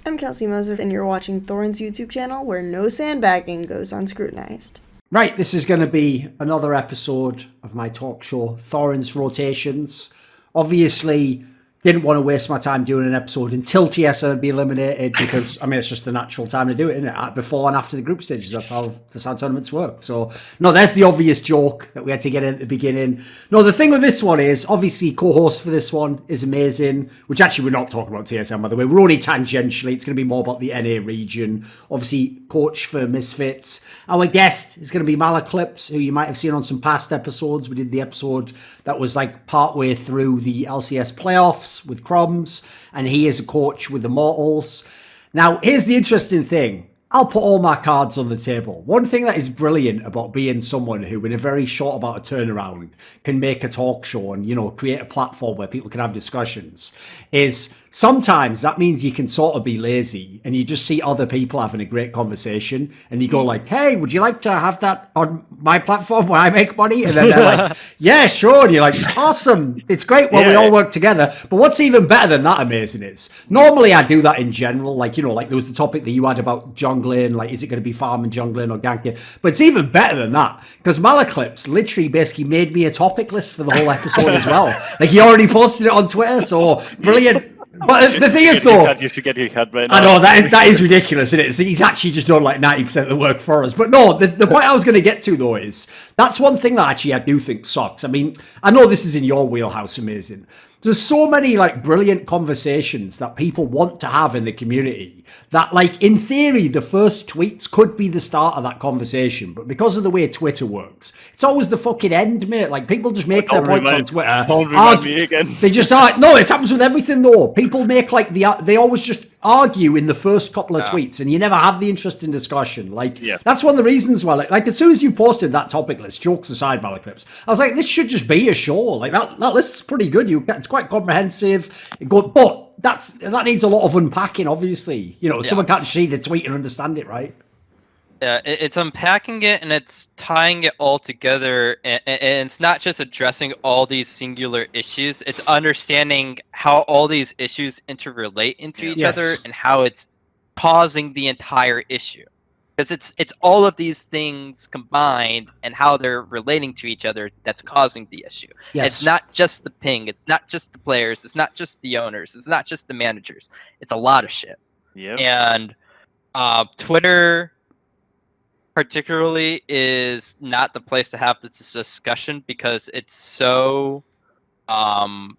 I'm Kelsey Moser, and you're watching Thorin's YouTube channel, where no sandbagging goes unscrutinized. Right, this is going to be another episode of my talk show, Thorin's Rotations. Obviously, didn't want to waste my time doing an episode until TS had been eliminated because, I mean, it's just the natural time to do it, isn't it? Before and after the group stages, that's how tournaments work. So, no, there's the obvious joke that we had to get in at the beginning. No, the thing with this one is, obviously, co-host for this one is amazing, which actually we're not talking about TSM, by the way. We're only tangentially. It's going to be more about the NA region. Obviously, coach for Misfits. Our guest is going to be Malaclpse, who you might have seen on some past episodes. We did the episode that was like partway through the LCS playoffs with Crumbs, and he is a coach with the Mortals. Now, here's the interesting thing. I'll put all my cards on the table. One thing that is brilliant about being someone who, in a very short amount of turnaround, can make a talk show and, you know, create a platform where people can have discussions is sometimes that means you can sort of be lazy and you just see other people having a great conversation and you go like, hey, would you like to have that on my platform where I make money? And then they're like, yeah, sure. And you're like, awesome. It's great when we all work together. But what's even better than that amazing is normally I do that in general. Like, you know, like there was the topic that you had about jungling, like, is it going to be farming, jungling or ganking? But it's even better than that because Malaclypse literally basically made me a topic list for the whole episode as well. Like he already posted it on Twitter. So brilliant. But the thing is, though, you should get your head right now. I know that is ridiculous, isn't it? So he's actually just done like 90% of the work for us. But no, the point I was going to get to though is that's one thing that actually I do think sucks. I mean, I know this is in your wheelhouse, amazing. There's so many like brilliant conversations that people want to have in the community that, like, in theory, the first tweets could be the start of that conversation. But because of the way Twitter works, it's always the fucking end, mate. Like, people just make their points on Twitter. Don't remind me again. They just are. No, it happens with everything, though. People make, like, they always just argue in the first couple of tweets, and you never have the interesting discussion. Like, that's one of the reasons why, like, as soon as you posted that topic list, jokes aside, Malaclypse, I was like, this should just be a show. Like, that list's pretty good. It's quite comprehensive. But that needs a lot of unpacking, obviously. You know, someone can't see the tweet and understand it, right? Yeah, it's unpacking it and it's tying it all together, and it's not just addressing all these singular issues. It's understanding how all these issues interrelate into each other and how it's causing the entire issue. Because it's all of these things combined and how they're relating to each other that's causing the issue. Yes. It's not just the ping. It's not just the players. It's not just the owners. It's not just the managers. It's a lot of shit. Yeah. And Twitter particularly is not the place to have this discussion because it's so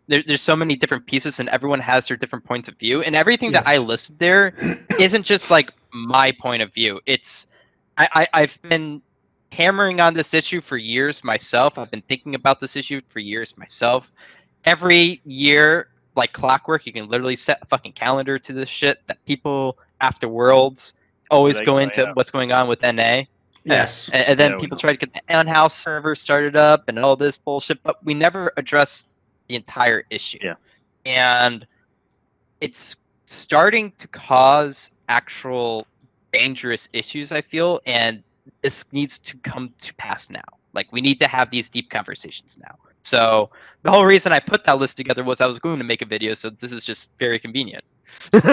there's so many different pieces and everyone has their different points of view, and everything that I listed there isn't just like my point of view. It's I've been hammering on this issue for years myself. I've been thinking about this issue for years myself. Every year, like clockwork, you can literally set a fucking calendar to this shit that people after Worlds always go into what's going on with NA. Yes. And then people try to get the in-house server started up and all this bullshit, but we never address the entire issue. Yeah. And it's starting to cause actual dangerous issues, I feel, and this needs to come to pass now. Like, we need to have these deep conversations now. So the whole reason I put that list together was I was going to make a video, so this is just very convenient.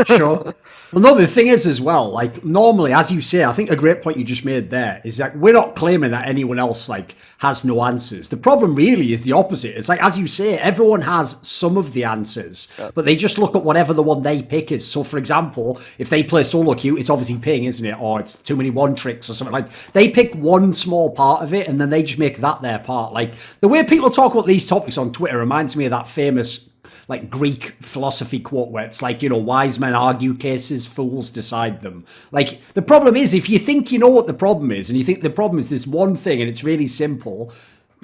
Sure. Well, no, the thing is as well, like, normally, as you say, I think a great point you just made there is that we're not claiming that anyone else, like, has no answers. The problem really is the opposite. It's like, as you say, everyone has some of the answers, but they just look at whatever the one they pick is. So, for example, if they play solo queue, it's obviously ping, isn't it? Or it's too many one tricks or something. Like, they pick one small part of it, and then they just make that their part. Like, the way people talk about these topics on Twitter reminds me of that famous like Greek philosophy quote where it's like, you know, wise men argue cases, fools decide them. Like, the problem is, if you think you know what the problem is and you think the problem is this one thing and it's really simple,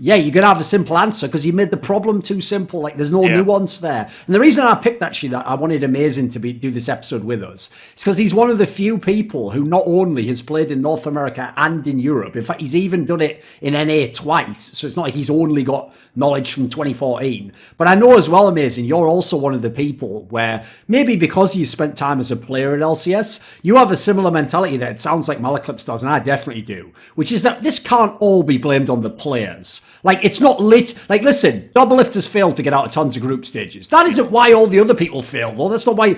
yeah, you're going to have a simple answer because you made the problem too simple. Like, there's no nuance there. And the reason I picked, actually, that I wanted Amazing to do this episode with us is because he's one of the few people who not only has played in North America and in Europe, in fact, he's even done it in NA twice. So it's not like he's only got knowledge from 2014. But I know as well, Amazing, you're also one of the people where maybe because you spent time as a player at LCS, you have a similar mentality that it sounds like Malaclpse does, and I definitely do, which is that this can't all be blamed on the players. Like, it's not lit. Like, listen, Doublelift has failed to get out of tons of group stages. That isn't why all the other people failed. Well, that's not why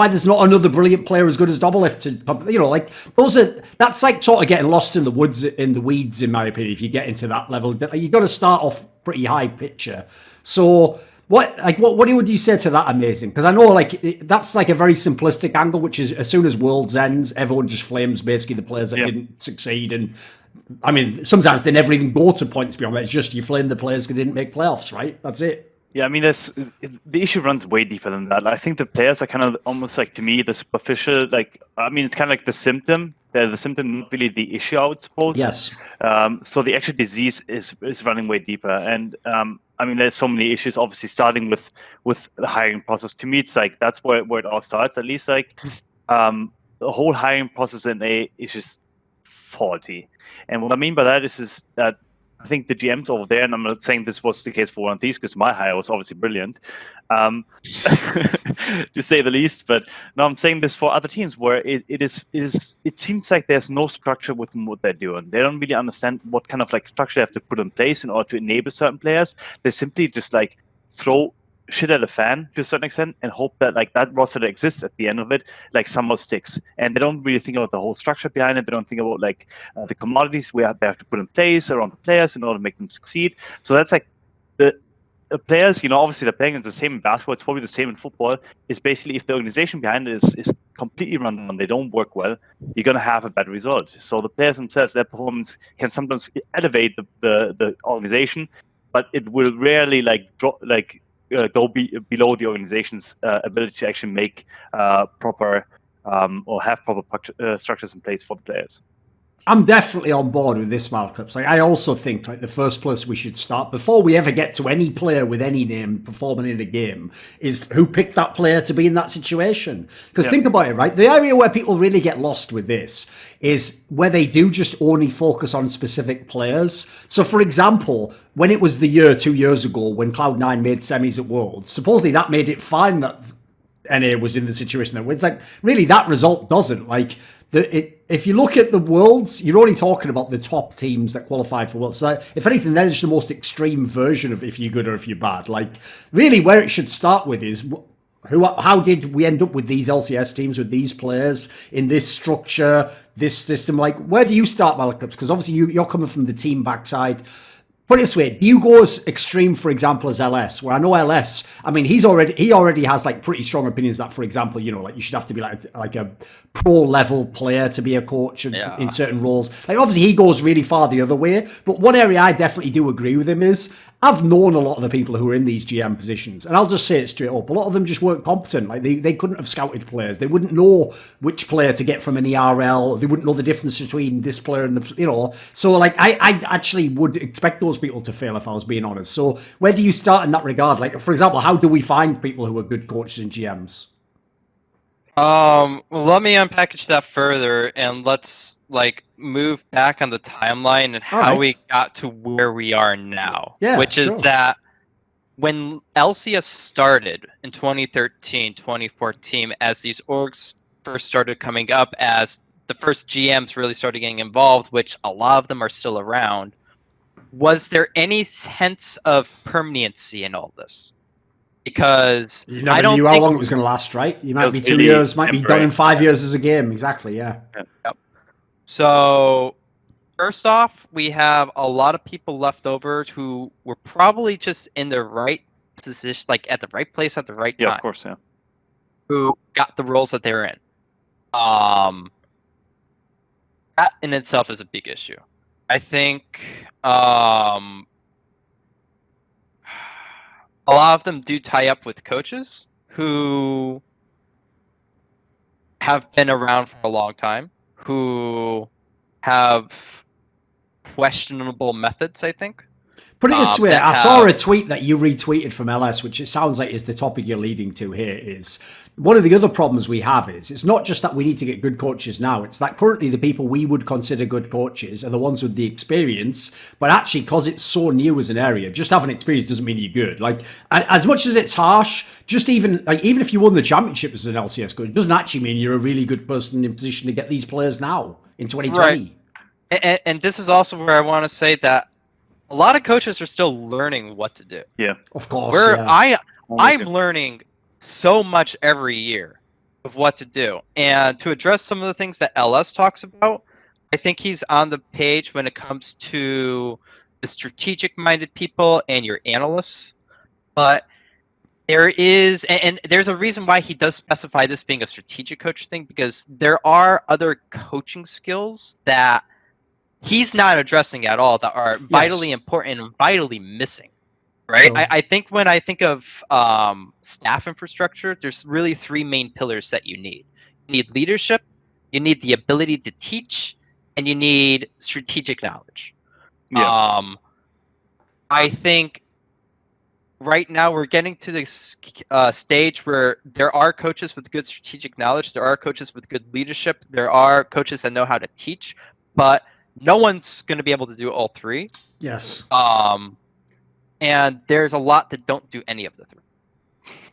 there's not another brilliant player as good as Doublelift to, you know, like, that's like sort of getting lost in the woods, in the weeds, in my opinion, if you get into that level. You got to start off pretty high picture. So, what would you say to that, Amazing? Because I know, like, that's like a very simplistic angle, which is as soon as Worlds ends, everyone just flames basically the players that didn't succeed. And I mean, sometimes they never even go to points beyond that. It's just you flame the players who didn't make playoffs, right? That's it. Yeah, I mean, the issue runs way deeper than that. I think the players are kind of almost like, to me, the superficial, like, I mean, it's kind of like the symptom. They're the symptom, not really the issue, I would suppose. Yes. So the actual disease is running way deeper. And I mean, there's so many issues, obviously, starting with the hiring process. To me, it's like, that's where it all starts. At least, like, the whole hiring process in A is just faulty. And what I mean by that is that I think the GMs over there, and I'm not saying this was the case for one of these because my hire was obviously brilliant, to say the least. But no, I'm saying this for other teams where it seems like there's no structure with what they're doing. They don't really understand what kind of like structure they have to put in place in order to enable certain players. They simply just like throw shit at a fan to a certain extent and hope that like that roster that exists at the end of it like somehow sticks. And they don't really think about the whole structure behind it. They don't think about like the commodities they have to put in place around the players in order to make them succeed. So that's like the players, you know, obviously they're playing the same in basketball. It's probably the same in football. Is basically if the organization behind it is completely run down, they don't work well, you're going to have a bad result. So the players themselves, their performance can sometimes elevate the organization, but it will rarely like drop like go below the organization's ability to actually make proper or have proper structures in place for the players. I'm definitely on board with this, Malaclpse. Like, I also think like the first place we should start before we ever get to any player with any name performing in a game is who picked that player to be in that situation. Because think about it, right? The area where people really get lost with this is where they do just only focus on specific players. So, for example, when it was the year 2 years ago when Cloud9 made semis at Worlds, supposedly that made it fine that NA was in the situation that it's like, really, that result doesn't. Like, if you look at the Worlds, you're only talking about the top teams that qualified for Worlds. So if anything, they're just the most extreme version of if you're good or if you're bad. Like, really, where it should start with is how did we end up with these LCS teams, with these players, in this structure, this system? Like, where do you start, Malaclpse? Because obviously you're coming from the team backside. Put it this way, do you go as extreme, for example, as LS? Where I know LS, I mean, he already has like pretty strong opinions that, for example, you know, like you should have to be like a pro level player to be a coach in certain roles. Like, obviously, he goes really far the other way. But one area I definitely do agree with him is I've known a lot of the people who are in these GM positions, and I'll just say it straight up. A lot of them just weren't competent. Like they couldn't have scouted players. They wouldn't know which player to get from an ERL. They wouldn't know the difference between this player and the, you know. So like I actually would expect those people to fail if I was being honest. So where do you start in that regard? Like, for example, how do we find people who are good coaches and GMs? Let me unpackage that further and let's like move back on the timeline and how we got to where we are now. Yeah, which is that when LCS started in 2013, 2014, as these orgs first started coming up, as the first GMs really started getting involved, which a lot of them are still around, was there any sense of permanency in all this? Because you never knew how long it was going to last, right? You might be 2 years, might be done in 5 years as a game. Exactly, yeah. Yep. So, first off, we have a lot of people left over who were probably just in the right position, like at the right place at the right time. Yeah, of course, yeah. Who got the roles that they were in. That in itself is a big issue. I think a lot of them do tie up with coaches who have been around for a long time, who have questionable methods, I think. Put it this way, I saw a tweet that you retweeted from LS, which it sounds like is the topic you're leading to here, is one of the other problems we have is it's not just that we need to get good coaches now, it's that currently the people we would consider good coaches are the ones with the experience, but actually because it's so new as an area, just having experience doesn't mean you're good. Like, as much as it's harsh, just even if you won the championship as an LCS coach, it doesn't actually mean you're a really good person in position to get these players now in 2020. Right. And this is also where I want to say that a lot of coaches are still learning what to do. Yeah, Of course. Where Yeah. I'm learning so much every year of what to do. And to address some of the things that LS talks about, I think he's on the page when it comes to the strategic-minded people and your analysts. But there is, and there's a reason why he does specify this being a strategic coach thing, because there are other coaching skills that he's not addressing at all that are vitally important and vitally missing. Right. So- I think when I think of staff infrastructure, there's really three main pillars that you need. You need leadership, you need the ability to teach, and you need strategic knowledge. Yeah. I think right now we're getting to this stage where there are coaches with good strategic knowledge, there are coaches with good leadership, there are coaches that know how to teach, but no one's going to be able to do all three. Yes. And there's a lot that don't do any of the three.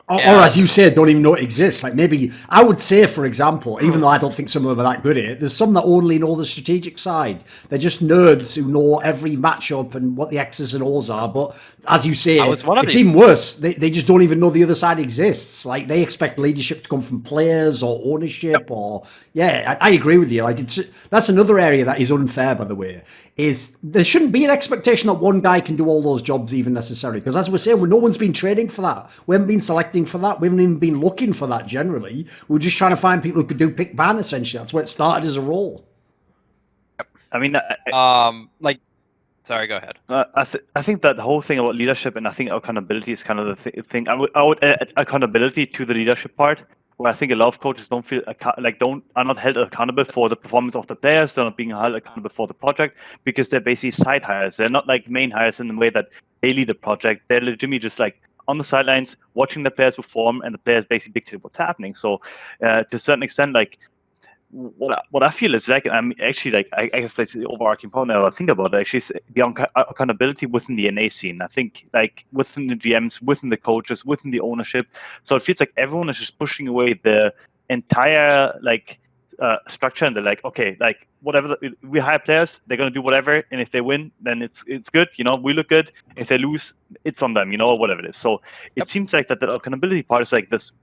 Or as you said, don't even know it exists. Like maybe I would say, for example, even though I don't think some of them are that good at it, there's some that only know the strategic side. They're just nerds who know every matchup and what the X's and O's are. But as you say, it's even worse. They just don't even know the other side exists. Like they expect leadership to come from players or ownership or I agree with you. Like that's another area that is unfair, by the way. Is there shouldn't be an expectation that one guy can do all those jobs even necessarily. Because as we're saying, no one's been training for that. We haven't been selecting for that. We haven't even been looking for that generally. We're just trying to find people who could do pick ban, essentially. That's where it started as a role. I mean, sorry, go ahead. I think that the whole thing about leadership and I think accountability is kind of the thing. I would add accountability to the leadership part, where I think a lot of coaches don't feel are not held accountable for the performance of the players. They're not being held accountable for the project because they're basically side hires. They're not like main hires in the way that they lead the project. They're legitimately just like on the sidelines watching the players perform, and the players basically dictate what's happening. So to a certain extent, like what I feel is like, I'm actually like, I guess that's the overarching point now I think about it, actually is the accountability within the NA scene. I think like within the GMs, within the coaches, within the ownership. So it feels like everyone is just pushing away the entire like structure, and they're like, okay, like whatever, we hire players, they're gonna do whatever, and if they win, then it's good, you know, we look good. If they lose, it's on them, you know, or whatever it is. So it seems like that the accountability part is like this,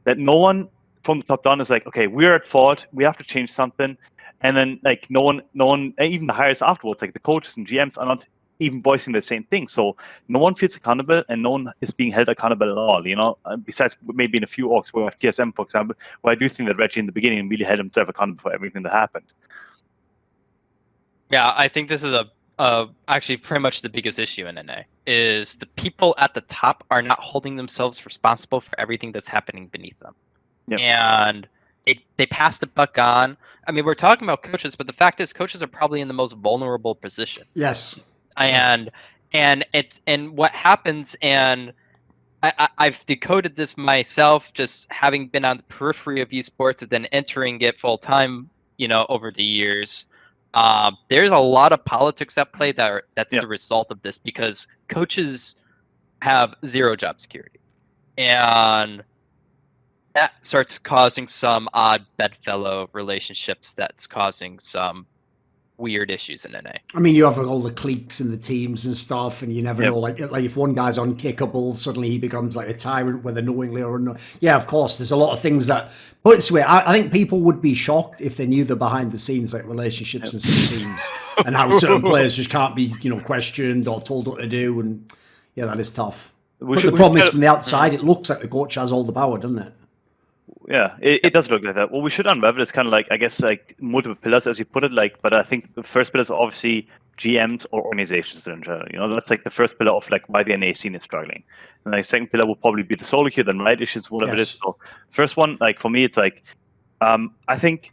that no one from the top down is like, okay, we're at fault, we have to change something, and then like no one, even the hires afterwards, like the coaches and GMs are not even voicing the same thing. So no one feels accountable, and no one is being held accountable at all. You know, besides maybe in a few orgs where we have TSM, for example, where I do think that Reggie in the beginning really held himself accountable for everything that happened. Yeah, I think this is actually pretty much the biggest issue in NA is the people at the top are not holding themselves responsible for everything that's happening beneath them. Yep. And they pass the buck on. I mean, we're talking about coaches, but the fact is coaches are probably in the most vulnerable position. Yes. And what happens, and I've decoded this myself, just having been on the periphery of esports and then entering it full time, you know, over the years. There's a lot of politics at play that's the result of this, because coaches have zero job security, and that starts causing some odd bedfellow relationships. That's causing some weird issues in NA. I mean, you have all the cliques and the teams and stuff, and you never know. Like if one guy's unkickable, suddenly he becomes like a tyrant, whether knowingly or unknowingly. Yeah, of course, there's a lot of things that. But it's weird. I think people would be shocked if they knew the behind the scenes, like relationships and some teams, and how certain players just can't be, you know, questioned or told what to do. And yeah, that is tough. But the problem is, from the outside, it looks like the coach has all the power, doesn't it? Yeah, it does look like that. What we should unravel is kind of like, I guess, like multiple pillars, as you put it. Like, but I think the first pillar is obviously GMs or organizations in general. You know, that's like the first pillar of like why the NA scene is struggling. And the second pillar will probably be the solo queue, then right issues, whatever it is. So first one, like for me, it's like I think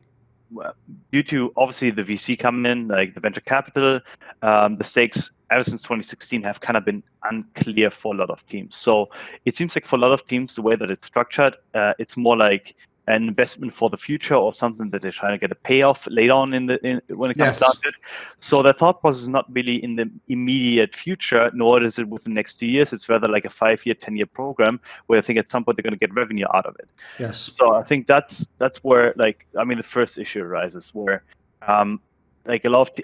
due to obviously the VC coming in, like the venture capital, the stakes ever since 2016 have kind of been unclear for a lot of teams. So it seems like for a lot of teams, the way that it's structured, it's more like an investment for the future or something that they're trying to get a payoff later on when it comes down to it. So the thought process is not really in the immediate future, nor is it within the next 2 years. It's rather like a 5-year, 10-year program where I think at some point they're going to get revenue out of it. Yes. So I think that's where, like, I mean, the first issue arises where like a lot of,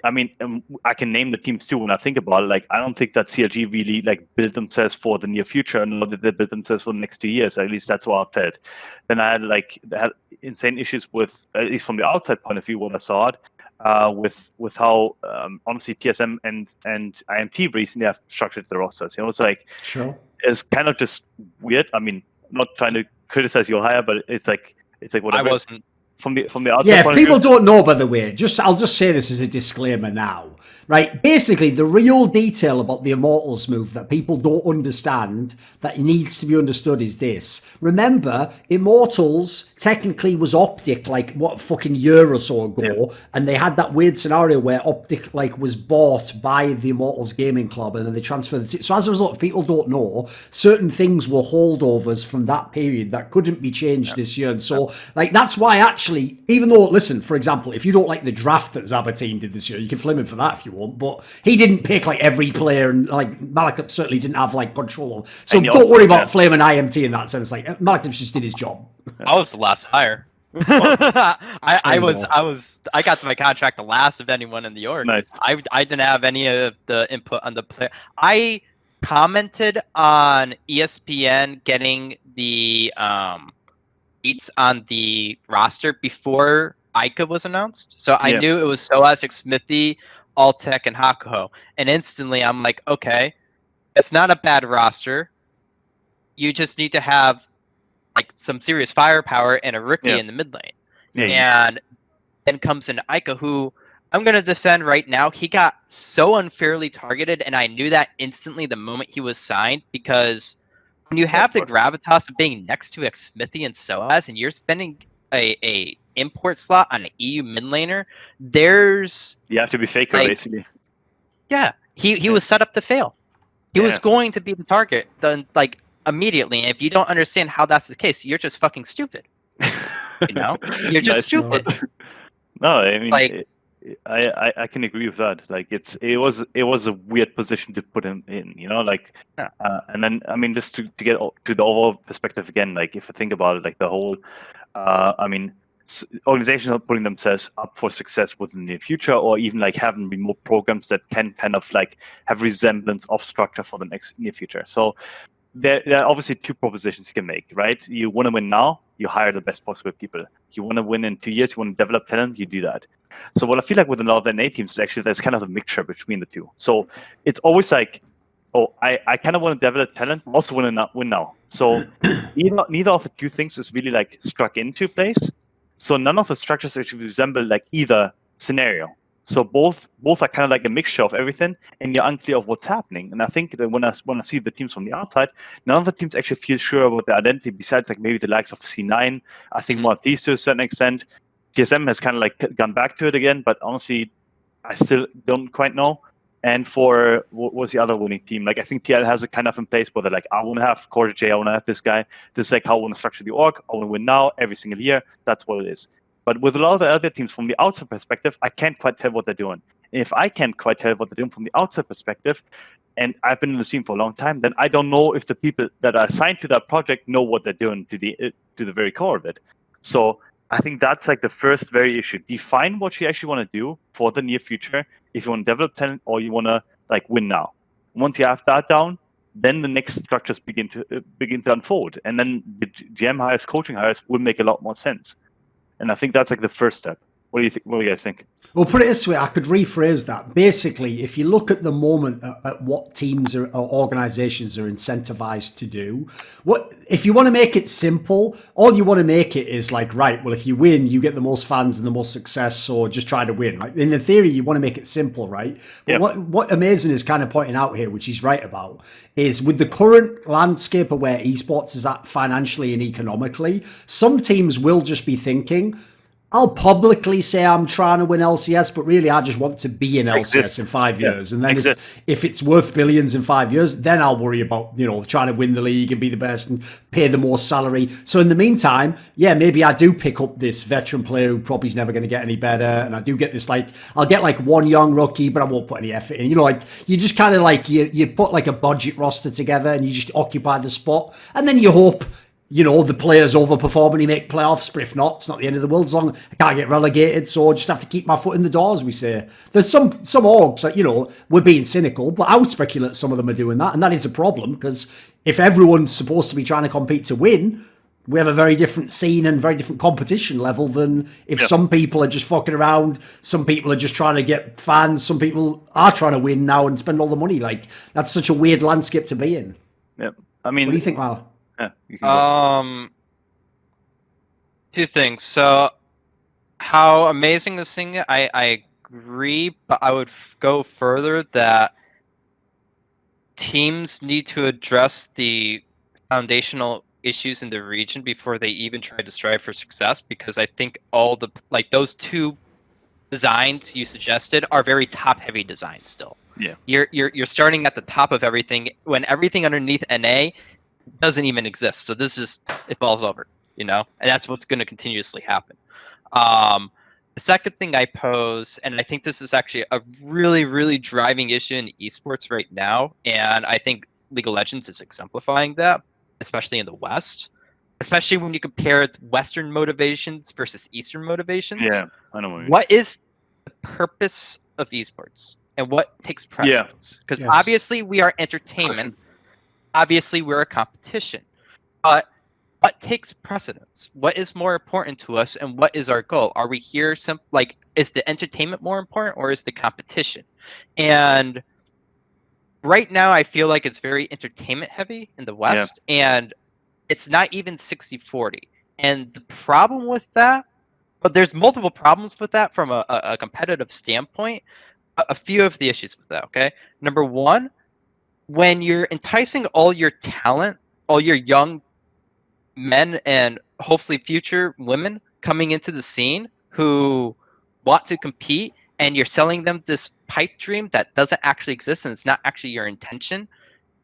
I can name the teams too when I think about it. Like, I don't think that CLG really like built themselves for the near future, and nor did they build themselves for the next 2 years. At least that's what I felt. Then I had insane issues with, at least from the outside point of view, what I saw it, with how honestly TSM and IMT recently have structured the rosters. You know, it's like, sure, it's kind of just weird. I mean, I'm not trying to criticize your hire, but it's like whatever. I wasn't. From the outside. Yeah, if point of people view, don't know, by the way, I'll just say this as a disclaimer now, right? Basically, the real detail about the Immortals move that people don't understand, that needs to be understood, is this. Remember, Immortals technically was Optic like what, fucking year or so ago, and they had that weird scenario where Optic like was bought by the Immortals Gaming Club, and then they transferred it. So as a result, if people don't know, certain things were holdovers from that period that couldn't be changed this year. And so like that's why actually, even though, listen, for example, if you don't like the draft that Zabatine did this year, you can flame him for that if you want, but he didn't pick like every player, and like Malaclpse certainly didn't have like control of. So don't worry about flaming IMT in that sense. Like Malaclpse just did his job. I was the last hire. I got my contract the last of anyone in the org. Nice. I didn't have any of the input on the player. I commented on ESPN getting the beats on the roster before Ica was announced, so I knew it was Soasic, Smithy, Altec, and Hakuho, and instantly I'm like, okay, it's not a bad roster. You just need to have like some serious firepower and a rookie in the mid lane. And then comes in Ica, who I'm going to defend right now. He got so unfairly targeted, and I knew that instantly the moment he was signed, because when you have the gravitas of being next to Smithy and Soaz, and you're spending a import slot on an EU mid laner, you have to be faker, like, basically. Yeah, he was set up to fail. He was going to be the target, like, immediately. And if you don't understand how that's the case, you're just fucking stupid. You know, you're just stupid. No, I mean, like, I can agree with that. Like, it was a weird position to put him in, you know, like, and then I mean, just to get to the overall perspective again, like if I think about it, like the whole, I mean, organizations are putting themselves up for success within the near future, or even like having remote programs that can kind of like have resemblance of structure for the next near future. So there are obviously two propositions you can make, right? You want to win now, you hire the best possible people. You want to win in 2 years, you want to develop talent, you do that. So what I feel like with a lot of NA teams is actually there's kind of a mixture between the two. So it's always like, oh, I kind of want to develop talent, but also want to win now. So neither of the two things is really like struck into place. So none of the structures actually resemble like either scenario. So both are kind of like a mixture of everything, and you're unclear of what's happening. And I think that when I see the teams from the outside, none of the teams actually feel sure about their identity, besides like maybe the likes of C9. I think more of these to a certain extent. TSM has kind of like gone back to it again, but honestly, I still don't quite know. And for what was the other winning team? Like I think TL has it kind of in place where they're like, I want to have Core J, I want to have this guy. This is like how I want to structure the org. I want to win now every single year. That's what it is. But with a lot of the other teams from the outside perspective, I can't quite tell what they're doing. And if I can't quite tell what they're doing from the outside perspective, and I've been in the scene for a long time, then I don't know if the people that are assigned to that project know what they're doing to the very core of it. So I think that's like the first very issue. Define what you actually want to do for the near future. If you want to develop talent or you want to like win now. Once you have that down, then the next structures begin to unfold, and then the GM hires, coaching hires will make a lot more sense. And I think that's like the first step. What do you think? What do you guys think? Well, put it this way, I could rephrase that. Basically, if you look at the moment at what teams or organizations are incentivized to do, if you want to make it simple, all you want to make it is like, right, well, if you win, you get the most fans and the most success, so just try to win. Like, in the theory, you want to make it simple, right? But what Amazing is kind of pointing out here, which he's right about, is with the current landscape of where esports is at financially and economically, some teams will just be thinking, I'll publicly say I'm trying to win LCS, but really I just want to be in LCS in 5 years. And then if it's worth billions in 5 years, then I'll worry about, trying to win the league and be the best and pay the most salary. So in the meantime, maybe I do pick up this veteran player who probably is never going to get any better. And I do get this, I'll get one young rookie, but I won't put any effort in. You just kind of you put a budget roster together and you just occupy the spot. And then you hope you know, the players overperform and you make playoffs, but if not, it's not the end of the world as long as I can't get relegated, so I just have to keep my foot in the door, as we say. There's some orgs that, you know, we're being cynical, but I would speculate some of them are doing that, and that is a problem, because if everyone's supposed to be trying to compete to win, we have a very different scene and very different competition level than if some people are just fucking around, some people are just trying to get fans, some people are trying to win now and spend all the money. Like, that's such a weird landscape to be in. Yeah. I mean, what do you think, Mal? Yeah, you can go. Two things. So, how amazing this thing! I agree, but I would go further that teams need to address the foundational issues in the region before they even try to strive for success. Because I think all the those two designs you suggested are very top-heavy designs still. Yeah. You're starting at the top of everything when everything underneath NA doesn't even exist. So this is it falls over, you know, and that's what's going to continuously happen. The second thing I pose, and I think this is actually a really, really driving issue in esports right now, and I think League of Legends is exemplifying that, especially in the West, especially when you compare Western motivations versus Eastern motivations. Yeah, I know what you mean. What is the purpose of esports and what takes precedence? Because obviously we are entertainment. Obviously, we're a competition, but what takes precedence? What is more important to us, and what is our goal? Are we here is the entertainment more important, or is the competition? And right now, I feel like it's very entertainment heavy in the West, and it's not even 60-40. And the problem with that, but there's multiple problems with that from a competitive standpoint. A few of the issues with that, okay? Number one, when you're enticing all your talent, all your young men and hopefully future women coming into the scene who want to compete, and you're selling them this pipe dream that doesn't actually exist and it's not actually your intention,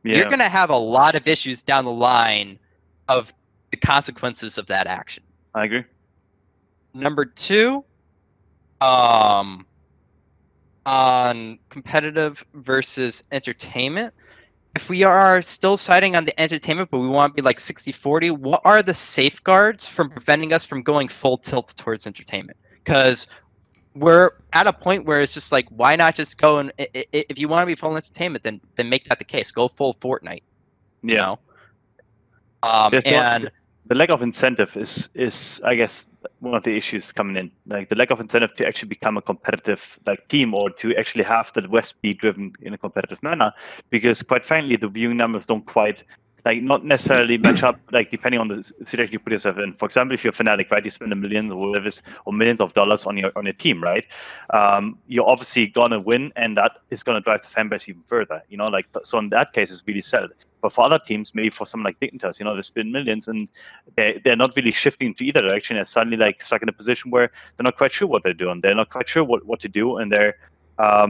you're going to have a lot of issues down the line of the consequences of that action. I agree. Number two, on competitive versus entertainment, if we are still siding on the entertainment, but we want to be like 60-40, what are the safeguards from preventing us from going full tilt towards entertainment? Because we're at a point where it's just like, why not just go and if you want to be full entertainment, then make that the case. Go full Fortnite. You know? And the lack of incentive is I guess one of the issues coming in, like the lack of incentive to actually become a competitive team, or to actually have the West be driven in a competitive manner, because quite frankly the viewing numbers don't quite not necessarily match up, depending on the situation you put yourself in. For example, if you're Fnatic, right, you spend $1 million or millions of dollars on your team, right? You're obviously gonna win, and that is gonna drive the fan base even further. You know, so in that case, it's really settled. But for other teams, maybe for some like Dignitas, you know, they spend millions and they're not really shifting to either direction. They're suddenly stuck in a position where they're not quite sure what they're doing. They're not quite sure what to do, and they're they're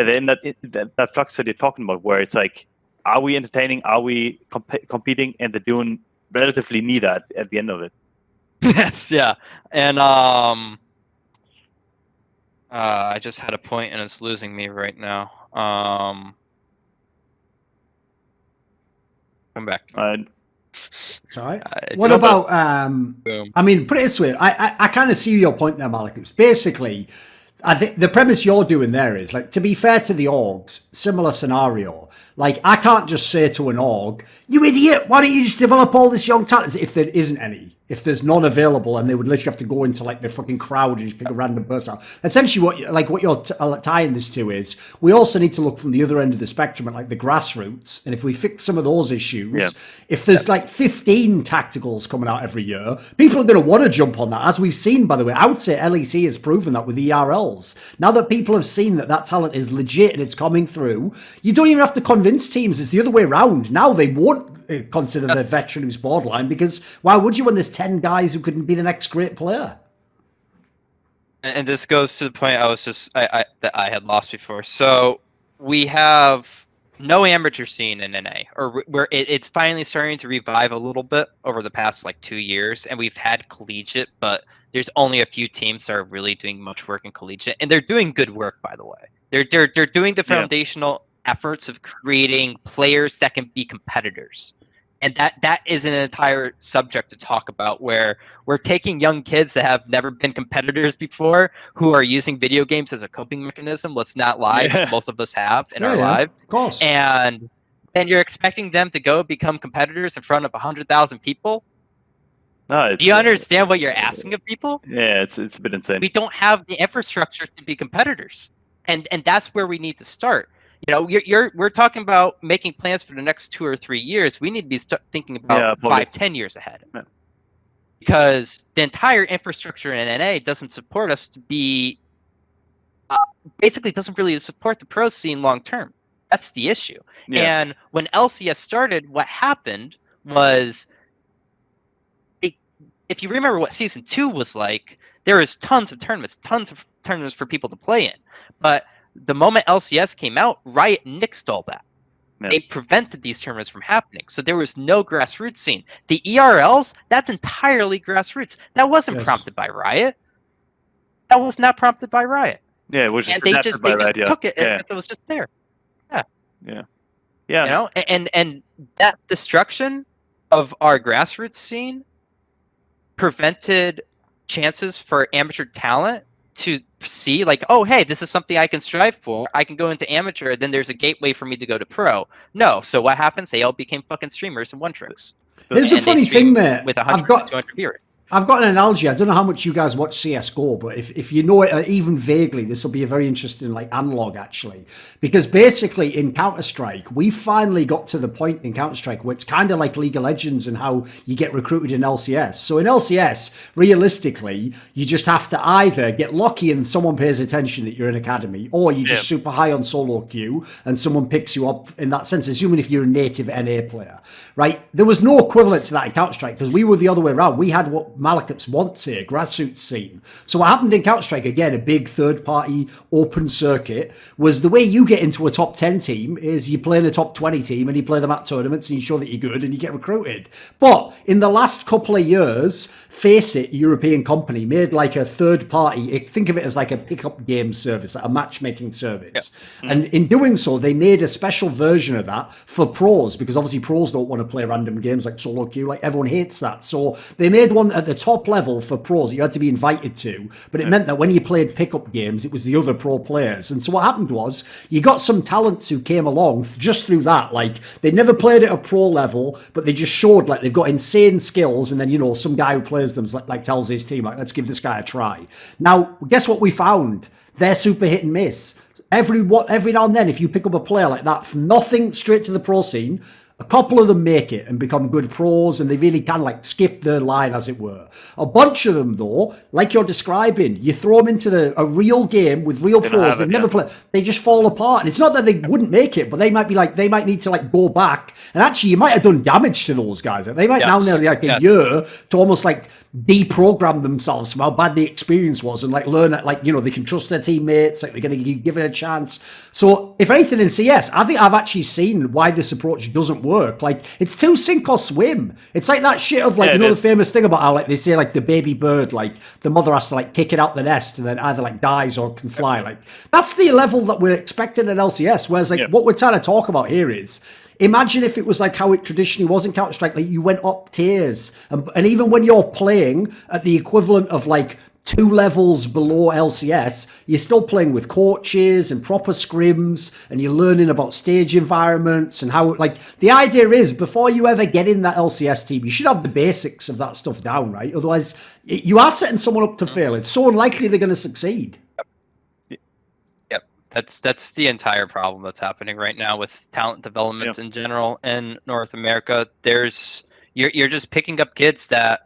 in that flux that you're talking about, where it's like, are we entertaining? Are we competing? And they're doing relatively neither at the end of it. Yes, yeah. And I just had a point and it's losing me right now. Come back. Sorry. What about I mean, put it this way. I kind of see your point there, Malaclpse. Basically, I think the premise you're doing there is, like, to be fair to the orgs, similar scenario. Like, I can't just say to an org, you idiot, why don't you just develop all this young talent, if there isn't any. If there's none available, and they would literally have to go into like the fucking crowd and just pick a random person out. Essentially, what you're tying this to is, we also need to look from the other end of the spectrum at like the grassroots. And if we fix some of those issues, if there's like 15 tacticals coming out every year, people are going to want to jump on that. As we've seen, by the way, I would say LEC has proven that with ERLs. Now that people have seen that talent is legit and it's coming through, you don't even have to convince teams. It's the other way around. Now they won't consider the veteran who's borderline, because why would you when there's 10 guys who couldn't be the next great player? And this goes to the point that I had lost before. So we have no amateur scene in NA, or where it's finally starting to revive a little bit over the past 2 years, and we've had collegiate, but there's only a few teams that are really doing much work in collegiate, and they're doing good work, by the way. They're doing the foundational efforts of creating players that can be competitors. And that is an entire subject to talk about, where we're taking young kids that have never been competitors before, who are using video games as a coping mechanism. Let's not lie, Yeah. most of us have in our lives. Of course. And then you're expecting them to go become competitors in front of 100,000 people? No, Do you understand what you're asking of people? Yeah, it's a bit insane. We don't have the infrastructure to be competitors, and that's where we need to start. You know, we're talking about making plans for the next 2 or 3 years. We need to be thinking about probably. 5-10 years ahead, Yeah. because the entire infrastructure in NA doesn't support us to be basically doesn't really support the pro scene long term. That's the issue. Yeah. And when LCS started, what happened was, if you remember what season 2 was like, there was tons of tournaments for people to play in. But the moment LCS came out, Riot nixed all that. Yeah. They prevented these tournaments from happening. So there was no grassroots scene. The ERLs, that's entirely grassroots. That wasn't prompted by Riot. That was not prompted by Riot. Yeah, which and they just took it. Yeah. It was just there. Yeah. Yeah. Yeah. You know, and that destruction of our grassroots scene prevented chances for amateur talent to see, like, oh, hey, this is something I can strive for. I can go into amateur, then there's a gateway for me to go to pro. No, so what happens? They all became fucking streamers and one-tricks. Here's the funny thing, mate. With 100 to 200 viewers. I've got an analogy. I don't know how much you guys watch CSGO, but if you know it even vaguely, this will be a very interesting analog, actually. Because basically in Counter-Strike, we finally got to the point in Counter-Strike where it's kind of like League of Legends and how you get recruited in LCS. So in LCS, realistically, you just have to either get lucky and someone pays attention that you're an academy, or you're just super high on solo queue and someone picks you up in that sense, assuming if you're a native NA player, right? There was no equivalent to that in Counter-Strike because we were the other way around. We had what Malaclpse wants here, grassroots scene. So what happened in Counter-Strike, again, a big third-party open circuit, was the way you get into a top 10 team is you play in a top 20 team and you play them at tournaments and you show that you're good and you get recruited. But in the last couple of years, Faceit, a European company, made like a third-party, think of it as like a pickup game service, like a matchmaking service. Yeah. And in doing so, they made a special version of that for pros, because obviously pros don't want to play random games like solo queue, like everyone hates that. So they made one at the top level for pros that you had to be invited to, but it meant that when you played pickup games, it was the other pro players. And so what happened was you got some talents who came along just through that. Like they never played at a pro level, but they just showed like they've got insane skills. And then, you know, some guy who plays them like tells his team, like, let's give this guy a try. Now, guess what we found? They're super hit and miss. Every now and then, if you pick up a player like that from nothing straight to the pro scene, a couple of them make it and become good pros, and they really kind of like skip the line, as it were. A bunch of them, though, like you're describing, you throw them into a real game with real pros, they've never played, they just fall apart. And it's not that they wouldn't make it, but they might be like, they might need to like go back. And actually, you might have done damage to those guys. They might now need like a year to almost like deprogram themselves from how bad the experience was and like learn that, like, you know, they can trust their teammates, like they're going to give it a chance. So if anything in CS, I think I've actually seen why this approach doesn't work. Like it's too sink or swim. It's like that shit of like, you know, the famous thing about how like they say like the baby bird, like the mother has to like kick it out the nest and then either like dies or can fly. Like that's the level that we're expecting in LCS. Whereas like what we're trying to talk about here is, imagine if it was like how it traditionally was in Counter-Strike, like you went up tiers. And even when you're playing at the equivalent of like 2 levels below LCS, you're still playing with coaches and proper scrims, and you're learning about stage environments and how, like, the idea is before you ever get in that LCS team, you should have the basics of that stuff down, right? Otherwise, you are setting someone up to fail. It's so unlikely they're going to succeed. That's the entire problem that's happening right now with talent development in general in North America. You're just picking up kids that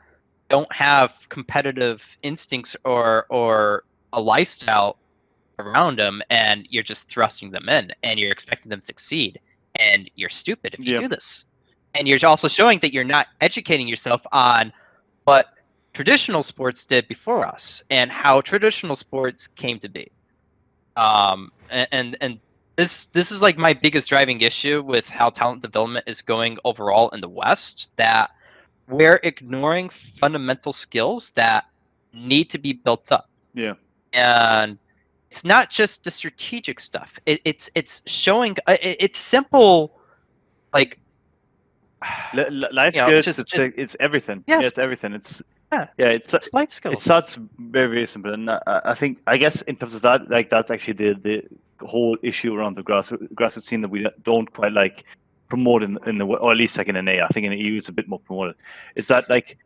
don't have competitive instincts or a lifestyle around them, and you're just thrusting them in, and you're expecting them to succeed. And you're stupid if you do this. And you're also showing that you're not educating yourself on what traditional sports did before us and how traditional sports came to be. And this is like my biggest driving issue with how talent development is going overall in the West, that we're ignoring fundamental skills that need to be built up. Yeah. And it's not just the strategic stuff. It's showing it's simple, like Life You know, skills, just it's everything. Yes. Yeah, it's everything. It's yeah, it's life it skills. starts very, very simple, and I guess in terms of that, like that's actually the whole issue around the grassroots scene that we don't quite like promote in the, or at least like in NA. I think in the EU it's a bit more promoted. Is that like,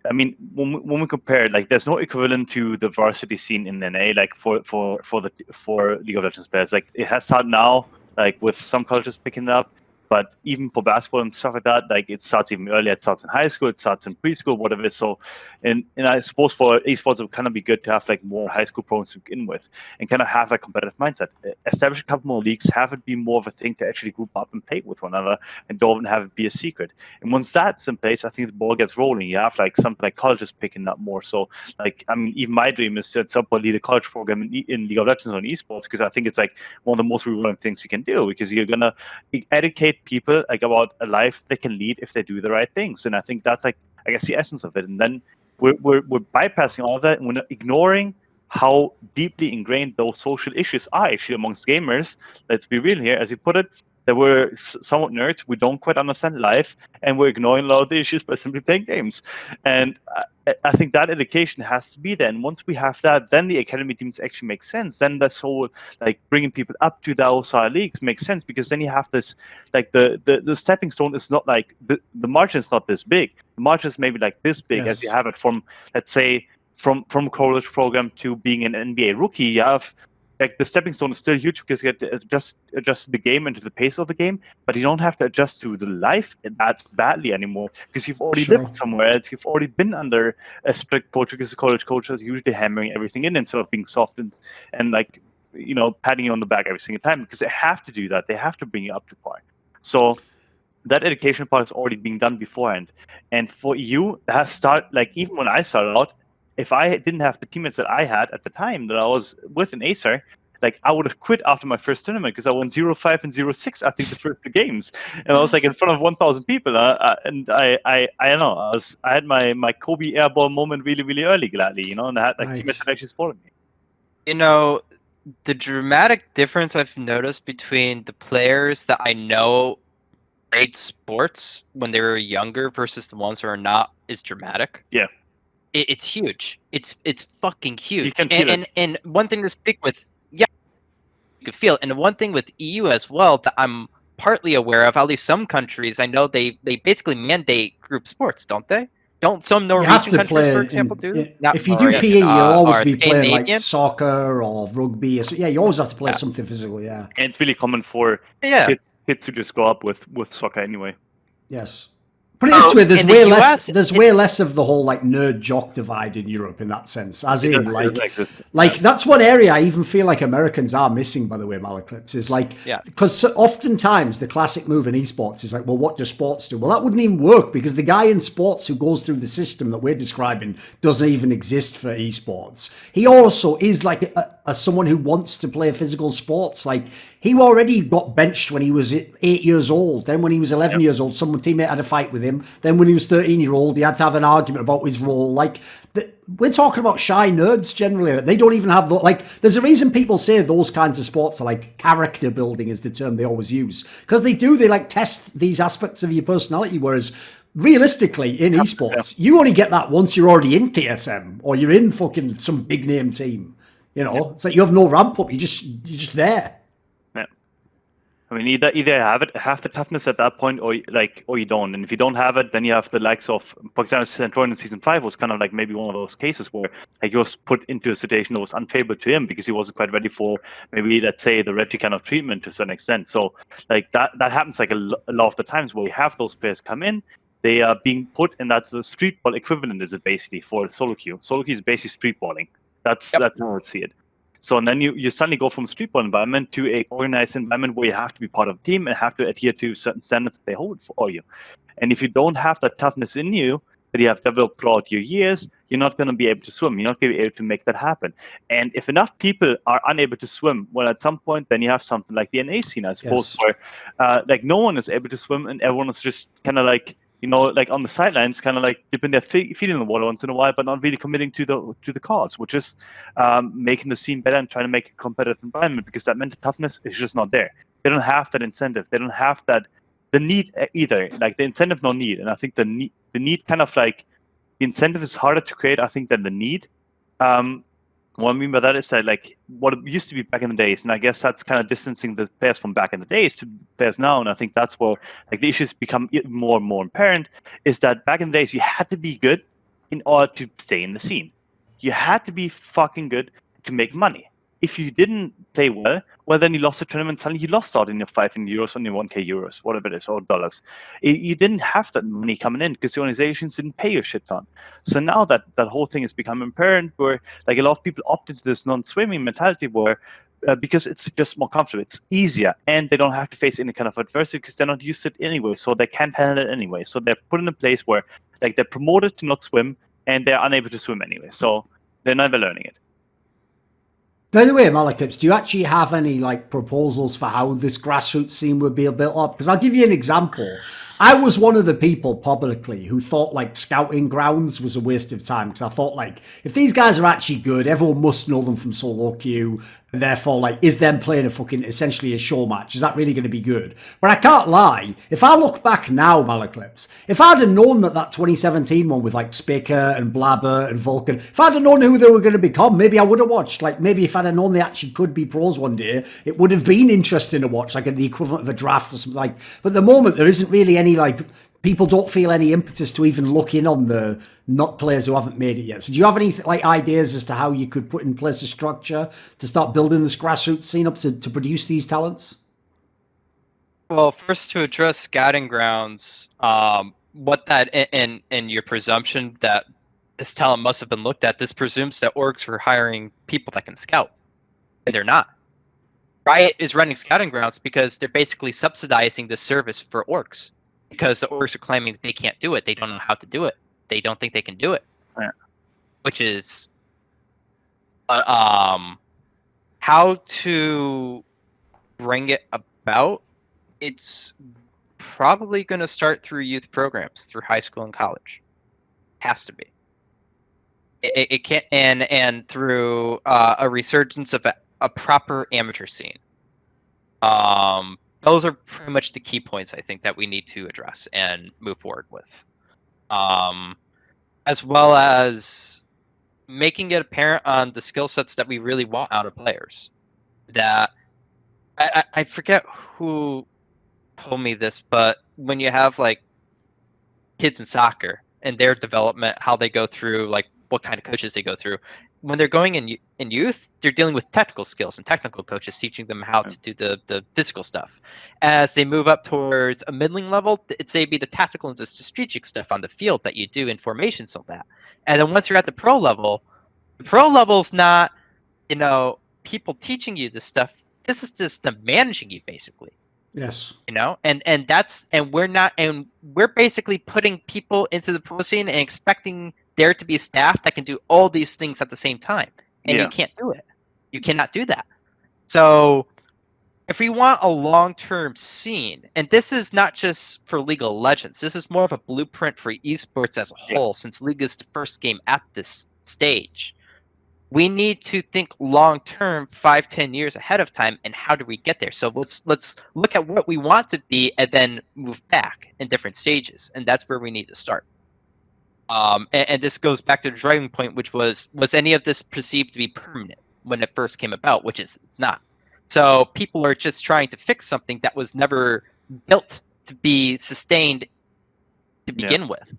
I mean, when we compare, like, there's no equivalent to the varsity scene in NA, like for League of Legends players. Like it has started now, like with some cultures picking it up. But even for basketball and stuff like that, like it starts even earlier. It starts in high school, it starts in preschool, whatever. So, and I suppose for esports, it would kind of be good to have like more high school programs to begin with, and kind of have that competitive mindset. Establish a couple more leagues, have it be more of a thing to actually group up and play with one another, and don't have it be a secret. And once that's in place, I think the ball gets rolling. You have like something like colleges picking up more. So, like, I mean, even my dream is to at some point lead a college program in League of Legends on esports, because I think it's like one of the most rewarding things you can do, because you're gonna educate people like about a life they can lead if they do the right things. And I think that's like, I guess, the essence of it. And then we're bypassing all of that, and we're ignoring how deeply ingrained those social issues are actually amongst gamers. Let's be real here, as you put it, that we're somewhat nerds, we don't quite understand life, and we're ignoring a lot of the issues by simply playing games. And I think that education has to be there. And once we have that, then the academy teams actually make sense. Then this whole, like, bringing people up to those leagues makes sense, because then you have this, like, the stepping stone is not like, the margin is not this big. The margin is maybe like this big, as you have it from, let's say, from college program to being an NBA rookie. You have, like, the stepping stone is still huge, because you get to adjust the game into the pace of the game, but you don't have to adjust to the life that badly anymore, because you've already lived somewhere else. You've already been under a strict coach, because the college coach is usually hammering everything in instead of being soft and like, you know, patting you on the back every single time, because they have to do that. They have to bring you up to par. So that education part is already being done beforehand. And for you, that has started, like, even when I started out, if I didn't have the teammates that I had at the time that I was with in Acer, like, I would have quit after my first tournament, because I won 0-5 and 0-6, I think, the first 2 games. And I was like in front of 1,000 people. And I don't know, I had my Kobe airball moment really, really early, gladly, you know, and I had like teammates that actually supported me. You know, the dramatic difference I've noticed between the players that I know played sports when they were younger versus the ones who are not is dramatic. Yeah. It's huge. It's fucking huge. You can feel it. And one thing to speak with, yeah, you can feel it. And one thing with EU as well that I'm partly aware of, at least some countries, I know they basically mandate group sports, don't they? Don't some Norwegian countries, for example, do? If you do PE, you'll always be playing like soccer or rugby. Yeah, you always have to play something physical. Yeah, and it's really common for kids to just go up with soccer anyway. Yes. Put it this way, there's way less of the whole like nerd jock divide in Europe in that sense. As in like that's one area I even feel like Americans are missing, by the way, Malaclypse, is like, because oftentimes the classic move in esports is like, well, what do sports do? Well, that wouldn't even work, because the guy in sports who goes through the system that we're describing doesn't even exist for esports. He also is like someone who wants to play physical sports. Like, he already got benched when he was 8 years old. Then when he was 11 years old, some teammate had a fight with him. Then when he was 13-year-old, he had to have an argument about his role. Like, we're talking about shy nerds generally. They don't even have, like, there's a reason people say those kinds of sports are like character building is the term they always use. Because they like test these aspects of your personality, whereas realistically in esports, you only get that once you're already in TSM or you're in fucking some big name team. You know, it's like you have no ramp up. You're just there. Yeah. I mean, either have the toughness at that point, or you don't. And if you don't have it, then you have the likes of, for example, Thorin in season 5 was kind of like maybe one of those cases where like he was put into a situation that was unfavorable to him because he wasn't quite ready for maybe, let's say, the Reggie kind of treatment to a certain extent. So like that happens like a lot of the times where we have those players come in. They are being put, and that's the street ball equivalent, is it basically, for solo queue. Solo queue is basically street balling. That's how I see it. So and then you suddenly go from a street ball environment to a organized environment where you have to be part of a team and have to adhere to certain standards that they hold for you. And if you don't have that toughness in you that you have developed throughout your years, you're not going to be able to swim. You're not going to be able to make that happen. And if enough people are unable to swim, well, at some point, then you have something like the NA scene, I suppose, where like no one is able to swim and everyone is just kind of like, you know, like on the sidelines, kind of like dipping their feet in the water once in a while, but not really committing to the cause, which is making the scene better and trying to make a competitive environment, because that mental toughness is just not there. They don't have that incentive. They don't have that the need either, like the incentive, no need. And I think the need kind of like, the incentive is harder to create, I think, than the need. What I mean by that is that, like, what it used to be back in the days, and I guess that's kind of distancing the players from back in the days to players now, and I think that's where, like, the issues become more and more apparent, is that back in the days, you had to be good in order to stay in the scene. You had to be fucking good to make money. If you didn't play well, then you lost the tournament, suddenly you lost out in your 5 euros on your 1k euros, whatever it is, or dollars. You didn't have that money coming in because the organizations didn't pay you a shit ton. So now that whole thing has become apparent, where like a lot of people opt into this non-swimming mentality where because it's just more comfortable, it's easier, and they don't have to face any kind of adversity because they're not used to it anyway, so they can't handle it anyway. So they're put in a place where like they're promoted to not swim, and they're unable to swim anyway. So they're never learning it. By the way, Malaclypse, do you actually have any like proposals for how this grassroots scene would be built up? Because I'll give you an example. I was one of the people publicly who thought like scouting grounds was a waste of time, because I thought like if these guys are actually good, everyone must know them from solo queue, and therefore like is them playing a fucking essentially a show match? Is that really going to be good? But I can't lie. If I look back now, Malaclypse, if I'd have known that 2017 one with like Spicker and Blabber and Vulcan, if I'd have known who they were going to become, maybe I would have watched. Like maybe if I'd have known they actually could be pros one day, it would have been interesting to watch, like the equivalent of a draft or something like. But at the moment, there isn't really any like, people don't feel any impetus to even look in on the not players who haven't made it yet. So do you have any like ideas as to how you could put in place a structure to start building this grassroots scene up to produce these talents? Well, first to address scouting grounds, what that and your presumption that this talent must have been looked at, this presumes that orgs were hiring people that can scout, and they're not. Riot is running scouting grounds because they're basically subsidizing the service for orgs, because the orgs are claiming that they can't do it. They don't know how to do it. They don't think they can do it. Yeah. Which is how to bring it about. It's probably going to start through youth programs, through high school and college. Has to be. It can't, and through a resurgence of a proper amateur scene. Those are pretty much the key points I think that we need to address and move forward with. As well as making it apparent on the skill sets that we really want out of players. That I forget who told me this, but when you have like kids in soccer and their development, how they go through, like what kind of coaches they go through, when they're going in youth, they're dealing with technical skills and technical coaches teaching them how to do the physical stuff. As they move up towards a middling level, it's maybe the tactical and the strategic stuff on the field that you do in formations of that. And then once you're at the pro level's not, people teaching you this stuff. This is just them managing you basically. Yes. And we're basically putting people into the pro scene and expecting there to be staff that can do all these things at the same time, and you can't do it. You cannot do that. So if we want a long-term scene, and this is not just for League of Legends, this is more of a blueprint for esports as a whole, since League is the first game at this stage. We need to think long-term, 5-10 years ahead of time, and how do we get there? So let's look at what we want to be and then move back in different stages, and that's where we need to start. And this goes back to the driving point, which was any of this perceived to be permanent when it first came about, which it's not. So people are just trying to fix something that was never built to be sustained to begin with.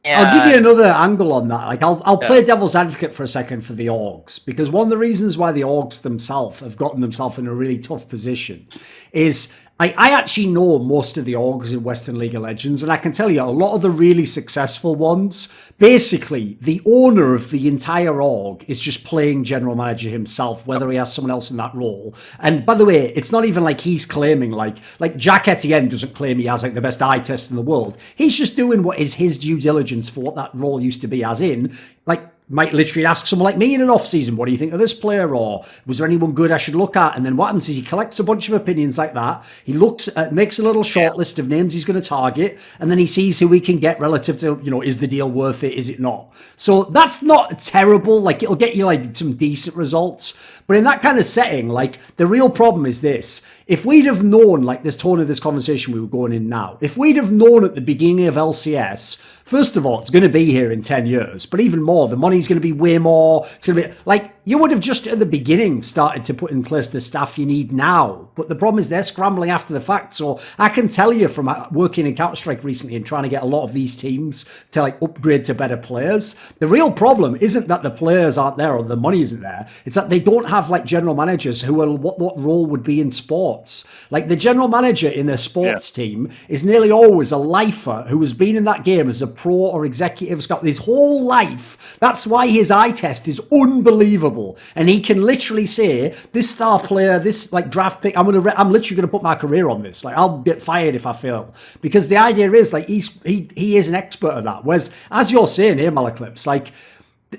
And I'll give you another angle on that. Like I'll play devil's advocate for a second for the orgs, because one of the reasons why the orgs themselves have gotten themselves in a really tough position is I actually know most of the orgs in Western League of Legends, and I can tell you a lot of the really successful ones, basically the owner of the entire org is just playing general manager himself, whether he has someone else in that role. And by the way, it's not even like he's claiming like Jack Etienne doesn't claim he has like the best eye test in the world. He's just doing what is his due diligence for what that role used to be, as in like might literally ask someone like me in an off-season, what do you think of this player? Or was there anyone good I should look at? And then what happens is he collects a bunch of opinions like that. He looks at, makes a little short list of names he's going to target. And then he sees who he can get relative to, is the deal worth it? Is it not? So that's not terrible. Like it'll get you like some decent results. But in that kind of setting, like the real problem is this, if we'd have known, like this tone of this conversation we were going in now, if we'd have known at the beginning of LCS, first of all, it's going to be here in 10 years, but even more, the money's going to be way more. It's going to be like, you would have just at the beginning started to put in place the staff you need now. But the problem is they're scrambling after the fact. So I can tell you from working in Counter-Strike recently and trying to get a lot of these teams to like upgrade to better players. The real problem isn't that the players aren't there or the money isn't there. It's that they don't have like general managers who are what role would be in sports. Like the general manager in a sports team is nearly always a lifer who has been in that game as a pro or executive scout his whole life. That's why his eye test is unbelievable. And he can literally say, this star player, this like draft pick, I'm literally gonna put my career on this. Like I'll get fired if I fail. Because the idea is like he is an expert at that. Whereas as you're saying here, Malaclpse, like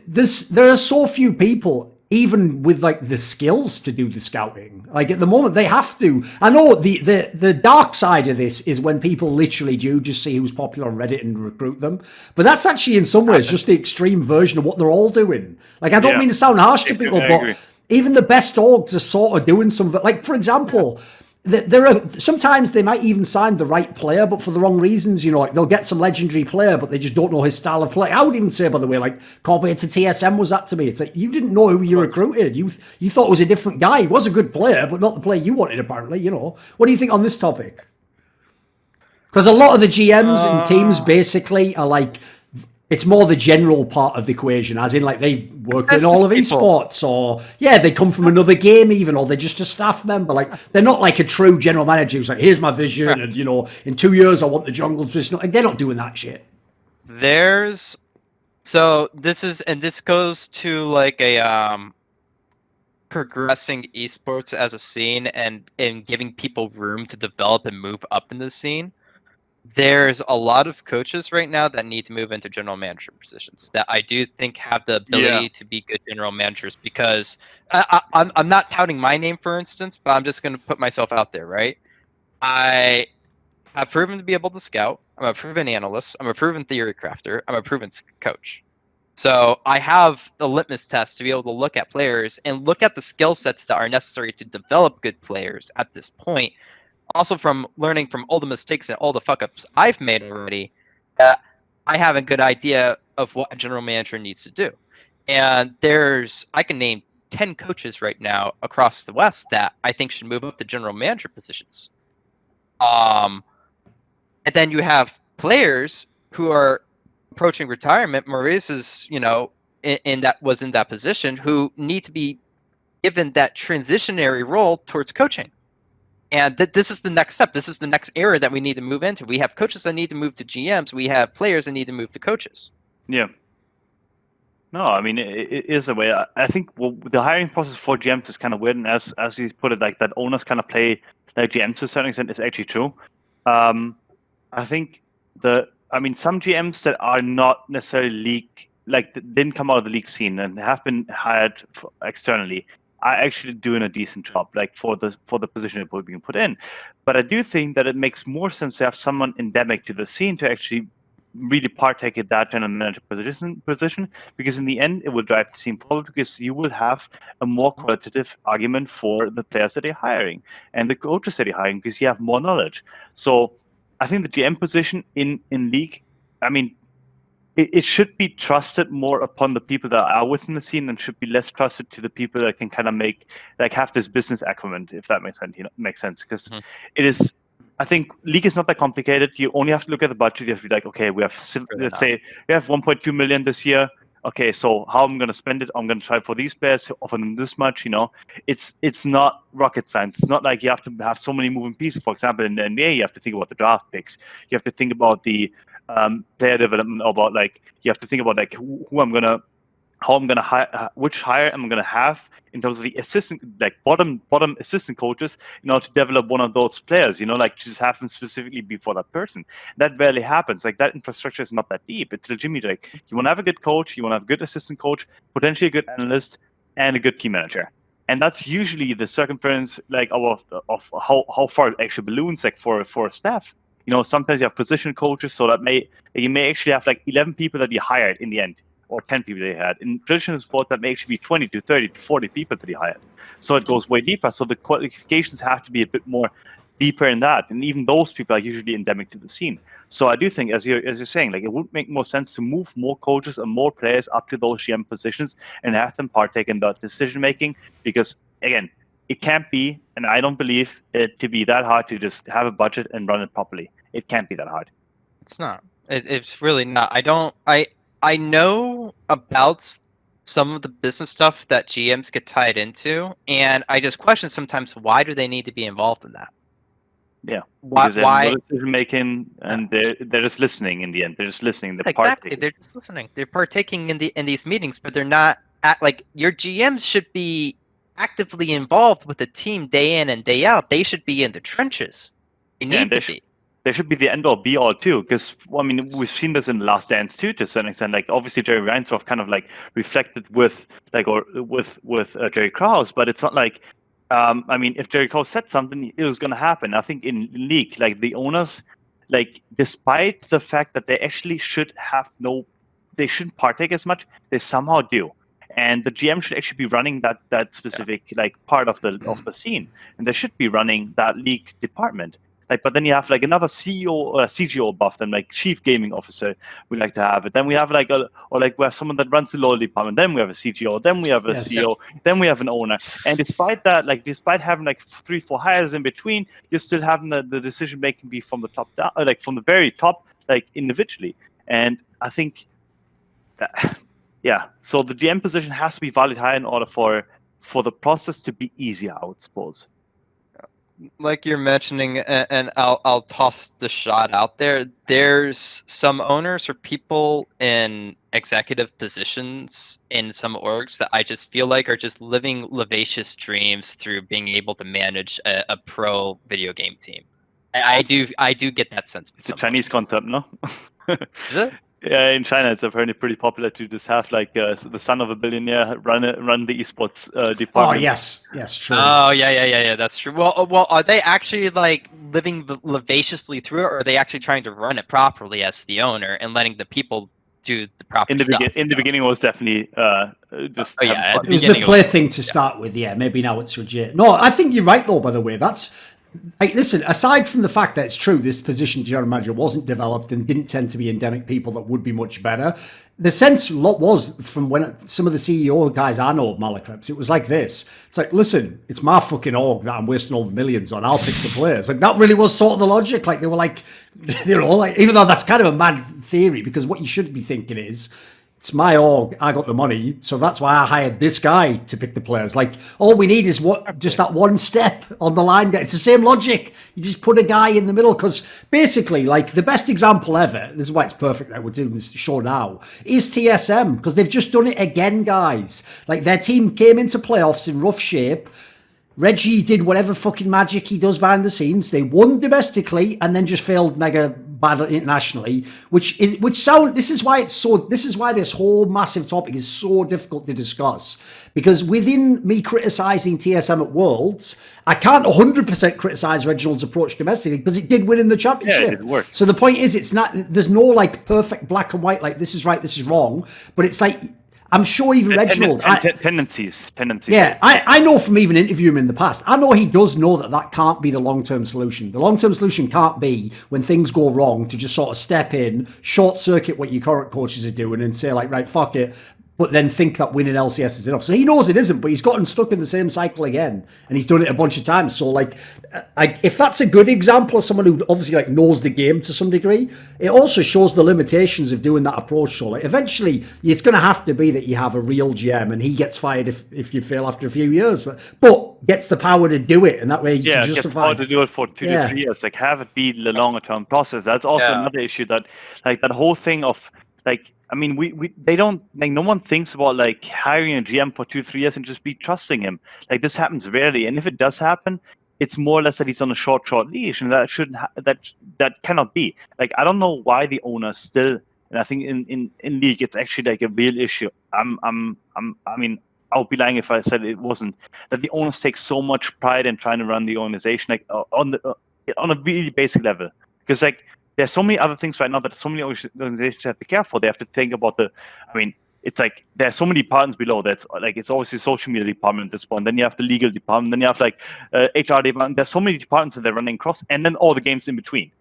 there are so few people even with like the skills to do the scouting. Like at the moment they have to. I know the dark side of this is when people literally do just see who's popular on Reddit and recruit them. But that's actually in some ways just the extreme version of what they're all doing. Like I don't mean to sound harsh to people, but even the best orgs are sort of doing some, like for example, there are sometimes they might even sign the right player, but for the wrong reasons. You know, like they'll get some legendary player, but they just don't know his style of play. I would even say, by the way, like Corby to TSM was that to me. It's like you didn't know who you recruited. You thought it was a different guy. He was a good player, but not the player you wanted. Apparently, you know. What do you think on this topic? Because a lot of the GMs and teams basically are like. It's more the general part of the equation, as in like they work in all of esports, or they come from another game even, or they're just a staff member. Like they're not like a true general manager who's like, here's my vision, and you know, in 2 years I want the jungle position. Like they're not doing that shit. This goes to like a progressing esports as a scene and giving people room to develop and move up in the scene. There's a lot of coaches right now that need to move into general manager positions that I do think have the ability to be good general managers, because I'm not touting my name, for instance, but I'm just going to put myself out there, right? I have proven to be able to scout. I'm a proven analyst. I'm a proven theory crafter. I'm a proven coach. So I have the litmus test to be able to look at players and look at the skill sets that are necessary to develop good players at this point. Also from learning from all the mistakes and all the fuck-ups I've made already, I have a good idea of what a general manager needs to do. And I can name 10 coaches right now across the West that I think should move up to general manager positions. And then you have players who are approaching retirement. Maurice is, you know, in that position, who need to be given that transitionary role towards coaching. And this is the next step. This is the next era that we need to move into. We have coaches that need to move to GMs. We have players that need to move to coaches. Yeah. No, I mean, it is a way. I think the hiring process for GMs is kind of weird. And as you put it, like that owners kind of play like GMs to a certain extent is actually true. I think some GMs that are not necessarily league, like didn't come out of the league scene and have been hired externally, are actually doing a decent job, like for the position that we're being put in. But I do think that it makes more sense to have someone endemic to the scene to actually really partake in that general manager position, because in the end it will drive the scene forward, because you will have a more qualitative argument for the players that you're hiring and the coaches that you're hiring, because you have more knowledge. So I think the GM position in league, I mean, it should be trusted more upon the people that are within the scene, and should be less trusted to the people that can kind of have this business acumen, if that makes sense. Because it is, I think League is not that complicated. You only have to look at the budget. You have to be like, okay, we have, let's say we have 1.2 million this year. Okay, so how I'm going to spend it? I'm going to try for these players, offer them this much. You know, it's not rocket science. It's not like you have to have so many moving pieces. For example, in the NBA, you have to think about the draft picks. You have to think about the player development, about like you have to think about like who I'm gonna, how I'm gonna hire, which hire I'm gonna have in terms of the assistant, like bottom assistant coaches, in order to develop one of those players. You know, like just have them specifically be for that person. That rarely happens. Like that infrastructure is not that deep. It's legitimately like you want to have a good coach, you want to have a good assistant coach, potentially a good analyst, and a good team manager. And that's usually the circumference, like of how far it actually balloons, like for a staff. You know, sometimes you have position coaches, so that you may actually have like 11 people that you hired in the end. or 10 people they had. In traditional sports, that may actually be 20 to 30 to 40 people that they hired. So it goes way deeper. So the qualifications have to be a bit more deeper in that, and even those people are usually endemic to the scene. So I do think, as you're saying, like it would make more sense to move more coaches and more players up to those GM positions and have them partake in that decision making. Because again, it can't be, and I don't believe it to be that hard to just have a budget and run it properly. It can't be that hard. It's not. It's really not. I know about some of the business stuff that GMs get tied into, and I just question sometimes, why do they need to be involved in that? Yeah, Why? no decision making, and they're just listening in the end. They're just listening. They're Exactly. partaking. They're just listening. They're partaking in these meetings, but they're not like your GMs should be actively involved with the team day in and day out. They should be in the trenches. They need to be. They should be the end all be all too, because I mean we've seen this in Last Dance too to a certain extent. Like obviously Jerry Reinsdorf kind of like reflected with Jerry Krause, but it's not like I mean if Jerry Krause said something, it was going to happen. I think in league, like the owners, like despite the fact that they actually they shouldn't partake as much, they somehow do. And the GM should actually be running that specific like part of the scene, and they should be running that league department. Like, but then you have like another CEO or a CGO above them, like Chief Gaming Officer. We like to have it. Then we have like we have someone that runs the loyalty department. Then we have a CGO. Then we have a CEO. Then we have an owner. And despite that, like despite having like 3-4 hires in between, you're still having the decision making be from the top down, like from the very top, like individually. And I think that so the GM position has to be valued high in order for the process to be easier, I would suppose. Like you're mentioning, and I'll toss the shot out there. There's some owners or people in executive positions in some orgs that I just feel like are just living vivacious dreams through being able to manage a pro video game team. I do get that sense. It's a Chinese concept, no? Is it? Yeah, in China, it's apparently pretty popular to just have like the son of a billionaire run the esports department. Oh yes, true. Oh yeah, that's true. Well, are they actually like living vivaciously through it, or are they actually trying to run it properly as the owner and letting the people do the proper stuff? In the beginning, it was definitely just. It was the plaything to start with. Yeah, maybe now it's legit. No, I think you're right though. By the way, that's. Like, listen, aside from the fact that it's true, this position to general manager wasn't developed and didn't tend to be endemic people that would be much better. The sense was from when some of the CEO guys I know of Malaclpse, it was like this. It's like, listen, it's my fucking org that I'm wasting all the millions on. I'll pick the players. Like that really was sort of the logic. Like they were like, you know, like even though that's kind of a mad theory, because what you should be thinking is, it's my org, I got the money, so that's why I hired this guy to pick the players. Like, all we need is just that one step on the line. It's the same logic. You just put a guy in the middle, because basically, like, the best example ever, this is why it's perfect that we're doing this show now, is TSM, because they've just done it again, guys. Like, their team came into playoffs in rough shape. Reggie did whatever fucking magic he does behind the scenes. They won domestically and then just failed mega bad internationally, this is why this whole massive topic is so difficult to discuss, because within me criticizing TSM at Worlds, I can't 100% criticize Reginald's approach domestically because it did win in the championship. Yeah, it did work. So the point is, it's not, there's no like perfect black and white, like this is right, this is wrong, but it's like, I'm sure even Reginald... Tendencies. Yeah, I know from even interviewing him in the past, I know he does know that can't be the long-term solution. The long-term solution can't be, when things go wrong, to just sort of step in, short-circuit what your current coaches are doing and say like, right, fuck it, but then think that winning LCS is enough. So he knows it isn't, but he's gotten stuck in the same cycle again, and he's done it a bunch of times. So like, if that's a good example of someone who obviously like knows the game to some degree, it also shows the limitations of doing that approach. So like, eventually, it's going to have to be that you have a real GM, and he gets fired if you fail after a few years, but gets the power to do it, and that way you can justify. Gets power to do it for 2 to 3 years. Like, have it be the longer term process. That's also another issue, that like that whole thing of like, I mean, they don't, like, no one thinks about like hiring a GM for 2-3 years and just be trusting him. Like, this happens rarely, and if it does happen, it's more or less that he's on a short leash, and that shouldn't that cannot be. Like, I don't know why the owner still, and I think in league it's actually like a real issue. I mean, I would be lying if I said it wasn't, that the owners take so much pride in trying to run the organization like on a really basic level, because like, there's so many other things right now that so many organizations have to be careful. They have to think about it's like there's so many departments below. That's like it's obviously social media department at this point. Then you have the legal department. Then you have like HR department. There's so many departments that they're running across, and then all the games in between.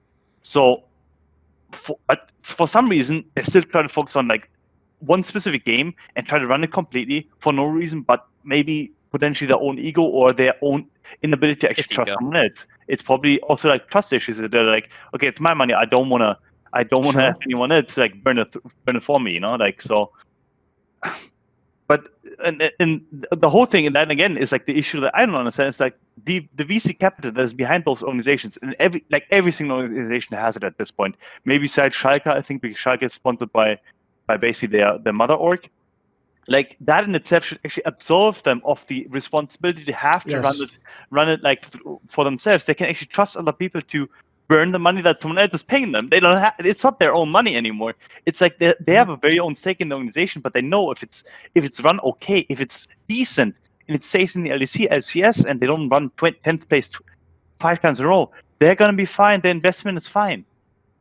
So for some reason, they still try to focus on like one specific game and try to run it completely for no reason, but maybe potentially their own ego or their own inability to actually trust someone else. It's probably also like trust issues that they're like, okay, it's my money. I don't want to have anyone else like burn it for me, like so. But and the whole thing, and then again, is like the issue that I don't understand. It's like the VC capital that is behind those organizations, and every single organization has it at this point. Maybe besides Schalke, I think because Schalke is sponsored by basically their mother org. Like that in itself should actually absolve them of the responsibility to have to run it like for themselves. They can actually trust other people to burn the money that someone else is paying them. They don't have, it's not their own money anymore. It's like they have a very own stake in the organization, but they know if it's run okay, if it's decent, and it stays in the LEC, LCS, and they don't run 10th place 5 times in a row, they're gonna be fine. The investment is fine.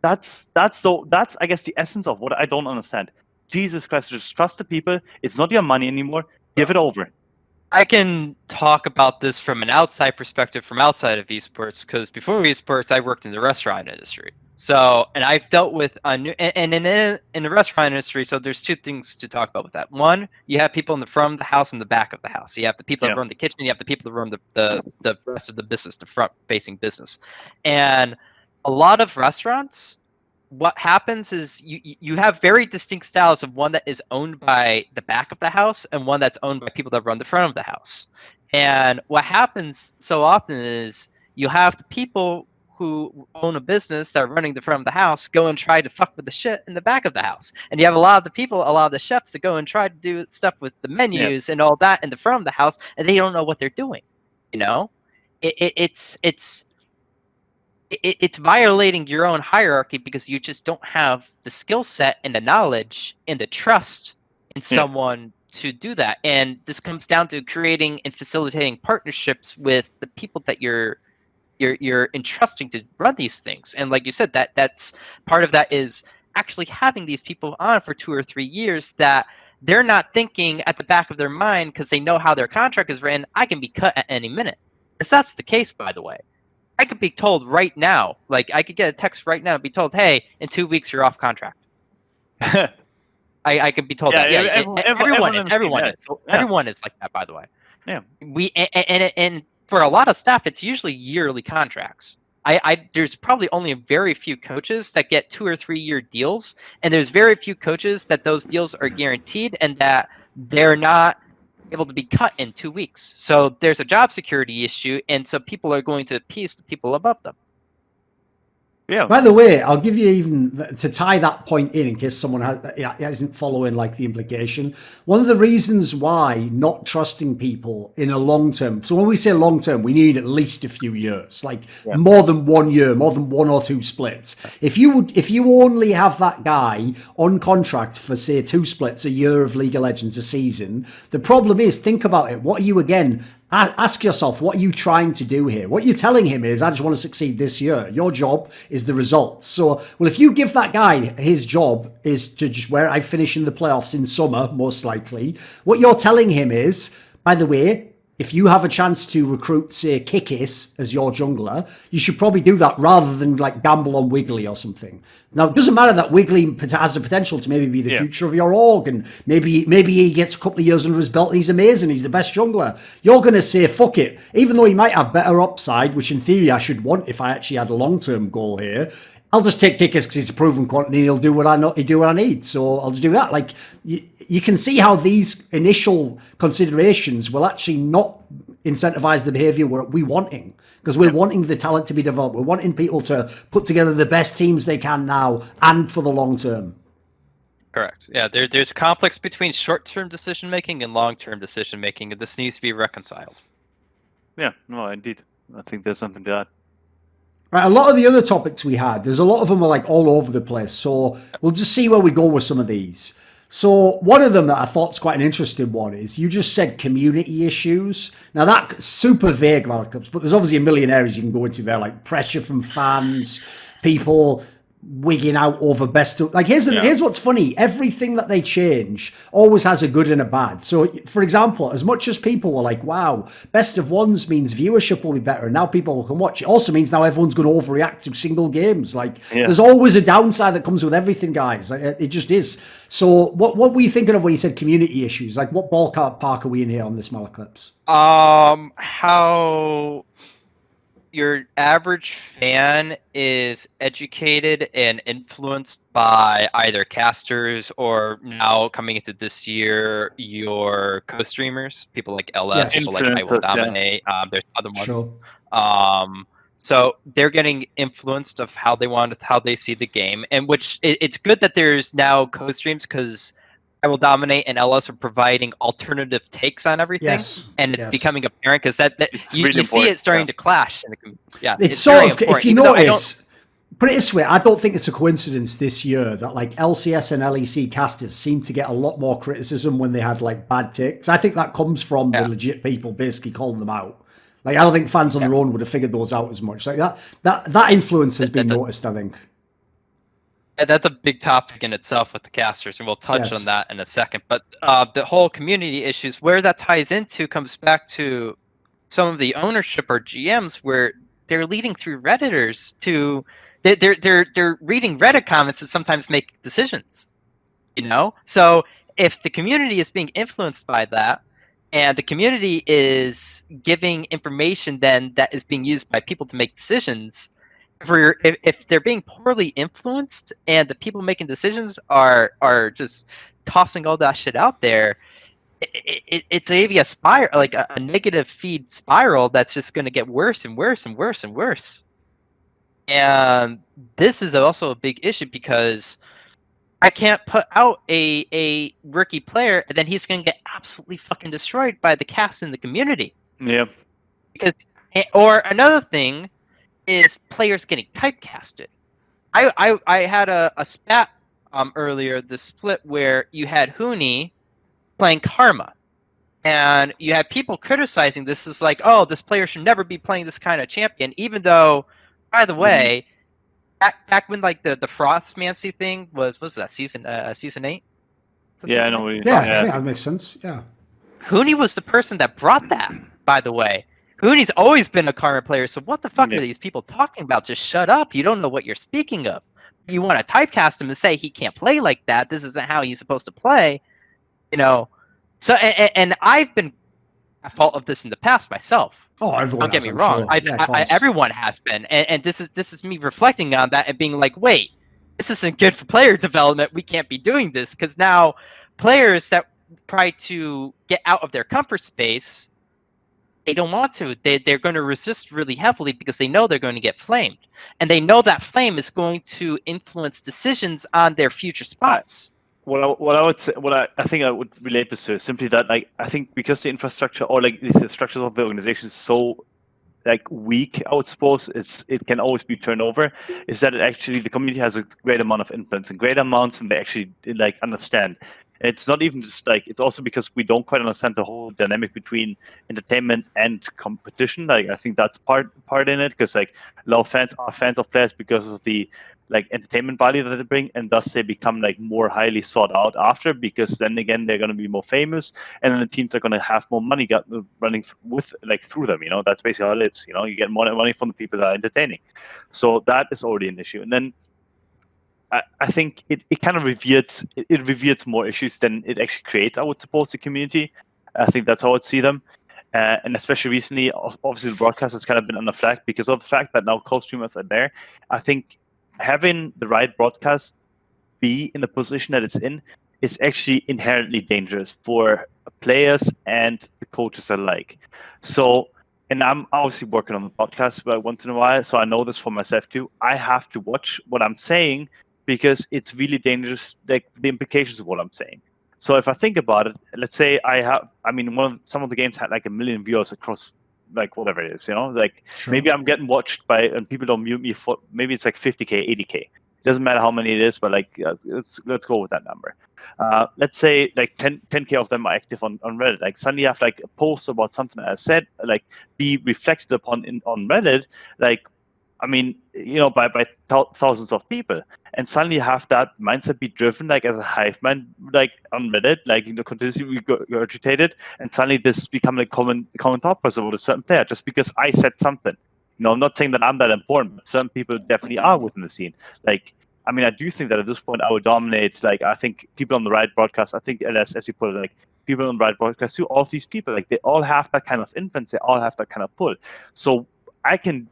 That's I guess the essence of what I don't understand. Jesus Christ, just trust the people. It's not your money anymore. Give it over. I can talk about this from an outside perspective, from outside of esports, because before esports, I worked in the restaurant industry. So, and I've dealt with in the restaurant industry. So, there's 2 things to talk about with that. One, you have people in the front of the house and the back of the house. You have the people that run the kitchen. You have the people that run the rest of the business, the front-facing business. And a lot of restaurants, what happens is you have very distinct styles of one that is owned by the back of the house and one that's owned by people that run the front of the house. And what happens so often is you have the people who own a business that are running the front of the house go and try to fuck with the shit in the back of the house. And you have a lot of the chefs that go and try to do stuff with the menus and all that in the front of the house, and they don't know what they're doing. It's violating your own hierarchy because you just don't have the skill set and the knowledge and the trust in someone to do that. And this comes down to creating and facilitating partnerships with the people that you're entrusting to run these things. And like you said, that's part of that is actually having these people on for 2 or 3 years that they're not thinking at the back of their mind because they know how their contract is written. I can be cut at any minute. Because that's the case, by the way. I could be told right now, like I could get a text right now and be told, hey, in 2 weeks you're off contract. I could be told that. Yeah, everyone is like that, by the way. Yeah. And for a lot of staff, it's usually yearly contracts. There's probably only a very few coaches that get 2 or 3 year deals, and there's very few coaches that those deals are guaranteed and that they're not able to be cut in 2 weeks. So there's a job security issue, and so people are going to appease the people above them. Yeah. By the way, I'll give you even to tie that point in case someone isn't following like the implication. One of the reasons why not trusting people in a long term. So when we say long term, we need at least a few years, like more than 1 year, more than 1 or 2 splits. If you only have that guy on contract for say 2 splits, a year of League of Legends a season, the problem is, think about it. What are you again? Ask yourself, what are you trying to do here? What you're telling him is, I just want to succeed this year. Your job is the results. So, well, if you give that guy, his job is to just where I finish in the playoffs in summer, most likely, what you're telling him is, by the way, if you have a chance to recruit, say, Kikis as your jungler, you should probably do that rather than like gamble on Wiggly or something. Now, it doesn't matter that Wiggly has the potential to maybe be the future of your org, and maybe he gets a couple of years under his belt and he's amazing, he's the best jungler. You're going to say, fuck it. Even though he might have better upside, which in theory I should want if I actually had a long-term goal here, I'll just take Kikis because he's a proven quantity and he'll do what I need. So I'll just do that. Like, you can see how these initial considerations will actually not incentivize the behavior we're wanting, because we're wanting the talent to be developed. We're wanting people to put together the best teams they can now and for the long term. Correct. Yeah, there's conflicts between short-term decision-making and long-term decision-making, and this needs to be reconciled. Yeah, no, indeed. I think there's something to that. Right, a lot of the other topics we had, there's a lot of them are like all over the place. So we'll just see where we go with some of these. So one of them that I thought is quite an interesting one is you just said community issues. Now that's super vague, Malaclpse, but there's obviously a million areas you can go into there, like pressure from fans, people wigging out over best of, like, here's what's funny. Everything that they change always has a good and a bad. So for example, as much as people were like, wow, best of ones means viewership will be better and now people can watch, it also means now everyone's going to overreact to single games. Like there's always a downside that comes with everything, guys. Like, it just is. So what were you thinking of when you said community issues? Like, what ballpark are we in here on this, Malaclpse? How your average fan is educated and influenced by either casters or, now coming into this year, your co-streamers, people like LS, people like I Will Dominate. There's other ones. Sure. So they're getting influenced of how they see the game, and which it's good that there's now co-streams, because I Will Dominate and LS are providing alternative takes on everything, and it's becoming apparent because you see it starting to clash. It's sort of, if you notice, put it this way, I don't think it's a coincidence this year that like LCS and LEC casters seem to get a lot more criticism when they had like bad takes. I think that comes from the legit people basically calling them out. Like, I don't think fans on their own would have figured those out as much. Like that influence has been noticed, I think. That's a big topic in itself with the casters, and we'll touch on that in a second. But the whole community issues, where that ties into, comes back to some of the ownership or GMs, where they're leading through Redditors to they're reading Reddit comments to sometimes make decisions. So if the community is being influenced by that, and the community is giving information then that is being used by people to make decisions, if they're being poorly influenced and the people making decisions are just tossing all that shit out there, it's a spiral, like a negative feed spiral that's just going to get worse and worse and worse and worse. And this is also a big issue, because I can't put out a rookie player and then he's going to get absolutely fucking destroyed by the cast in the community. Yeah. Or another thing is players getting typecasted. I had a spat earlier this split where you had Huni playing Karma, and you had people criticizing this as like, oh, this player should never be playing this kind of champion, even though, by the way, back when like the Frostmancy thing was that season 8? I know. I think that makes sense. Yeah. Huni was the person that brought that, by the way. Huni's always been a Karma player, so what the fuck are these people talking about? Just shut up. You don't know what you're speaking of. You want to typecast him and say he can't play like that. This isn't how he's supposed to play. So and I've been at fault of this in the past myself. Oh, everyone. Don't get me wrong. Sure. Everyone has been, and this is me reflecting on that and being like, wait, this isn't good for player development. We can't be doing this, because now players that try to get out of their comfort space, they don't want to. They're going to resist really heavily because they know they're going to get flamed, and they know that flame is going to influence decisions on their future spots. What I would say, I think I would relate this to is simply that, like, I think because the infrastructure or like the structures of the organization is so like weak, I would suppose it can always be turned over. Is that the community has a great amount of influence and great amounts, and they actually like understand. It's not even just like, it's also because we don't quite understand the whole dynamic between entertainment and competition. Like, I think that's part in it, because like a lot of fans are fans of players because of the like entertainment value that they bring, and thus they become like more highly sought out after, because then again they're going to be more famous, and then the teams are going to have more money running through them. That's basically how it is. You get more money from the people that are entertaining. So that is already an issue, and then I think it kind of reveals more issues than it actually creates, I would suppose, the community. I think that's how I would see them. And especially recently, obviously the broadcast has kind of been under flag because of the fact that now co-streamers are there. I think having the right broadcast be in the position that it's in is actually inherently dangerous for players and the coaches alike. So, and I'm obviously working on the podcast once in a while, so I know this for myself too. I have to watch what I'm saying, because it's really dangerous, like the implications of what I'm saying. So if I think about it, let's say some of the games had like 1 million viewers across like whatever it is, like maybe I'm getting watched by, and people don't mute me for, maybe it's like 50K, 80K. It doesn't matter how many it is, but like let's go with that number. Let's say like 10K of them are active on Reddit. Like suddenly you have like a post about something that I said, like be reflected upon on Reddit. Like, I mean, by thousands of people, and suddenly have that mindset be driven like as a hive mind, like on Reddit, like continuously regurgitated, and suddenly this become like common thought process with a certain player just because I said something. I'm not saying that I'm that important, but certain people definitely are within the scene. Like, I mean, I do think that at this point I would dominate. Like, I think people on the right broadcast, I think as you put it, like people on the right broadcast, all of these people, like they all have that kind of influence, they all have that kind of pull. So I can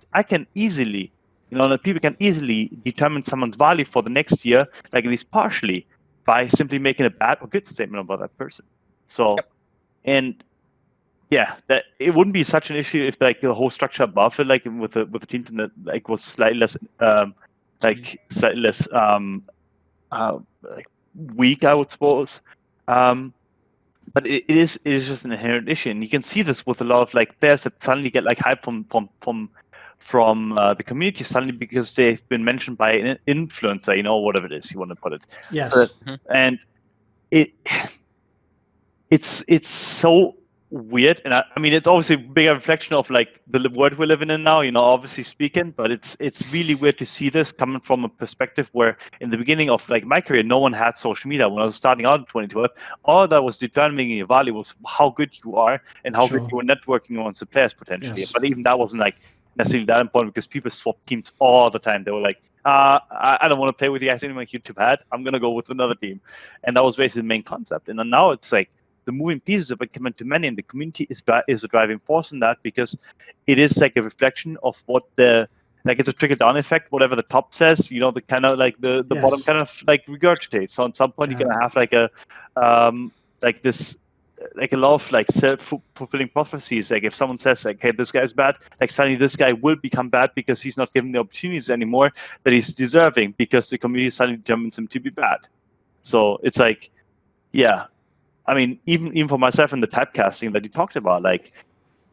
easily, people can easily determine someone's value for the next year, like at least partially, by simply making a bad or good statement about that person. So, and yeah, that it wouldn't be such an issue if like the whole structure above it, like with the team that like was slightly less, like weak, I would suppose. But it is just an inherent issue, and you can see this with a lot of like players that suddenly get like hype from the community suddenly because they've been mentioned by an influencer, whatever it is you want to put it. Yes. So, and it's so weird, and I mean it's obviously a bigger reflection of like the world we're living in now, obviously speaking, but it's really weird to see this coming from a perspective where in the beginning of like my career no one had social media. When I was starting out in 2012, all that was determining your value was how good you are and how good you were networking amongst the players potentially. Yes. But even that wasn't like necessarily that important because people swapped teams all the time. They were like, I don't want to play with you guys anymore, you're too bad, I'm gonna go with another team. And that was basically the main concept. And then now it's like the moving pieces of it come into many, and the community is a driving force in that because it is like a reflection of what it's a trickle down effect. Whatever the top says, the kind of like the bottom kind of like regurgitates. So at some point you're gonna have like a like a lot of like self-fulfilling prophecies. Like if someone says like, hey, this guy's bad, like suddenly this guy will become bad because he's not given the opportunities anymore that he's deserving because the community suddenly determines him to be bad. So it's like, yeah. I mean, even for myself in the typecasting that you talked about, like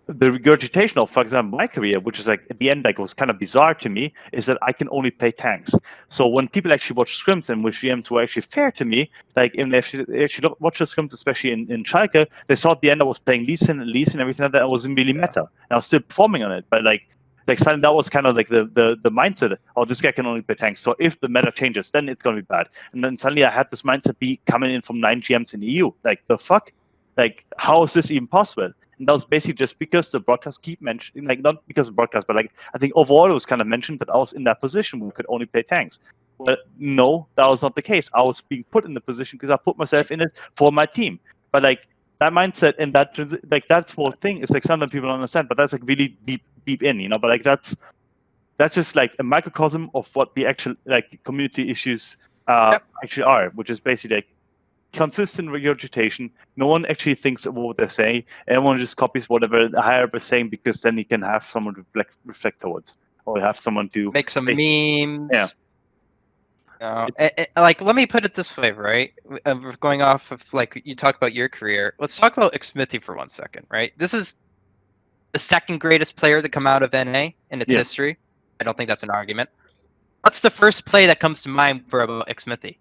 the regurgitation of, for example, my career, which is like at the end, like was kind of bizarre to me, is that I can only play tanks. So when people actually watch scrims and which GMs were actually fair to me, like if they actually watch the scrims, especially in Schalke, they saw at the end I was playing Lee Sin and everything like that. I wasn't really meta, and I was still performing on it, but like suddenly that was kind of like the mindset. Oh, this guy can only play tanks. So if the meta changes, then it's gonna be bad. And then suddenly I had this mindset be coming in from 9 GMs in EU. Like the fuck? Like how is this even possible? And that was basically just because the broadcast keep mentioning, like not because of broadcast, but like I think overall it was kind of mentioned that I was in that position where we could only play tanks. But no, that was not the case. I was being put in the position because I put myself in it for my team. But like that mindset and that small thing is like something people don't understand, but that's like really deep in, but like that's just like a microcosm of what the actual like community issues actually are, which is basically like consistent regurgitation. No one actually thinks about what they're saying. Everyone just copies whatever the higher up is saying because then you can have someone to reflect towards, or have someone to make some memes. Yeah. Like, let me put it this way, right? Going off of like you talk about your career, let's talk about Xinged for 1 second, right? This is the second greatest player to come out of NA in its history. I don't think that's an argument. What's the first play that comes to mind for about Xinged?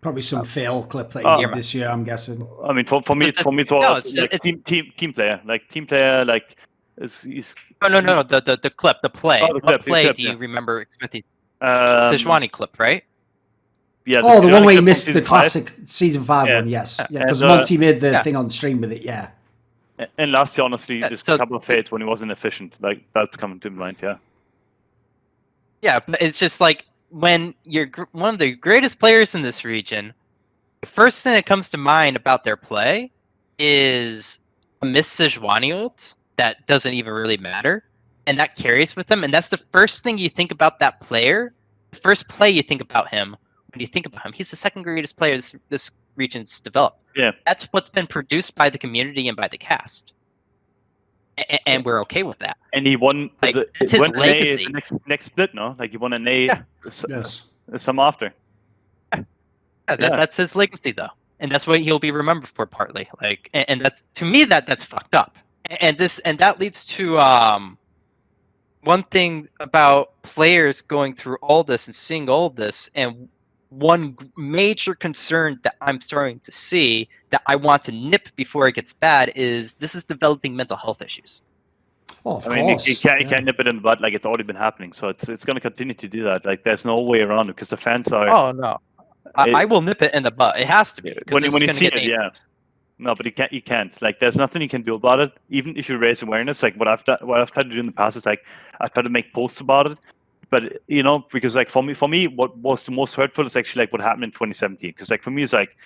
Probably some fail clip that he did this year, I'm guessing. I mean, for me, it's all like team player, like team player, like is no, the clip, the play. Oh, what play do you remember Xinged? Sejuani clip, right? Yeah. Oh, the one where he missed the classic season 5 one. Yes, yeah, because Monty made the thing on stream with it. Yeah. And last year, honestly, just a couple of fades when he wasn't efficient. Like that's coming to mind. Yeah. Yeah, but it's just like when you're one of the greatest players in this region, the first thing that comes to mind about their play is a missed Sejuani ult that doesn't even really matter, and that carries with them. And that's the first thing you think about that player. The first play you think about him. When you think about him, he's the second greatest player this region's developed. Yeah, that's what's been produced by the community and by the cast, and we're okay with that. And he won like, it's his legacy. The next split, no? Like he won an A some after. That's his legacy, though, and that's what he'll be remembered for partly. Like, and that's to me that's fucked up. And that leads to one thing about players going through all this and seeing all this, and one major concern that I'm starting to see that I want to nip before it gets bad is this is developing mental health issues. Oh, of I mean, course. you can't nip it in the bud. Like, it's already been happening, so it's going to continue to do that. Like, there's no way around it because the fans are. Oh no, I will nip it in the butt. It has to be because when this you is going to see get it, yeah. dangerous. No, but you can't. Like, there's nothing you can do about it. Even if you raise awareness, like what I've tried to do in the past is like I try to make posts about it. But because like for me, what was the most hurtful is actually like what happened in 2017. Because like for me, it's like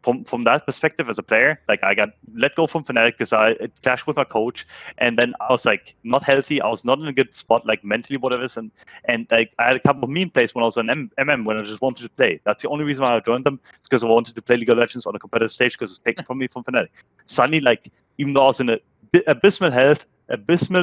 from that perspective as a player, like I got let go from Fnatic because I clashed with my coach, and then I was like not healthy. I was not in a good spot, like mentally, whatever. And like I had a couple of meme plays when I was on MM when I just wanted to play. That's the only reason why I joined them. It's because I wanted to play League of Legends on a competitive stage because it's taken from me from Fnatic. Suddenly, like even though I was in abysmal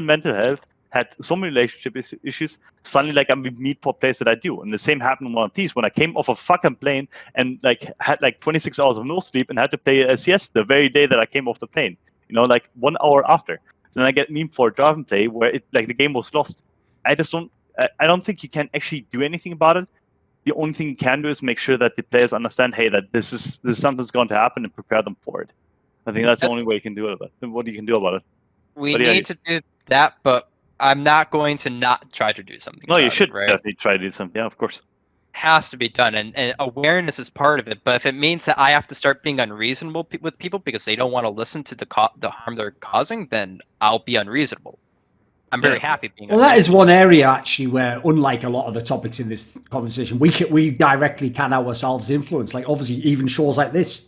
mental health, had so many relationship issues, suddenly like I'm meet for plays that I do. And the same happened on one of these when I came off a fucking plane and like had like 26 hours of no sleep and had to play a CS the very day that I came off the plane. Like 1 hour after. So then I get meme for a Draven play where it like the game was lost. I don't think you can actually do anything about it. The only thing you can do is make sure that the players understand, hey, that this is something's going to happen and prepare them for it. I think that's the only way you can do it. What you can do about it. We need to do that, but I'm not going to not try to do something. No, you should it, right? definitely try to do something. Yeah, of course. Has to be done, and awareness is part of it. But if it means that I have to start being unreasonable with people because they don't want to listen to the harm they're causing, then I'll be unreasonable. I'm very happy being. Well, that is one area actually where, unlike a lot of the topics in this conversation, we directly can ourselves influence. Like obviously, even shows like this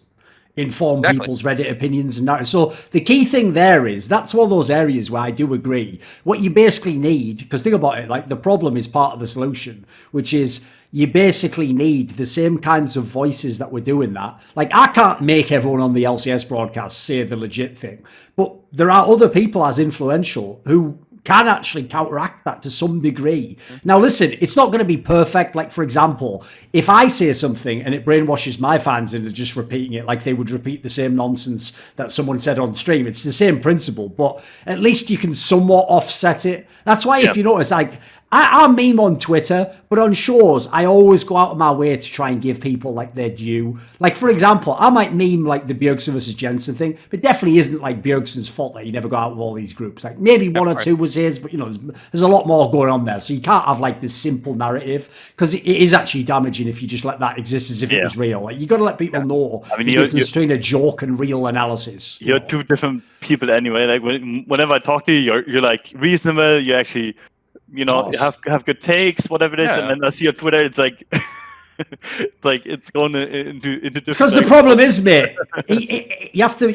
inform people's Reddit opinions and that. So the key thing there is that's one of those areas where I do agree. What you basically need, because think about it, like the problem is part of the solution, which is you basically need the same kinds of voices that were doing that. Like I can't make everyone on the LCS broadcast say the legit thing, but there are other people as influential who can actually counteract that to some degree. Now, listen, it's not going to be perfect. Like, for example, if I say something and it brainwashes my fans into just repeating it like they would repeat the same nonsense that someone said on stream, it's the same principle, but at least you can somewhat offset it. That's why if you notice, like, I meme on Twitter, but on shows, I always go out of my way to try and give people like their due. Like, for example, I might meme like the Bjergsen versus Jensen thing, but it definitely isn't like Bjergsen's fault that you never go out with all these groups. Like maybe one or two was his, but there's a lot more going on there. So you can't have like this simple narrative because it is actually damaging if you just let that exist as if it was real. Like you got to let people know the difference between a joke and real analysis. You're two different people anyway. Like whenever I talk to you, you're like reasonable. You actually. You have good takes, whatever it is, and then I see your Twitter. It's like, it's going into different. It's because the problem is, mate. You have to,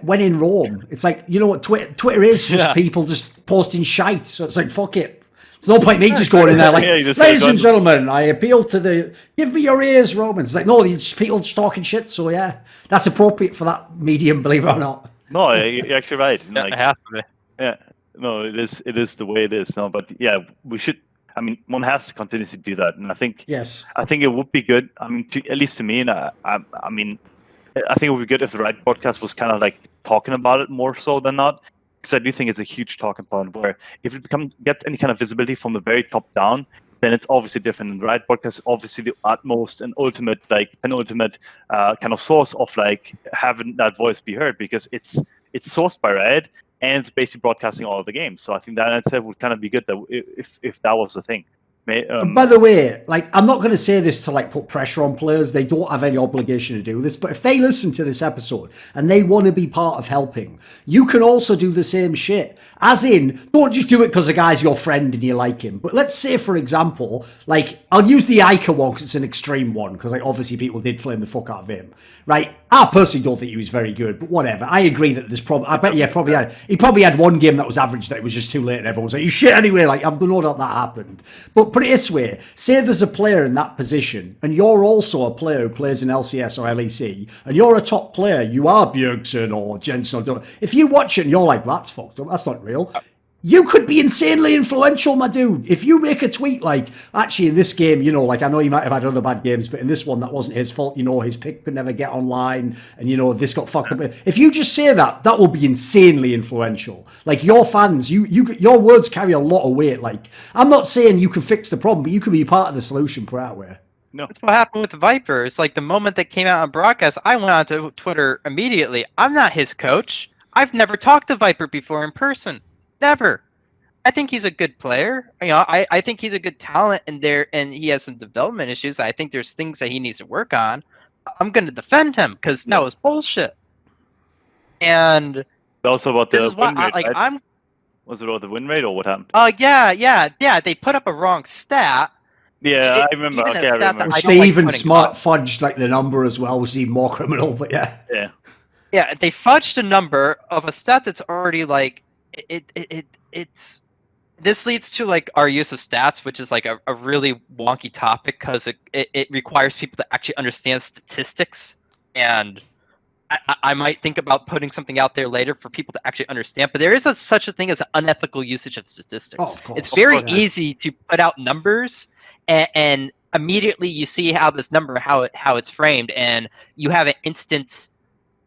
when in Rome, it's like what Twitter is just people just posting shite. So it's like fuck it. There's no point me just going in there like, ladies and gentlemen, I appeal to give me your ears, Romans. It's like no, people just talking shit. So yeah, that's appropriate for that medium, believe it or not. No, you're actually right. It has to be. Yeah. No, it is the way it is. No, but yeah, we should. I mean, one has to continue to do that, and I think it would be good. I mean, at least to me, and I mean, I think it would be good if the right podcast was kind of like talking about it more so than not, because I do think it's a huge talking point. Where if it gets any kind of visibility from the very top down, then it's obviously different. And the right podcast is obviously the utmost and ultimate, like penultimate kind of source of like having that voice be heard, because it's sourced by Riot. And it's basically broadcasting all of the games. So I think that in itself would kind of be good that if that was the thing. By the way, like I'm not going to say this to like put pressure on players. They don't have any obligation to do this. But if they listen to this episode and they want to be part of helping, you can also do the same shit. As in, don't just do it because the guy's your friend and you like him. But let's say, for example, like I'll use the Ica one because it's an extreme one, because like obviously people did flame the fuck out of him, right? I personally don't think he was very good, but whatever. I agree that there's probably, I bet he probably had one game that was average that it was just too late and everyone was like, you shit anyway. Like I've no doubt that happened. But put it this way, say there's a player in that position and you're also a player who plays in LCS or LEC and you're a top player, you are Bjergsen or Jensen or if you watch it and you're like, well, that's fucked up, that's not real. You could be insanely influential, my dude. If you make a tweet like, actually in this game, like I know you might have had other bad games, but in this one, that wasn't his fault. His pick could never get online and, this got fucked up. If you just say that will be insanely influential. Like your fans, your words carry a lot of weight. Like I'm not saying you can fix the problem, but you can be part of the solution, put it that way. No. That's what happened with the Viper. It's like the moment that came out on broadcast, I went onto Twitter immediately. I'm not his coach. I've never talked to Viper before in person. Never. I think he's a good player. You know, I think he's a good talent, and he has some development issues. I think there's things that he needs to work on. I'm going to defend him because that was bullshit. And also about this the is why win rate, right? I'm. Was it about the win rate or what happened? Yeah. They put up a wrong stat. Yeah, I remember. Even a Okay, I stat that remember. Which don't they like even putting smart up. fudged like the number as well, which is even more criminal. But yeah. Yeah, they fudged a number of a stat that's already like it's. This leads to like our use of stats, which is like a really wonky topic because it requires people to actually understand statistics, and I might think about putting something out there later for people to actually understand. But there is such a thing as an unethical usage of statistics. Oh, of course. It's very easy to put out numbers and immediately you see how this number how it's framed, and you have an instant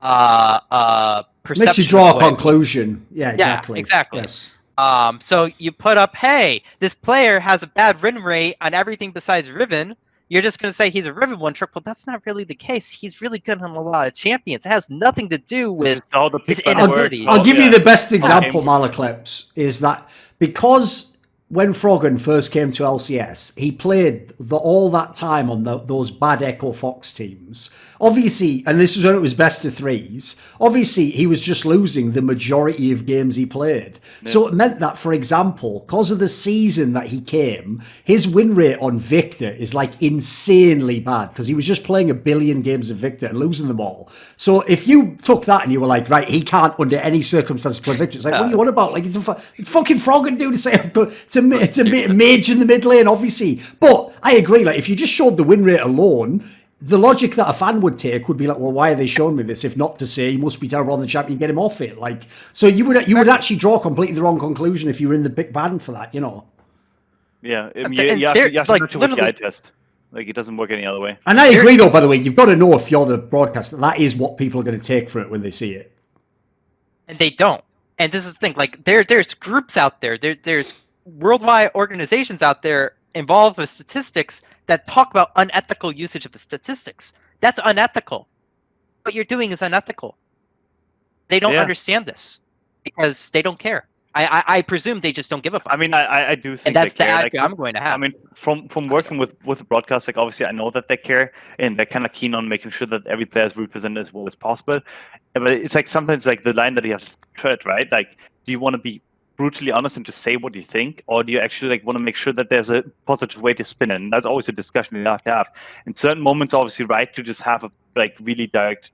perception. Makes you draw a conclusion. Yeah, exactly. Yeah, exactly. Yes. So you put up, hey, this player has a bad win rate on everything besides Riven. You're just going to say he's a Riven one-trick, but that's not really the case. He's really good on a lot of champions. It has nothing to do with his inability. I'll give you the best example, Malaclpse, is that because when Froggen first came to LCS, he played all that time on those bad Echo Fox teams. Obviously, and this was when it was best of threes, obviously he was just losing the majority of games he played. Yeah. So it meant that, for example, because of the season that he came, his win rate on Victor is like insanely bad because he was just playing 1 billion games of Victor and losing them all. So if you took that and you were like, right, he can't under any circumstance play Victor, it's like, what are you on about? Like, it's fucking Froggen dude to say to mage in the mid lane, obviously. But I agree, like, if you just showed the win rate alone, the logic that a fan would take would be like, well, why are they showing me this if not to say he must be terrible on the champion, get him off it? Like, so you would actually draw completely the wrong conclusion if you were in the big band for that, you know? Yeah, I mean, you have to match it with the eye test. Like, it doesn't work any other way. And I agree, though, by the way, you've got to know if you're the broadcaster, that is what people are going to take for it when they see it. And they don't. And this is the thing, like, there's groups out there, there's worldwide organizations out there involved with statistics that talk about unethical usage of the statistics. That's unethical. What you're doing is unethical. They don't understand this because they don't care. I presume they just don't give a fuck. I mean, I do think, and that's they the care. attitude I'm going to have. I mean, from working with the broadcast, like, obviously I know that they care and they're kind of keen on making sure that every player is represented as well as possible. But it's like sometimes like the line that you have to tread, right? Like, do you want to be brutally honest and just say what you think, or do you actually like want to make sure that there's a positive way to spin it? And that's always a discussion you have to have. In certain moments, obviously, right, to just have a like really direct,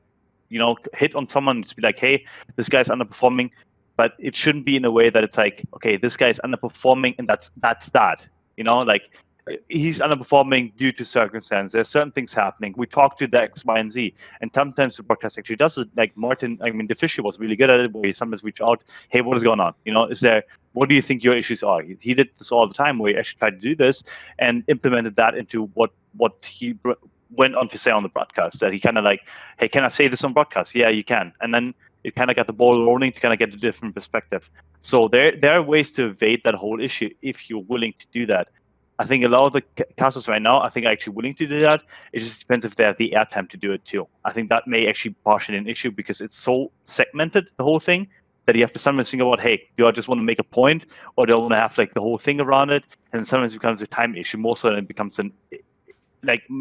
hit on someone and just be like, hey, this guy's underperforming. But it shouldn't be in a way that it's like, okay, this guy's underperforming and that's that. Like, he's underperforming due to circumstance. There's certain things happening. We talk to the X, Y, and Z. And sometimes the broadcast actually does it. Like Martin, the Fisher was really good at it, where he sometimes reach out, hey, what is going on? What do you think your issues are? He did this all the time, where he actually tried to do this and implemented that into what he went on to say on the broadcast. That he kind of like, hey, can I say this on broadcast? Yeah, you can. And then it kind of got the ball rolling to kind of get a different perspective. So there are ways to evade that whole issue if you're willing to do that. I think a lot of the casters right now, I think, are actually willing to do that. It just depends if they have the airtime to do it too. I think that may actually partially an issue because it's so segmented, the whole thing, that you have to sometimes think about, hey, do I just want to make a point, or do I want to have like the whole thing around it? And sometimes it becomes a time issue more so than it becomes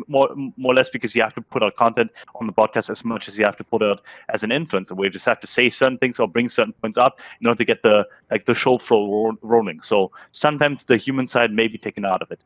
more or less because you have to put out content on the podcast as much as you have to put out as an influencer, where you just have to say certain things or bring certain points up in order to get the show flow rolling. So sometimes the human side may be taken out of it.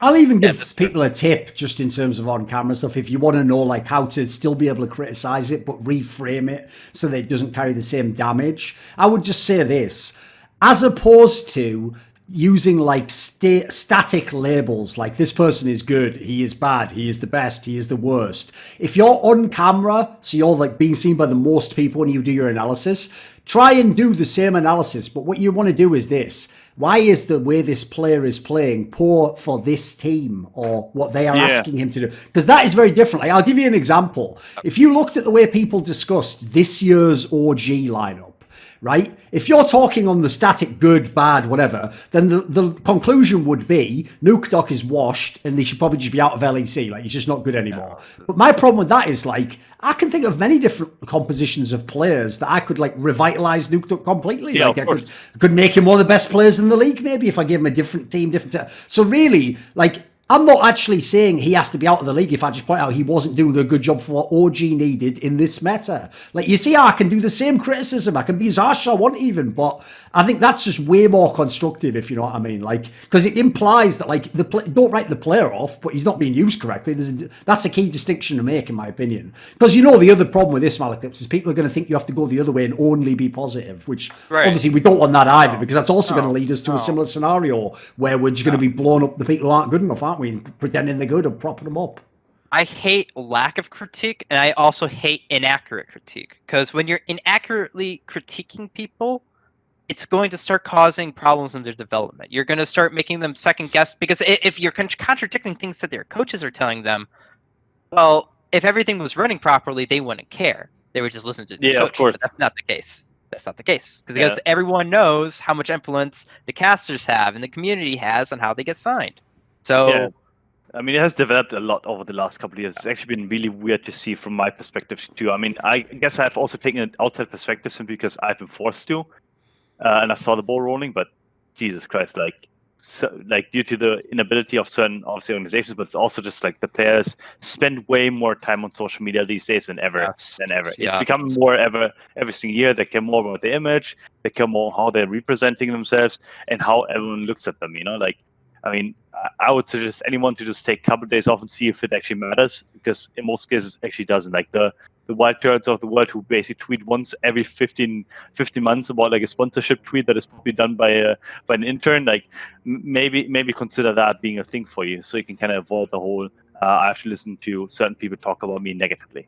I'll even give people a tip just in terms of on-camera stuff. If you want to know like how to still be able to criticize it but reframe it so that it doesn't carry the same damage, I would just say this. As opposed to using like static labels, like this person is good, he is bad, he is the best, he is the worst. If you're on camera, so you're like being seen by the most people when you do your analysis, try and do the same analysis. But what you want to do is this. Why is the way this player is playing poor for this team, or what they are asking him to do? Because that is very different. Like, I'll give you an example. If you looked at the way people discussed this year's OG lineup, right? If you're talking on the static good, bad, whatever, then the conclusion would be Nukedoc is washed and they should probably just be out of LEC. Like, he's just not good anymore. But my problem with that is, like, I can think of many different compositions of players that I could, like, revitalize Nukedoc completely. Yeah, like, of course. I could make him one of the best players in the league, maybe, if I give him a different team, So really, like, I'm not actually saying he has to be out of the league if I just point out he wasn't doing a good job for what OG needed in this meta. Like, you see how I can do the same criticism. I can be as harsh as I want even, but I think that's just way more constructive, if you know what I mean. Like, because it implies that, like, don't write the player off, but he's not being used correctly. That's a key distinction to make, in my opinion. Because, you know, the other problem with this, Malaclypse, is people are going to think you have to go the other way and only be positive, which obviously we don't want that either, because that's also going to lead us to a similar scenario where we're just going to be blowing up the people who aren't good enough, aren't we? Pretending they're good and propping them up. I hate lack of critique, and I also hate inaccurate critique. Because when you're inaccurately critiquing people, it's going to start causing problems in their development. You're going to start making them second guess, because if you're contradicting things that their coaches are telling them, well, if everything was running properly, they wouldn't care. They would just listen to the coach. Of course. But that's not the case. That's not the case. Because everyone knows how much influence the casters have and the community has on how they get signed. So... Yeah. I mean, it has developed a lot over the last couple of years. It's actually been really weird to see from my perspective too. I mean, I guess I've also taken an outside perspective simply because I've been forced to, and I saw the ball rolling. But Jesus Christ, like due to the inability of certain obviously organizations, but it's also just like the players spend way more time on social media these days than ever. It's become more every single year. They care more about the image. They care more how they're representing themselves and how everyone looks at them. You know, like. I mean, I would suggest anyone to just take a couple of days off and see if it actually matters, because in most cases it actually doesn't. Like the wild cards of the world who basically tweet once every 15 months about like a sponsorship tweet that is probably done by an intern. Like maybe consider that being a thing for you, so you can kind of avoid the whole I actually listen to certain people talk about me negatively.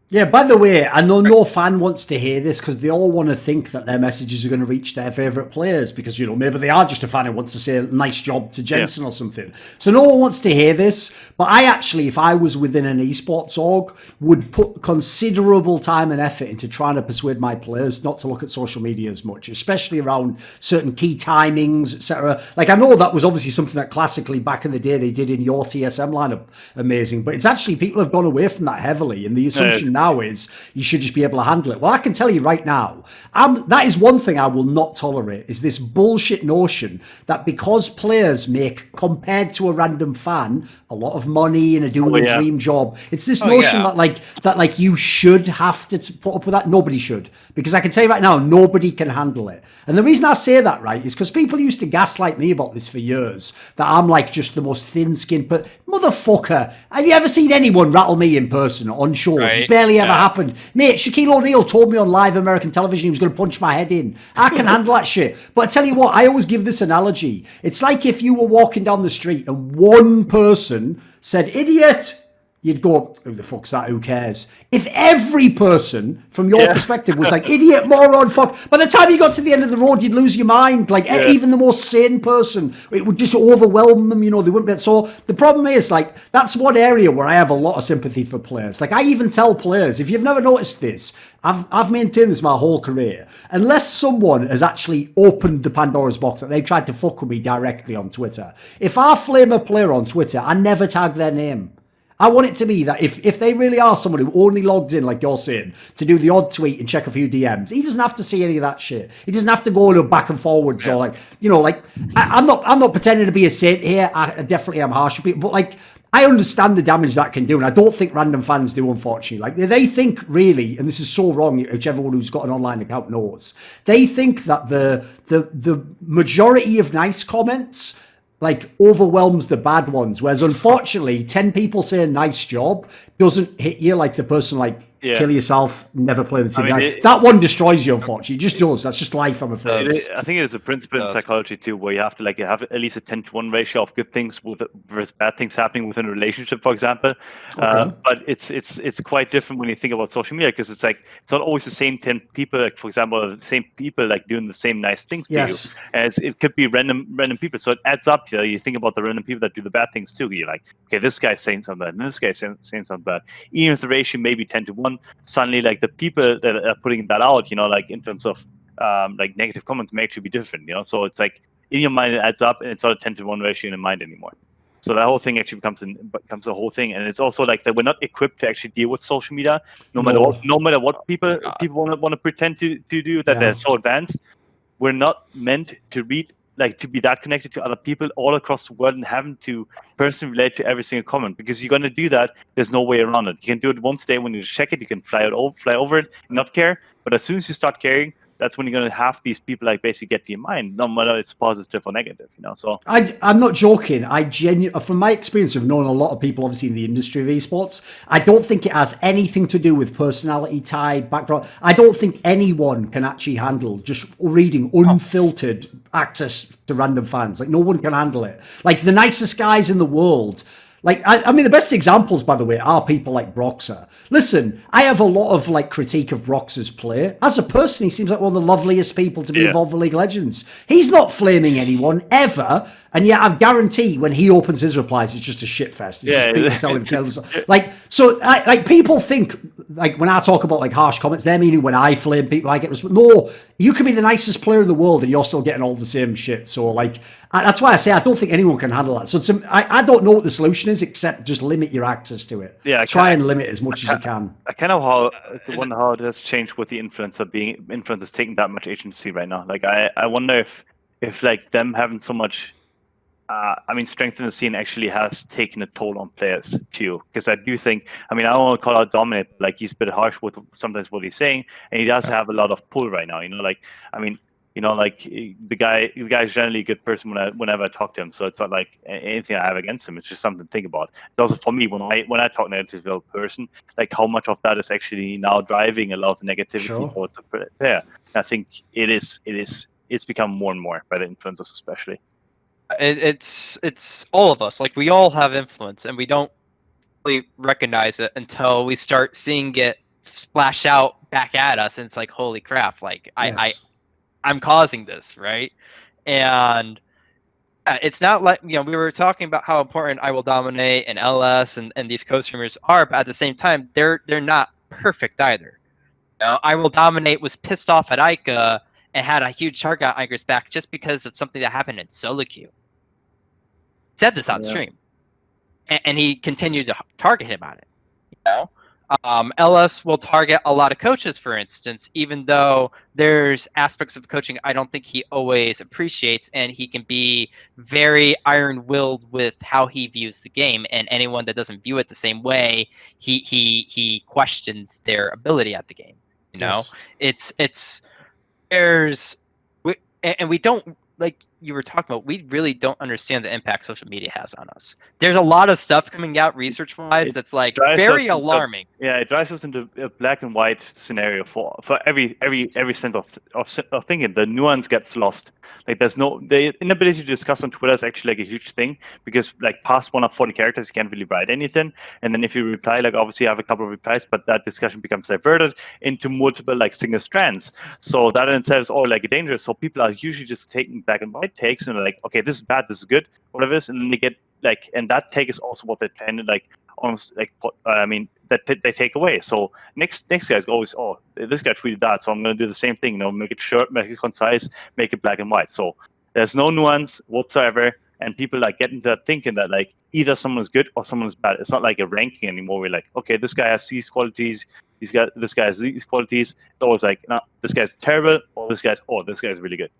Yeah, by the way, I know no fan wants to hear this because they all want to think that their messages are going to reach their favourite players because, you know, maybe they are just a fan who wants to say nice job to Jensen or something. So no one wants to hear this. But I actually, if I was within an esports org, would put considerable time and effort into trying to persuade my players not to look at social media as much, especially around certain key timings, etc. Like, I know that was obviously something that classically back in the day they did in your TSM lineup amazing, but it's actually people have gone away from that heavily, and the assumption now is you should just be able to handle it. Well, I can tell you right now, that is one thing I will not tolerate, is this bullshit notion that because players make, compared to a random fan, a lot of money and are doing a dream job, it's this notion that you should have to put up with that. Nobody should, because I can tell you right now, nobody can handle it. And the reason I say that, right, is because people used to gaslight me about this for years, that I'm like just the most thin-skinned, but motherfucker, have you ever seen anyone rattle me in person on shows? Right. It's barely ever happened. Mate, Shaquille O'Neal told me on live American television he was going to punch my head in. I can handle that shit. But I tell you what, I always give this analogy. It's like if you were walking down the street and one person said, idiot, you'd go, who the fuck's that? Who cares? If every person from your perspective was like, idiot, moron, fuck, by the time you got to the end of the road, you'd lose your mind. Like, even the most sane person, it would just overwhelm them, you know, they wouldn't be. So the problem is, like, that's one area where I have a lot of sympathy for players. Like, I even tell players, if you've never noticed this, I've maintained this my whole career. Unless someone has actually opened the Pandora's box, that they tried to fuck with me directly on Twitter. If I flame a player on Twitter, I never tag their name. I want it to be that if they really are someone who only logs in, like you're saying, to do the odd tweet and check a few DMs, he doesn't have to see any of that shit. He doesn't have to go to back and forwards or like, you know, like, I'm not pretending to be a saint here. I definitely am harsh with people, but like, I understand the damage that can do, and I don't think random fans do, unfortunately. Like, they think really, and this is so wrong, which everyone who's got an online account knows, they think that the majority of nice comments like overwhelms the bad ones, whereas unfortunately 10 people saying nice job doesn't hit you like the person like kill yourself, never play the team. That one destroys you, unfortunately. It just does. That's just life, I'm afraid. I think it's a principle in psychology too, where you have to have at least a 10-to-1 ratio of good things versus bad things happening within a relationship, for example. But it's quite different when you think about social media, because it's like it's not always the same 10 people, like for example, the same people like doing the same nice things to you. As it could be random people. So it adds up. You know, you think about the random people that do the bad things too. You're like, okay, this guy's saying something bad, and this guy's saying something bad. Even if the ratio may be 10-to-1, suddenly like the people that are putting that out, you know, like in terms of like negative comments may actually be different, you know. So it's like in your mind it adds up, and it's not a 10-to-1 ratio in your mind anymore. So that whole thing actually becomes a whole thing, and it's also like that we're not equipped to actually deal with social media, no matter what people want to pretend to do, that they're so advanced. We're not meant to read, like, to be that connected to other people all across the world and having to personally relate to every single comment, because you're going to do that. There's no way around it. You can do it once a day when you check it. You can fly over it and not care. But as soon as you start caring, that's when you're going to have these people like basically get to your mind, no matter it's positive or negative, you know. So I'm not joking. I genuinely, from my experience of knowing a lot of people, obviously in the industry of esports, I don't think it has anything to do with personality type, background. I don't think anyone can actually handle just reading unfiltered access to random fans. Like, no one can handle it. Like, the nicest guys in the world. Like, I mean, the best examples, by the way, are people like Broxer. Listen, I have a lot of, like, critique of Broxer's play. As a person, he seems like one of the loveliest people to be involved with League of Legends. He's not flaming anyone, ever. And yet, I guarantee when he opens his replies, it's just a shit fest. It's just people telling himself. Like, so, like, people think, like, when I talk about, like, harsh comments, they're meaning when I flame people, I get respect. No, you can be the nicest player in the world and you're still getting all the same shit. So, like, that's why I say I don't think anyone can handle that. So, I don't know what the solution is, except just limit your access to it. Yeah, try and limit as much as you can. I kind of wonder how it has changed with the influencers taking that much agency right now. Like, I wonder if like them having so much, strength in the scene actually has taken a toll on players too. Because I do think, I don't want to call out Dominic, like, he's a bit harsh with sometimes what he's saying, and he does have a lot of pull right now. You know, like, like the guy's generally a good person whenever I talk to him. So it's not like anything I have against him. It's just something to think about. It's also for me when I talk negative to a person, like, how much of that is actually now driving a lot of negativity towards a player. I think it's become more and more by the influencers especially. It's all of us. Like, we all have influence, and we don't really recognize it until we start seeing it splash out back at us, and it's like, holy crap! Like, I'm causing this, right? And it's not like, we were talking about how important I Will Dominate and LS and these co-streamers are, but at the same time, they're not perfect either. I Will Dominate was pissed off at Ica and had a huge target on Ica's back just because of something that happened in solo queue. Said this on stream, and he continued to target him on it. LS will target a lot of coaches, for instance, even though there's aspects of coaching I don't think he always appreciates, and he can be very iron-willed with how he views the game, and anyone that doesn't view it the same way, he questions their ability at the game. We don't, like you were talking about, we really don't understand the impact social media has on us. There's a lot of stuff coming out research-wise that's like very alarming. It drives us into a black and white scenario for every sense of thinking. The nuance gets lost. Like, the inability to discuss on Twitter is actually like a huge thing, because like past 1 of 40 characters you can't really write anything, and then if you reply, like, obviously you have a couple of replies, but that discussion becomes diverted into multiple like single strands. So that in itself is all like dangerous. So people are usually just taking black and white takes and like, okay, this is bad, this is good, whatever it is, and then they get like, and that take is also what they tend to like almost like that they take away. So next guy's always, oh, this guy tweeted that, so I'm going to do the same thing, make it short, make it concise, make it black and white. So there's no nuance whatsoever, and people like get into that thinking that like either someone is good or someone is bad. It's not like a ranking anymore. We're like, okay, this guy has these qualities, this guy has these qualities. It's always like, no, this guy's terrible, or this guy's really good.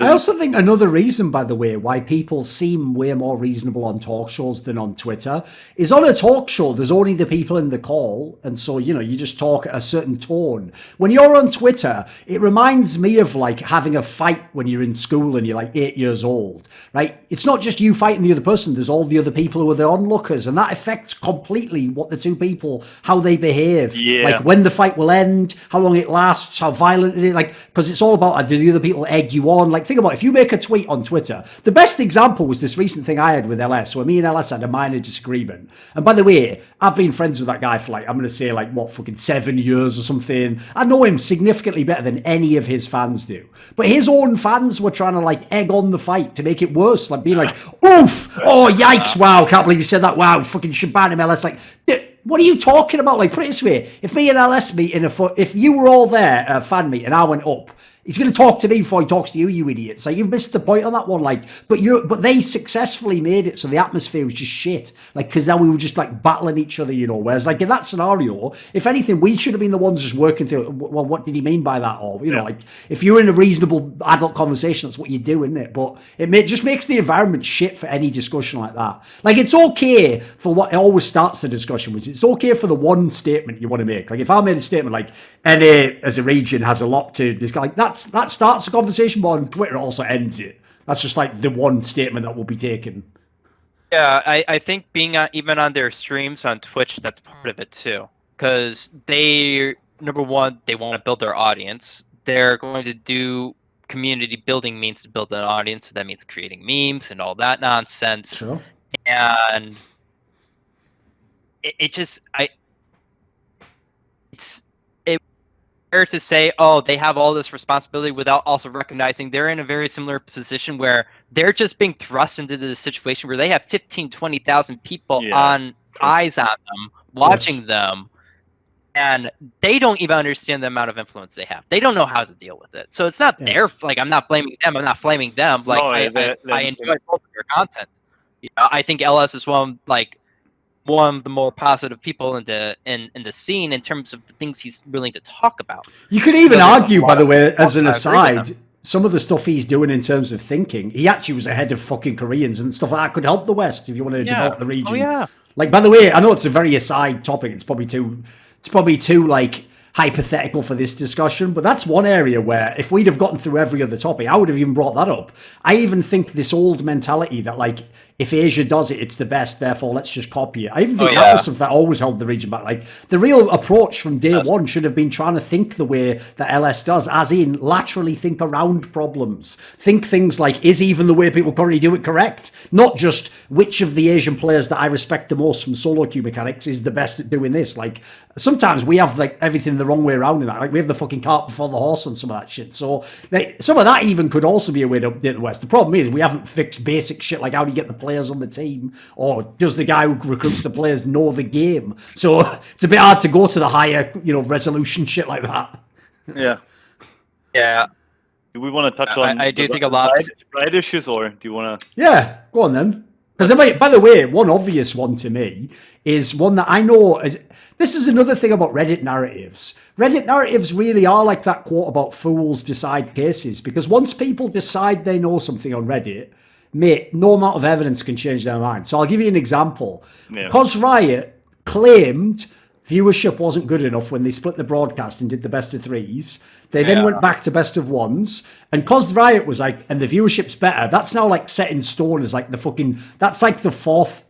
I also think another reason, by the way, why people seem way more reasonable on talk shows than on Twitter is on a talk show, there's only the people in the call. And so, you just talk at a certain tone. When you're on Twitter, it reminds me of like having a fight when you're in school and you're like 8 years old, right? It's not just you fighting the other person. There's all the other people who are the onlookers. And that affects completely what the two people, how they behave. Yeah. Like when the fight will end, how long it lasts, how violent it is. Like, because it's all about, do the other people egg you on? Like, think about it. If you make a tweet on Twitter, the best example was this recent thing I had with LS, where me and LS had a minor disagreement. And by the way, I've been friends with that guy for like, I'm going to say like, what, fucking 7 years or something. I know him significantly better than any of his fans do. But his own fans were trying to like egg on the fight to make it worse. Like being like, oof, oh, yikes, wow, can't believe you said that. Wow, fucking should ban him, LS. Like, what are you talking about? Like, put it this way. If me and LS meet if you were all there at a fan meet and I went up, He's going to talk to me before he talks to you, you idiots. Like, you've missed the point on that one. Like, but they successfully made it so the atmosphere was just shit. Like, because now we were just like battling each other, you know. Whereas, like in that scenario, if anything, we should have been the ones just working through it. Well, what did he mean by that? Or you know, like if you're in a reasonable adult conversation, that's what you do, isn't it? But just makes the environment shit for any discussion like that. Like, it's okay for what it always starts the discussion with. It's okay for the one statement you want to make. Like, if I made a statement like NA as a region has a lot to discuss, like that starts a conversation, but on Twitter it also ends it. That's just like the one statement that will be taken. Yeah, I think being even on their streams on Twitch, that's part of it too. Because number one, they want to build their audience. They're going to do community building means to build an audience, so that means creating memes and all that nonsense. Sure. And it's fair to say, oh, they have all this responsibility without also recognizing they're in a very similar position where they're just being thrust into the situation where they have 15, 20,000 people eyes on them, watching them, and they don't even understand the amount of influence they have. They don't know how to deal with it. So it's not their, like, I'm not blaming them, I'm not flaming them. Like, I enjoy both of their content. You know, I think LS is one of the more positive people in the scene in terms of the things he's willing to talk about. You could even argue, by the way, as an aside, some of the stuff he's doing in terms of thinking, he actually was ahead of fucking Koreans and stuff like that could help the West if you want to develop the region. Oh, yeah. Like, by the way, I know it's a very aside topic. It's probably too like hypothetical for this discussion, but that's one area where if we'd have gotten through every other topic, I would have even brought that up. I even think this old mentality that, like, if Asia does it, it's the best, therefore let's just copy it. I even think that was something that always held the region back. Like, the real approach from day one should have been trying to think the way that LS does, as in laterally think around problems. Think things like, is even the way people currently do it correct? Not just which of the Asian players that I respect the most from solo queue mechanics is the best at doing this. Like, sometimes we have like everything the wrong way around in that. Like, we have the fucking cart before the horse on some of that shit. So like, some of that even could also be a way to update the West. The problem is we haven't fixed basic shit like how do you get the players on the team, or does the guy who recruits the players know the game? So it's a bit hard to go to the higher, you know, resolution shit like that. Yeah. Do we want to touch on? I do think a lot of right issues, or do you want to? Yeah, go on then. Because by the way, one obvious one to me is one that I know is. This is another thing about Reddit narratives. Reddit narratives really are like that quote about fools decide cases, because once people decide they know something on Reddit, mate, no amount of evidence can change their mind. So I'll give you an example. Cos Riot claimed viewership wasn't good enough when they split the broadcast and did the best of threes. They then went back to best of ones. And Cos Riot was like, and the viewership's better. That's now like set in stone as like the fucking, that's like the fourth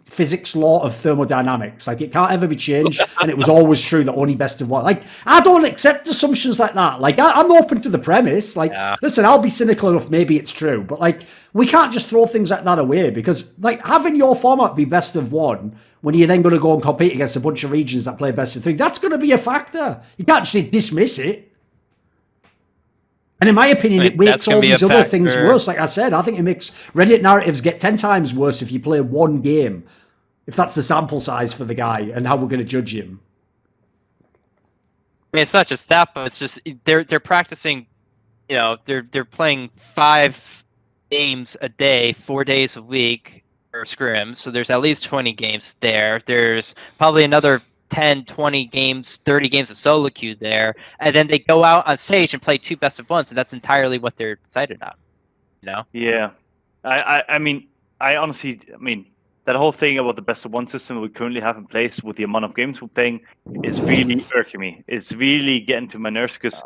physics law of thermodynamics. Like, it can't ever be changed. And it was always true that only best of one. Like, I don't accept assumptions like that. Like, I'm open to the premise. Like, listen, I'll be cynical enough, maybe it's true. But like, we can't just throw things like that away, because like having your format be best of one when you're then going to go and compete against a bunch of regions that play best of three, that's going to be a factor. You can't just dismiss it. And in my opinion, it makes all these other things worse. Like I said, I think it makes Reddit narratives get 10 times worse if you play one game, if that's the sample size for the guy and how we're going to judge him. I mean, it's not just that, but it's just they're practicing. You know, they're playing 5 games a day, 4 days a week for scrims. So there's at least 20 games there. There's probably another 10, 20 games, 30 games of solo queue there, and then they go out on stage and play 2 best of ones, and that's entirely what they're decided on. You know? Yeah. I mean, I honestly, that whole thing about the best of one system we currently have in place with the amount of games we're playing is really irking me. It's really getting to my nerves, because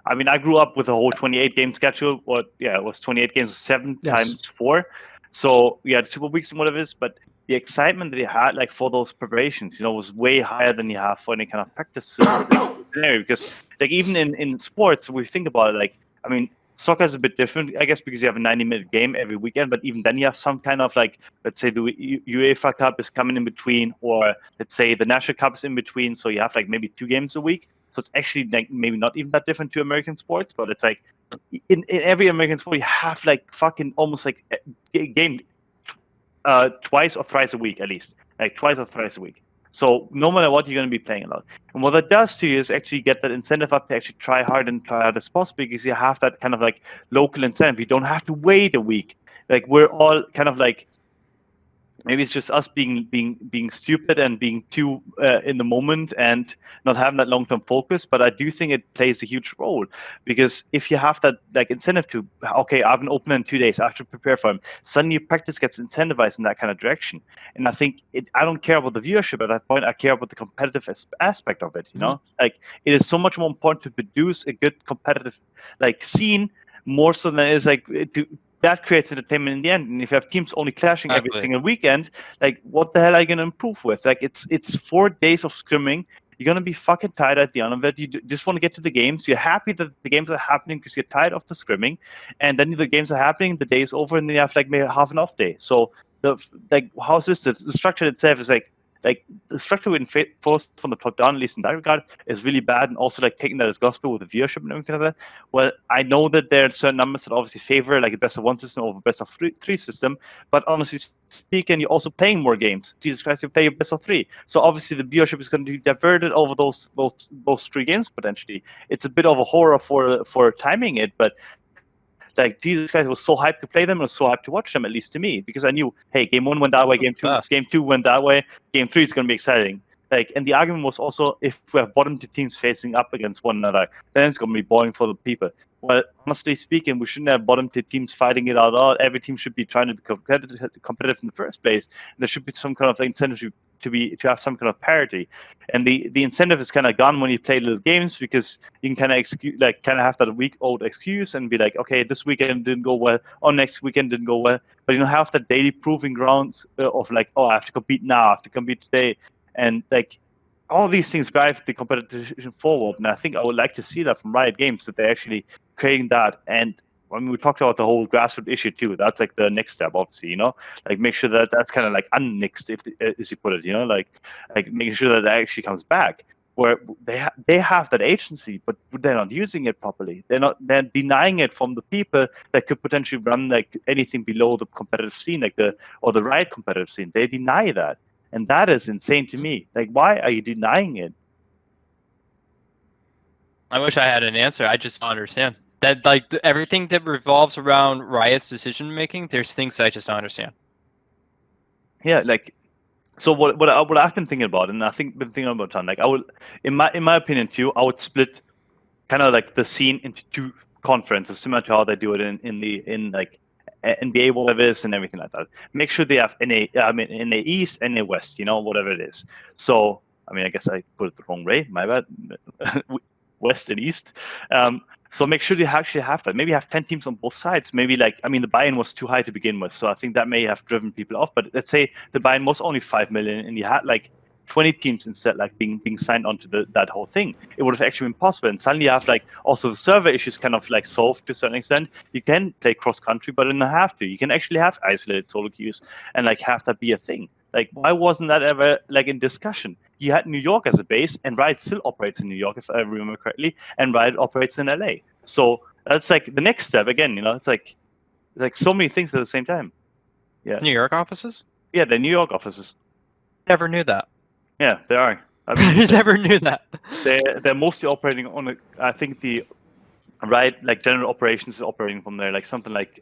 I mean, I grew up with a whole 28 game schedule. It was 28 games, 7 times 4. So we had super weeks and whatever it is, but the excitement that you had, like, for those preparations, you know, was way higher than you have for any kind of practice scenario. Because, like, even in sports, we think about it, like, I mean, soccer is a bit different, I guess, because you have a 90-minute game every weekend. But even then, you have some kind of, like, let's say the UEFA Cup is coming in between, or let's say the National Cup is in between. So you have, like, maybe 2 games a week. So it's actually, like, maybe not even that different to American sports, but it's like in every American sport, you have, like, fucking almost like a game twice or thrice a week, at least, like twice or thrice a week. So no matter what, you're going to be playing a lot. And what that does to you is actually get that incentive up to actually try hard as possible, because you have that kind of like local incentive. You don't have to wait a week. Like we're all kind of like, maybe it's just us being stupid and being too in the moment and not having that long-term focus. But I do think it plays a huge role, because if you have that like incentive to, okay, I have an opener in 2 days, I have to prepare for him. Suddenly your practice gets incentivized in that kind of direction. And I think I don't care about the viewership at that point. I care about the competitive aspect of it. You know, like it is so much more important to produce a good competitive like scene, more so than it is like that creates entertainment in the end. And if you have teams only clashing every single weekend, like what the hell are you going to improve with? Like it's 4 days of scrimming. You're going to be fucking tired at the end of it. You just want to get to the games. You're happy that the games are happening because you're tired of the scrimming. And then the games are happening, the day is over, and then you have like maybe half an off day. So how's this? The structure itself is like the structure we enforced from the top down, at least in that regard, is really bad. And also like taking that as gospel with the viewership and everything like that. Well, I know that there are certain numbers that obviously favor like a best of one system over best of three system. But honestly speaking, you're also playing more games. Jesus Christ, you play a best of 3. So obviously the viewership is going to be diverted over those 3 games potentially. It's a bit of a horror for timing it, but like Jesus Christ, was so hyped to play them, and was so hyped to watch them, at least to me, because I knew, hey, game 1 went that way, game 2 went that way, game 3 is going to be exciting. Like, and the argument was also, if we have bottom 2 teams facing up against one another, then it's going to be boring for the people. Well, honestly speaking, we shouldn't have bottom 2 teams fighting it out. Every team should be trying to be competitive in the first place. There should be some kind of incentive to have some kind of parity. And the incentive is kind of gone when you play little games, because you can kind of have that week-old excuse and be like, okay, this weekend didn't go well, or next weekend didn't go well. But you don't have that daily proving grounds of like, oh, I have to compete now, I have to compete today. And like all these things drive the competition forward. And I think I would like to see that from Riot Games, that they're actually creating that. And I mean, we talked about the whole grassroots issue too. That's like the next step, obviously, you know, like make sure that that's kind of like unnixed, as you put it, you know, like making sure that that actually comes back, where they have that agency, but they're not using it properly. They're denying it from the people that could potentially run like anything below the competitive scene, like the Riot competitive scene. They deny that. And that is insane to me. Like, why are you denying it? I wish I had an answer. I just don't understand. That like everything that revolves around Riot's decision making, there's things I just don't understand. Yeah, like, so what I've been thinking about, and I think been thinking about time, like I would, in my opinion too, I would split kind of like the scene into 2 conferences, similar to how they do it in like NBA, whatever it is, and everything like that. Make sure they have NA East, NA West, you know, whatever it is. So, I mean, I guess I put it the wrong way. My bad. West and East. So make sure you actually have that. Maybe have 10 teams on both sides. Maybe like, I mean, the buy-in was too high to begin with, so I think that may have driven people off. But let's say the buy-in was only 5 million, and you had like 20 teams instead, like being signed onto that whole thing. It would have actually been possible. And suddenly you have like also the server issues kind of like solved to a certain extent. You can play cross country, but you don't have to. You can actually have isolated solo queues and like have that be a thing. Like, why wasn't that ever like in discussion? You had New York as a base, and Riot still operates in New York, if I remember correctly, and Riot operates in LA. So that's like the next step again. You know, it's like so many things at the same time. Yeah. New York offices? Yeah, they're New York offices. Never knew that. Yeah, they are. I mean, I never knew that. They're mostly operating on I think the Riot like general operations is operating from there, like something like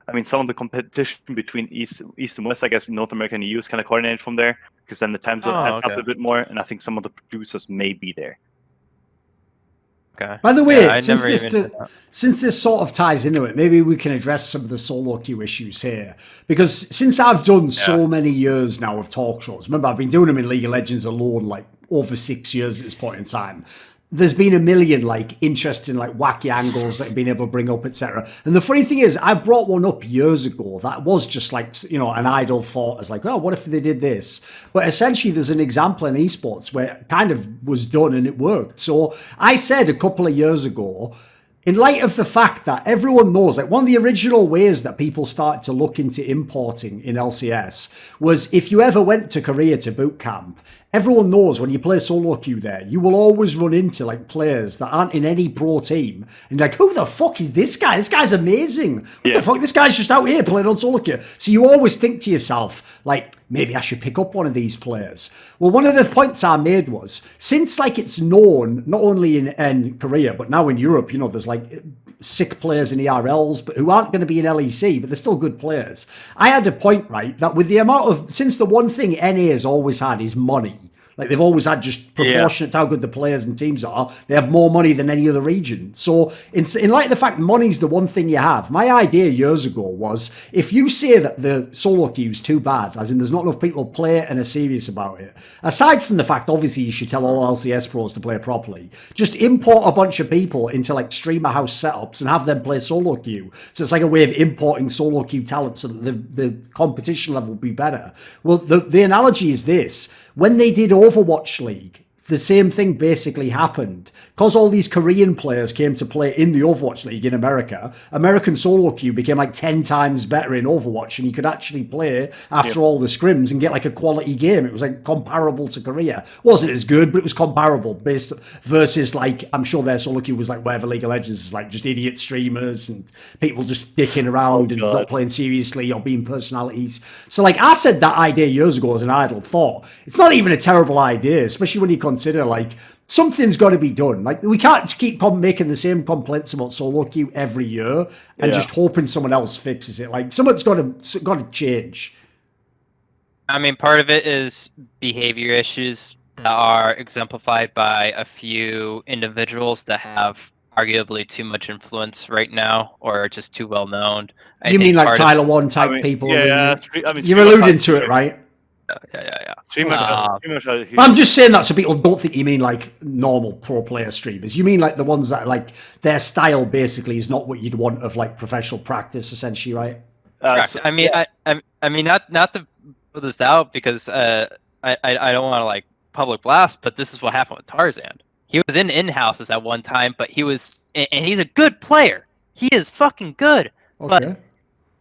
I mean, some of the competition between East and West, I guess, in North America and EU is kind of coordinated from there, because then the time zone adds up a bit more, and I think some of the producers may be there. Okay. By the way, yeah, since this sort of ties into it, maybe we can address some of the solo queue issues here. Because since I've done so many years now of talk shows, remember I've been doing them in League of Legends alone, like over 6 years at this point in time. There's been a million like interesting, like wacky angles that I've been able to bring up, etc. And the funny thing is, I brought one up years ago that was just like, you know, an idle thought as like, oh, what if they did this? But essentially, there's an example in esports where it kind of was done and it worked. So I said a couple of years ago, in light of the fact that everyone knows, like one of the original ways that people started to look into importing in LCS was if you ever went to Korea to boot camp everyone knows when you play solo queue there, you will always run into like players that aren't in any pro team. And you're like, who the fuck is this guy? This guy's amazing. What the fuck? This guy's just out here playing on solo queue. So you always think to yourself, like, maybe I should pick up one of these players. Well, one of the points I made was, since like it's known, not only in Korea, but now in Europe, you know, there's like sick players in ERLs, but who aren't going to be in LEC, but they're still good players. I had a point, right, that with the amount of, since the one thing NA has always had is money, like they've always had just proportionate to how good the players and teams are. They have more money than any other region. So in light of the fact money's the one thing you have, my idea years ago was, if you say that the solo queue is too bad, as in there's not enough people play it and are serious about it, aside from the fact obviously you should tell all LCS pros to play properly, just import a bunch of people into like streamer house setups and have them play solo queue. So it's like a way of importing solo queue talent so that the competition level will be better. Well, the analogy is this. When they did Overwatch League, the same thing basically happened. Because all these Korean players came to play in the Overwatch League in America, American solo queue became like 10 times better in Overwatch, and you could actually play after all the scrims and get like a quality game. It was like comparable to Korea. Wasn't as good, but it was comparable based versus like, I'm sure their solo queue was like wherever League of Legends is like just idiot streamers and people just dicking around and not playing seriously or being personalities. So like I said that idea years ago as an idle thought. It's not even a terrible idea, especially when you consider like something's got to be done. Like we can't keep making the same complaints about solo queue every year and just hoping someone else fixes it. Like something's got to change. I mean, part of it is behavior issues that are exemplified by a few individuals that have arguably too much influence right now, or just too well known. You mean like Tyler One type people? Yeah, you're alluding to it, right? Yeah. I'm just saying that so people don't think you mean like normal pro player streamers. You mean like the ones that like their style basically is not what you'd want of like professional practice, essentially, right? I mean, not to put this out because I don't want to like public blast, but this is what happened with Tarzan. He was in houses at one time, but he's a good player. He is fucking good, but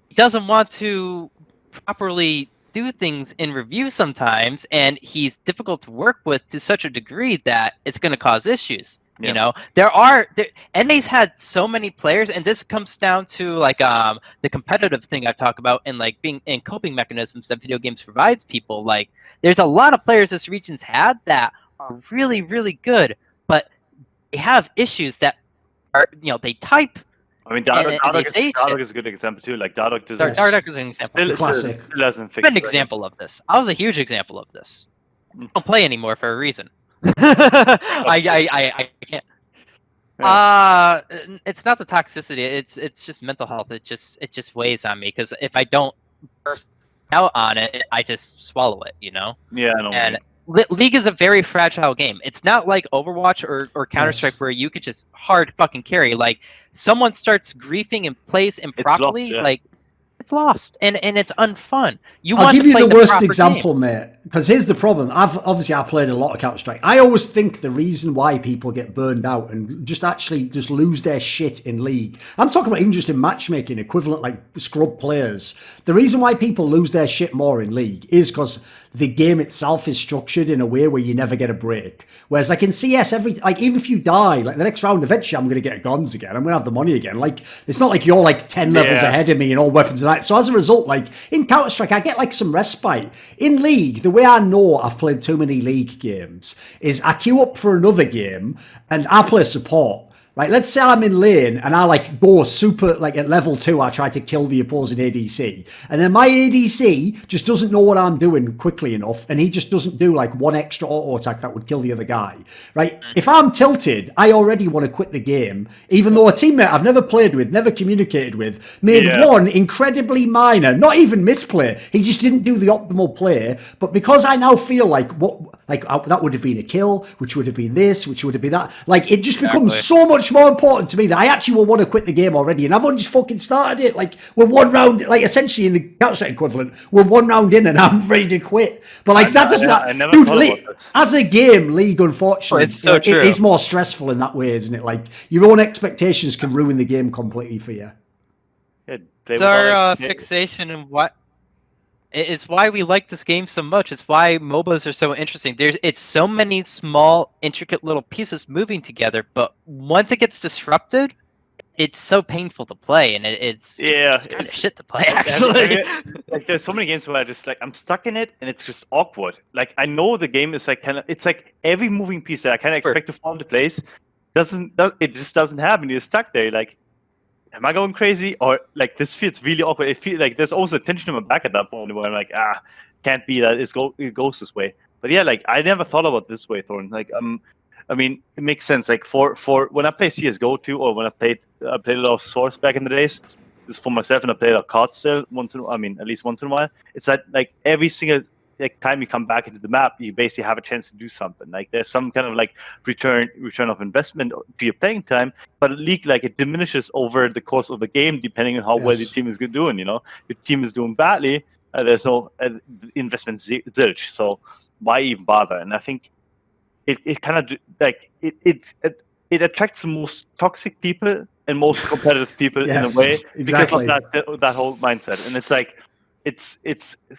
he doesn't want to properly do things in review sometimes, and he's difficult to work with to such a degree that it's going to cause issues. You know, NA's had so many players, and this comes down to like the competitive thing I've talked about, and like being in coping mechanisms that video games provides people. Like, there's a lot of players this region's had that are really, really good, but they have issues that are, you know, they type. I mean, Dardoch is a good example too. Like Dardoch is an example. Classic. Still hasn't fixed I'm an example of this. I was a huge example of this. I don't play anymore for a reason. I can't. It's not the toxicity. It's just mental health. It just weighs on me because if I don't burst out on it, I just swallow it. You know. Yeah, I know. And League is a very fragile game. It's not like Overwatch or Counter-Strike where you could just hard fucking carry. Like, someone starts griefing in place improperly, like, it's lost. And it's unfun. I'll give you the worst example, mate. Because here's the problem. I played a lot of Counter-Strike. I always think the reason why people get burned out and just lose their shit in League. I'm talking about even just in matchmaking, equivalent like scrub players. The reason why people lose their shit more in League is because the game itself is structured in a way where you never get a break. Whereas like in CS, even if you die, like the next round, eventually I'm going to get guns again. I'm going to have the money again. Like, it's not like you're like 10 levels ahead of me and all weapons and that. So as a result, like in Counter-Strike, I get like some respite. In League, the way I know I've played too many League games is I queue up for another game and I play support. Right, let's say I'm in lane and I like go super, like at level 2, I try to kill the opposing ADC. And then my ADC just doesn't know what I'm doing quickly enough. And he just doesn't do like one extra auto attack that would kill the other guy. Right, if I'm tilted, I already want to quit the game. Even though a teammate I've never played with, never communicated with, made one incredibly minor, not even misplay. He just didn't do the optimal play. But because I now feel like that would have been a kill, which would have been this, which would have been that. Like, it just becomes so much more important to me that I actually will want to quit the game already. And I've only just fucking started it. Like, we're one round, like essentially in the Counter-Strike equivalent, we're one round in and I'm ready to quit. But like, as a game, League, unfortunately, it is more stressful in that way, isn't it? Like, your own expectations can ruin the game completely for you. It's our fixation in what? It's why we like this game so much. It's why MOBAs are so interesting. It's so many small, intricate little pieces moving together, but once it gets disrupted, it's so painful to play, and it's kind of shit to play, actually. Like there's so many games where I just like I'm stuck in it and it's just awkward. Like I know the game is like it's like every moving piece that I kind of expect to fall into place it just doesn't happen. You're stuck there. You're like, am I going crazy, or like this feels really awkward? It feels like there's also a tension in my back at that point where I'm like, can't be that it goes this way. But yeah, like I never thought about it this way, Thorin. Like I mean, it makes sense. Like for when I play CS:GO too, or when I played a lot of Source back in the days. This is for myself, and I played a card still at least once in a while. It's that like every single time you come back into the map, you basically have a chance to do something. Like there's some kind of like return of investment to your playing time, but it diminishes over the course of the game depending on how well the team is doing. You know, if your team is doing badly, there's no investment zilch. So why even bother? And I think it kind of like it attracts the most toxic people and most competitive people in a way because of that whole mindset. And it's like it's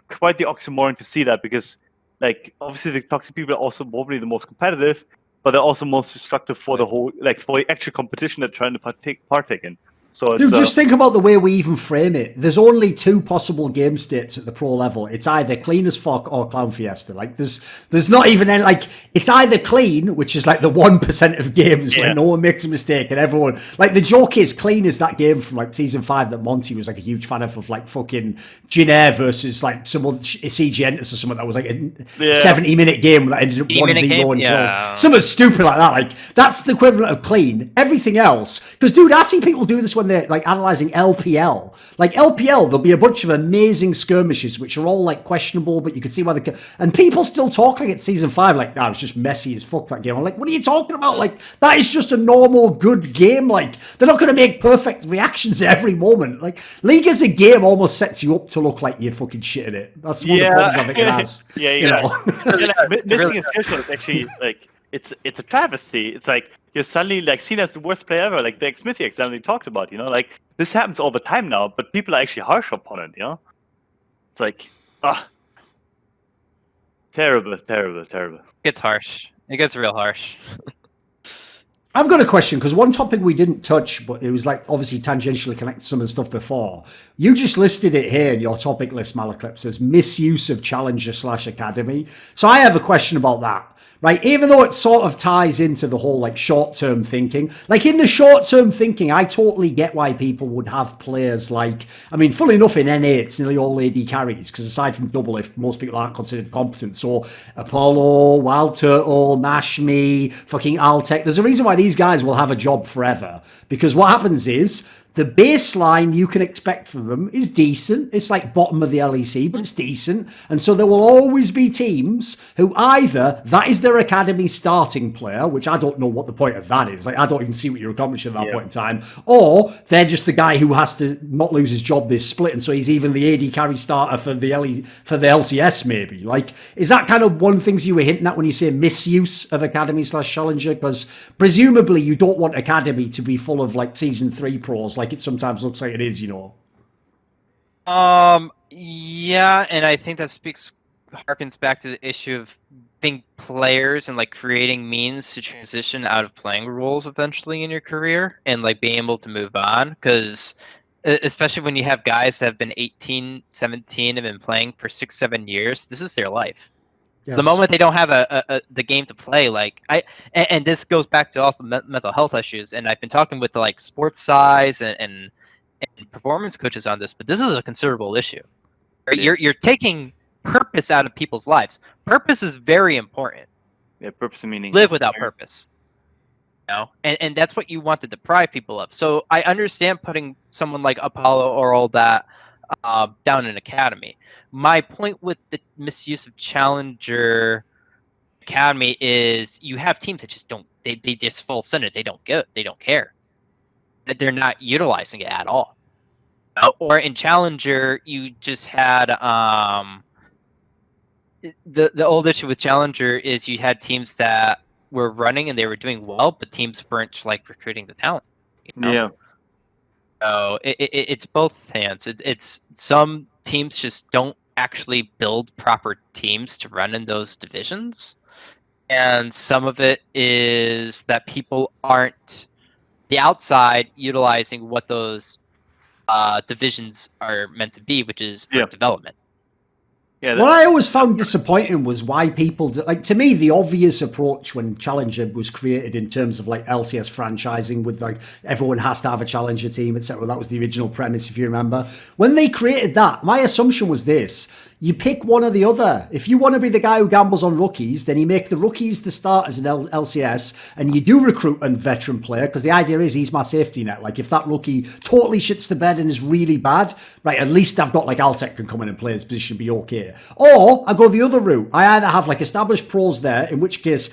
quite the oxymoron to see that, because like obviously the toxic people are also probably the most competitive, but they're also most destructive for the whole for the actual competition they're trying to partake in. So it's, dude, just think about the way we even frame it. There's only two possible game states at the pro level. It's either clean as fuck or clown fiesta. Like there's not even any, like it's either clean, which is like the 1% of games where no one makes a mistake and everyone like the joke is clean is that game from like season 5 that Monty was like a huge fan of like fucking Jinair versus like some CG Entus or something that was like a 70-minute game that ended up 1-0 and kills. Something stupid like that. Like that's the equivalent of clean. Everything else, because dude, I see people do this when they're like analyzing LPL. Like LPL, there'll be a bunch of amazing skirmishes which are all like questionable, but you can see why and people still talk like it's season 5, like, it's just messy as fuck that game. I'm like, what are you talking about? Like, that is just a normal good game. Like, they're not going to make perfect reactions at every moment. Like, League as a game almost sets you up to look like you're fucking shit at it. That's one of the problems I think it has. Missing in social is actually like it's a travesty. It's like you're suddenly like seen as the worst player ever, like the Smithy accidentally talked about, you know, like this happens all the time now, but people are actually harsh upon it, you know? It's like terrible. It's harsh. It gets real harsh. I've got a question, because one topic we didn't touch, but it was like obviously tangentially connected to some of the stuff before. You just listed it here in your topic list, Malaclpse, as misuse of Challenger/Academy. So I have a question about that. Right, even though it sort of ties into the whole like short-term thinking, like in the short-term thinking, I totally get why people would have players like, I mean, funnily enough, in NA, it's nearly all AD carries, because aside from double, if most people aren't considered competent, so Apollo, Wild Turtle, Nashmi, fucking Altec, there's a reason why these guys will have a job forever, because what happens is, the baseline you can expect from them is decent. It's like bottom of the LEC, but it's decent. And so there will always be teams who either that is their academy starting player, which I don't know what the point of that is. Like, I don't even see what you're accomplishing at that point in time. Or they're just the guy who has to not lose his job this split. And so he's even the AD carry starter for the LCS maybe. Like, is that kind of one of the things you were hinting at when you say misuse of academy/challenger? Because presumably you don't want academy to be full of like season 3 pros like it sometimes looks like it is, you know. Yeah, and I think that harkens back to the issue of being players and like creating means to transition out of playing rules eventually in your career and like being able to move on, because especially when you have guys that have been 18, 17 and been playing for 6-7 years, this is their life. Yes. The moment they don't have the game to play, like and this goes back to also mental health issues. And I've been talking with like sports size and performance coaches on this, but this is a considerable issue. Right? Yeah. You're taking purpose out of people's lives. Purpose is very important. Yeah, purpose and meaning. Live without purpose. You know? And that's what you want to deprive people of. So I understand putting someone like Apollo or all that down in academy. My point with the misuse of Challenger Academy is you have teams that just don't, they just full send it. They don't care. They're not utilizing it at all. Or in Challenger, you just had the old issue with Challenger is you had teams that were running and they were doing well, but teams weren't like recruiting the talent. You know? Yeah. So it's both hands. It's some teams just don't actually build proper teams to run in those divisions. And some of it is that people aren't the outside utilizing what those divisions are meant to be, which is for development. Yeah, what I always found disappointing was why people like, to me, the obvious approach when Challenger was created in terms of like LCS franchising with like everyone has to have a Challenger team, etc. That was the original premise, if you remember. When they created that, my assumption was this: you pick one or the other. If you want to be the guy who gambles on rookies, then you make the rookies the starters in LCS, and you do recruit a veteran player, because the idea is he's my safety net. Like, if that rookie totally shits the bed and is really bad, right, at least I've got like Altec can come in and play his position and be okay. Or I go the other route. I either have like established pros there, in which case,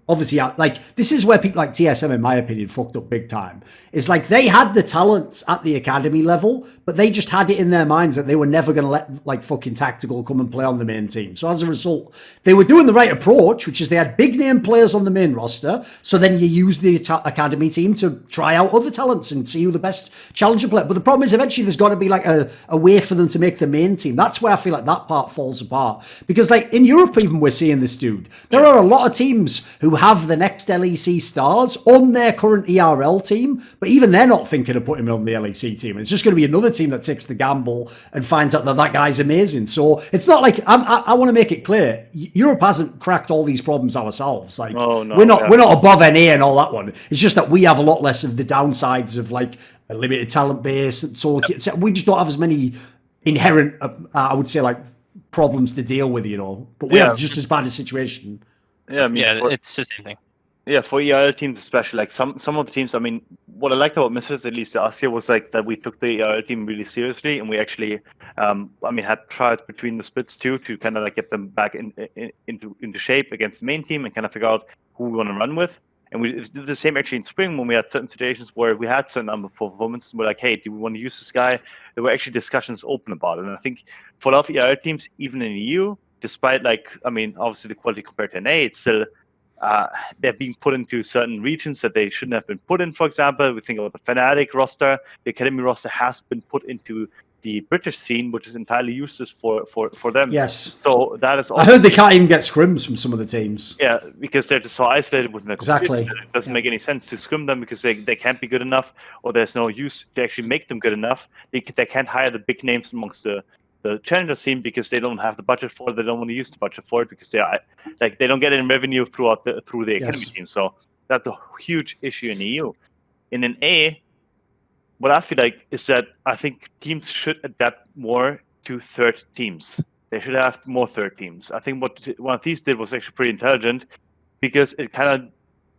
obviously, like, this is where people like TSM, in my opinion, fucked up big time. It's like they had the talents at the academy level, but they just had it in their minds that they were never going to let like fucking Tactical come and play on the main team. So as a result, they were doing the right approach, which is they had big name players on the main roster. So then you use the academy team to try out other talents and see who the best challenger player. But the problem is eventually there's got to be like a way for them to make the main team. That's where I feel like that part falls apart. Because like in Europe, even we're seeing this, dude. There are a lot of teams who have the next LEC stars on their current ERL team, but even they're not thinking of putting him on the LEC team. And it's just going to be another team that takes the gamble and finds out that that guy's amazing. So it's not like I want to make it clear, Europe hasn't cracked all these problems ourselves. Like we're not above NA and all that one. It's just that we have a lot less of the downsides of like a limited talent base, and so we just don't have as many inherent, I would say, like problems to deal with, you know. But we have just as bad a situation. Yeah, I mean, it's the same thing. Yeah, for ERL teams especially, like some of the teams, I mean, what I liked about Misfits, at least last year, was like that we took the ERL team really seriously, and we actually, had trials between the splits too, to kind of like get them back into shape against the main team and kind of figure out who we want to run with. And we did the same actually in spring when we had certain situations where we had certain number of performances. We're like, hey, do we want to use this guy? There were actually discussions open about it. And I think for a lot of ERL teams, even in EU, despite like, I mean, obviously the quality compared to NA, it's still they're being put into certain regions that they shouldn't have been put in. For example, we think about the Fnatic roster. The Academy roster has been put into the British scene, which is entirely useless for them. Yes. So that is also, I heard they can't even get scrims from some of the teams. Yeah, because they're just so isolated within their Exactly. It doesn't make any sense to scrim them because they can't be good enough, or there's no use to actually make them good enough. They can't hire the big names amongst the challenger scene because they don't have the budget for it. They don't want to use the budget for it because they don't get any revenue through the academy team. So that's a huge issue in EU. In an A, what I feel like is that I think teams should adapt more to third teams. They should have more third teams. I think what one of these did was actually pretty intelligent because it kind of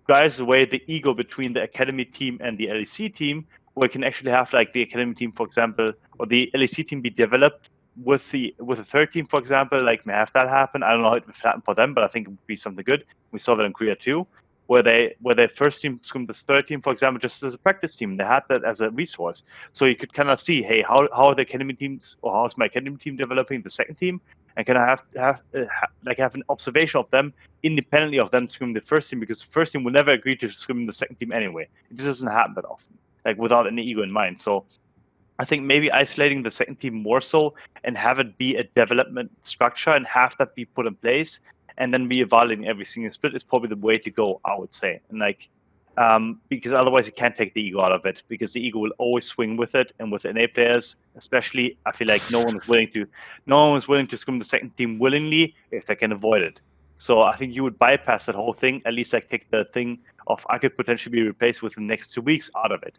drives away the ego between the academy team and the LEC team, where you can actually have like the academy team, for example, or the LEC team be developed with a third team, for example, like may have that happen. I don't know if it happened for them, but I think it would be something good. We saw that in Korea too, where their first team scrimmed the third team, for example, just as a practice team. They had that as a resource, so you could kind of see, hey, how are the academy teams, or how is my academy team developing the second team, and can I have an observation of them independently of them scrimming the first team, because the first team will never agree to scrim the second team anyway. It just doesn't happen that often, like without any ego in mind. So I think maybe isolating the second team more so and have it be a development structure and have that be put in place and then be evaluating every single split is probably the way to go, I would say. And like, because otherwise you can't take the ego out of it, because the ego will always swing with it. And with NA players, especially, I feel like no one is willing to scrim the second team willingly if they can avoid it. So I think you would bypass that whole thing, at least like take the thing of I could potentially be replaced within the next 2 weeks out of it.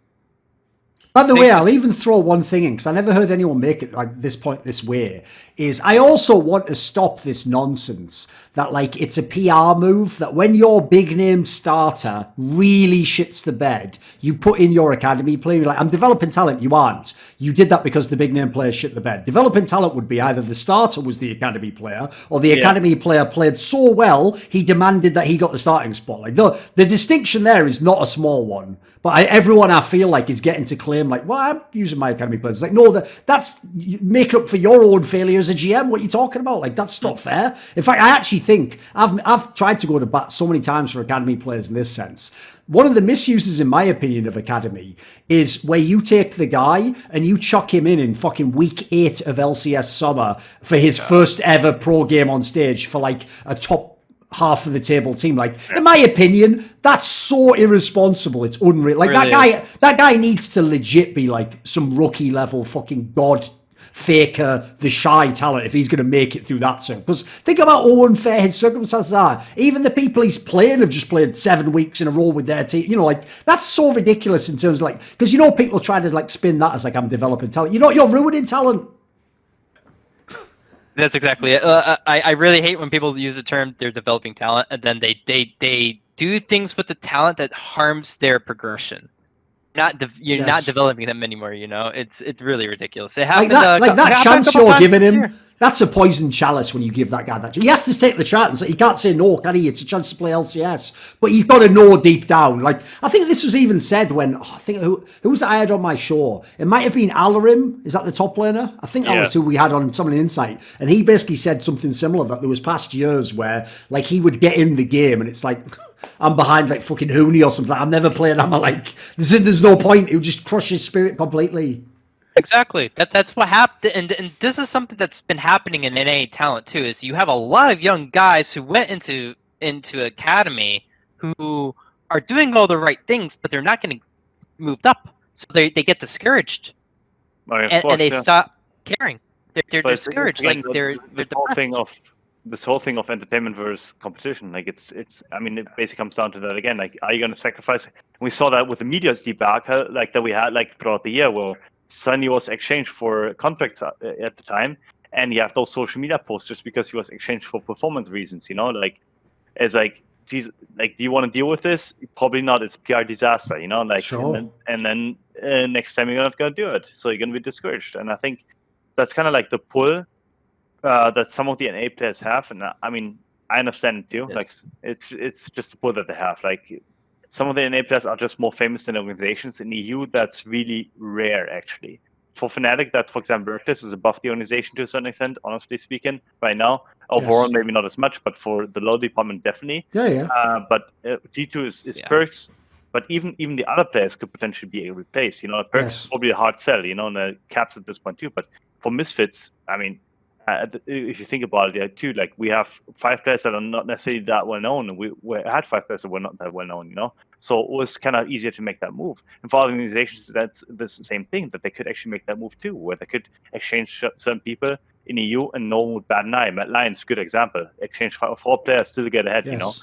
By the way, I'll even throw one thing in, because I never heard anyone make it like this point this way, is I also want to stop this nonsense that like it's a PR move, that when your big name starter really shits the bed, you put in your academy player, you're like, I'm developing talent. You aren't. You did that because the big name player shit the bed. Developing talent would be either the starter was the academy player, or the academy player played so well, he demanded that he got the starting spot. Like the distinction there is not a small one, but everyone I feel like is getting to claim blame, like, well, I'm using my academy players. It's like, no, that's make up for your own failure as a GM. What are you talking about? Like, that's not fair. In fact, I actually think I've tried to go to bat so many times for academy players in this sense. One of the misuses, in my opinion, of academy is where you take the guy and you chuck him in fucking week 8 of LCS summer for his first ever pro game on stage for like a top half of the table team. Like, in my opinion, that's so irresponsible. It's unreal. Like, Really that guy needs to legit be like some rookie level fucking god faker, the shy talent, if he's going to make it through that circle. Because think about how unfair his circumstances are. Even the people he's playing have just played 7 weeks in a row with their team. You know, like, that's so ridiculous in terms of like, because you know, people try to like spin that as like, I'm developing talent. You know, you're ruining talent. That's exactly it. I really hate when people use the term they're developing talent and then they do things with the talent that harms their progression. You're not developing them anymore. You know, it's really ridiculous. It happened, like that chance you're giving him. Year. That's a poison chalice when you give that guy that. He has to take the chance. He can't say no, can he? It's a chance to play LCS. But you've got to know deep down. Like, I think this was even said when, I think, who was it I had on my show? It might have been Alarim. Is that the top laner? I think that was who we had on Someone Insight. And he basically said something similar, that there was past years where, like, he would get in the game and it's like, I'm behind, like, fucking Hooney or something. I'm never playing. I'm like, there's no point. It would just crush his spirit completely. Exactly. That's what happened, and this is something that's been happening in NA talent too. Is you have a lot of young guys who went into academy who are doing all the right things, but they're not getting moved up, so they get discouraged, and they stop caring. They're discouraged. Like they're this whole thing of entertainment versus competition. Like it's. I mean, it basically comes down to that again. Like, are you going to sacrifice? We saw that with the media's debacle, like that we had like throughout the year, where Sunny was exchanged for contracts at the time, and you have those social media posts just because he was exchanged for performance reasons. You know, like it's like, geez, like, do you want to deal with this? Probably not. It's PR disaster. You know, like, sure. and then next time you're not gonna do it, so you're gonna be discouraged. And I think that's kind of like the pull that some of the NA players have, and I mean, I understand it too. Yes. Like, it's just the pull that they have. Like, some of the NA players are just more famous than organizations. In EU, that's really rare, actually. For Fnatic, that, for example, Reckless is above the organization to a certain extent, honestly speaking, right now. Overall, maybe not as much, but for the low department, definitely. Yeah. But G2 is Perks, but even the other players could potentially be replaced. You know, Perks is probably a hard sell, you know, and the Caps at this point too. But for Misfits, I mean, if you think about it, too, like, we have 5 players that are not necessarily that well known, and we had 5 players that were not that well known, you know. So it was kind of easier to make that move. And for other organizations, that's the same thing, that they could actually make that move too, where they could exchange certain people in EU and no one would bat an eye. Matt Lyons, good example, exchange 4 players still to get ahead, you know.